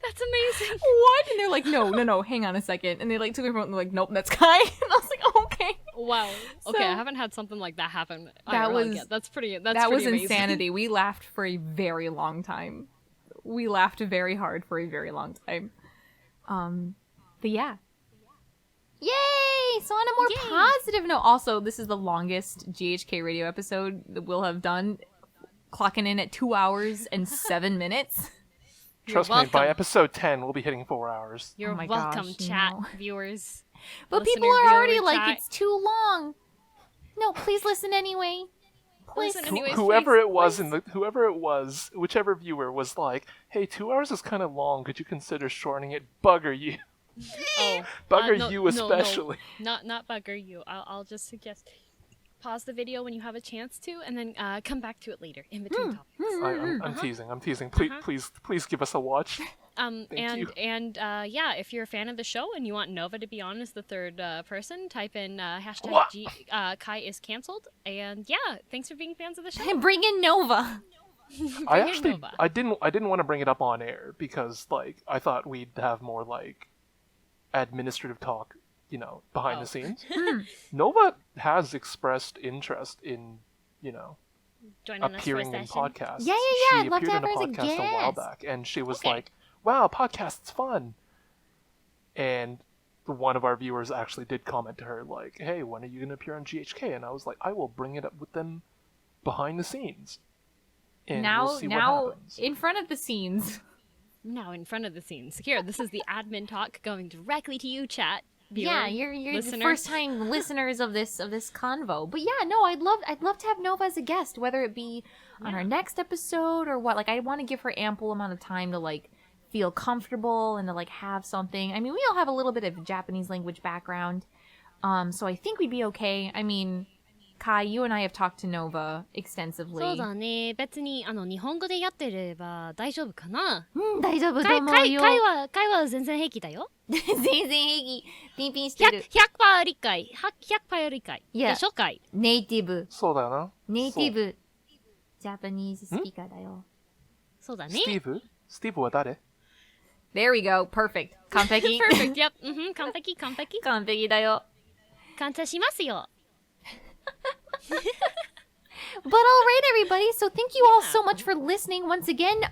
That's amazing. What? And they're like, no, hang on a second. And they like took their phone and they're like, nope, that's Kai. And I was like, okay. Wow. Okay, I haven't had something like that happen. That was pretty amazing. Insanity. We laughed for a very long time. We laughed very hard for a very long time. But yeah. Yay! So on a more positive note, also, this is the longest GHK Radio episode that we'll have done, clocking in at 2 hours and 7 minutes. Trust me, by episode 10, we'll be hitting 4 hours. You're welcome, chat viewers. But people are already like, it's too long. No, please listen anyway. Please. Listen anyways, whoever please. it was, whichever viewer was like, hey, 2 hours is kind of long. Could you consider shortening it? Bugger you. Oh, bugger you especially. No. Not bugger you. I'll just suggest pause the video when you have a chance to, and then come back to it later in between topics. I'm teasing. Please give us a watch. And if you're a fan of the show and you want Nova to be on as the third person, type in hashtag Kai is cancelled. And yeah, thanks for being fans of the show. Bring in Nova. I didn't want to bring it up on air because like I thought we'd have more like administrative talk, behind the scenes. Nova has expressed interest in, joining appearing in podcasts. Yeah. She I'd love to have appeared her in a as a podcast a while guest. back, and she was like, "Wow, podcast's fun." And one of our viewers actually did comment to her like, "Hey, when are you going to appear on GHK?" And I was like, "I will bring it up with them behind the scenes." And we'll see what happens. In front of the scenes. Now in front of the scenes. Here, this is the admin talk going directly to you, chat. Viewer, yeah, you're listener. the first time listeners of this convo. But yeah, no, I'd love to have Nova as a guest, whether it be on our next episode or what. Like, I want to give her ample amount of time to like feel comfortable and to like have something. I mean, we all have a little bit of Japanese language background, so I think we'd be okay. I mean, Kai, you and I have talked to Nova extensively. そうだね。別に日本語でやってれば大丈夫かな。大丈夫と思うよ。会話は全然平気だよ。全然平気。ピンピンしてる。100% 理解。100% 理解。いや、でしょかい。ネイティブ。そうだよな。ネイティブ。ジャパニーズスピーカーだよ。そうだね。スティーブは誰？ There we go. Perfect. 完璧。Perfect. Yep. 完璧。完璧だよ。感謝しますよ。But all right, everybody. So thank you all so much for listening once again.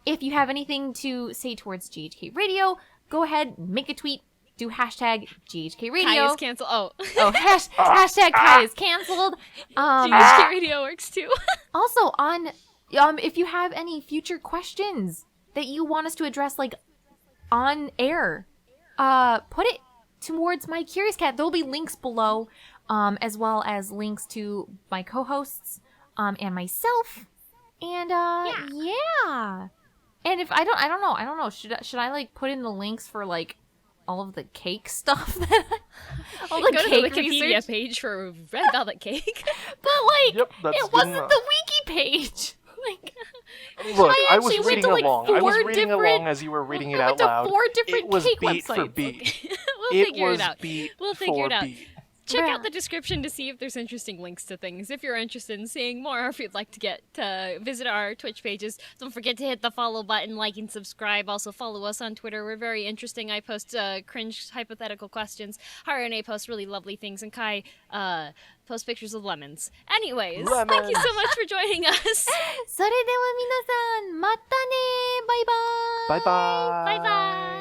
If you have anything to say towards GHK Radio, go ahead, make a tweet, do hashtag GHK Radio. Kai is canceled. Hashtag Kai is canceled. GHK Radio works too. Also, if you have any future questions that you want us to address, like on air, put it towards my Curious Cat. There'll be links below. As well as links to my co-hosts, and myself. And yeah. And if I don't know. Should I like put in the links for like all of the cake stuff all the Go cake to the Wikipedia research? page for red velvet cake. But like Yep, that's it good wasn't enough. the wiki page. Like Look, I was actually went reading to, like, along. I was 4 reading different- along as you were reading it I out went to loud. 4 different It was cake beat for websites. beat. We'll It figure was it out. beat We'll figure for it out. beat. Check Bruh. out the description to see if there's interesting links to things. If you're interested in seeing more, or if you'd like to get to visit our Twitch pages, don't forget to hit the follow button, like and subscribe. Also follow us on Twitter. We're very interesting. I post cringe hypothetical questions. Harune posts really lovely things, and Kai posts pictures of lemons. Anyways, thank you so much for joining us. それでは皆さんまたねバイバイ Bye bye. Bye bye.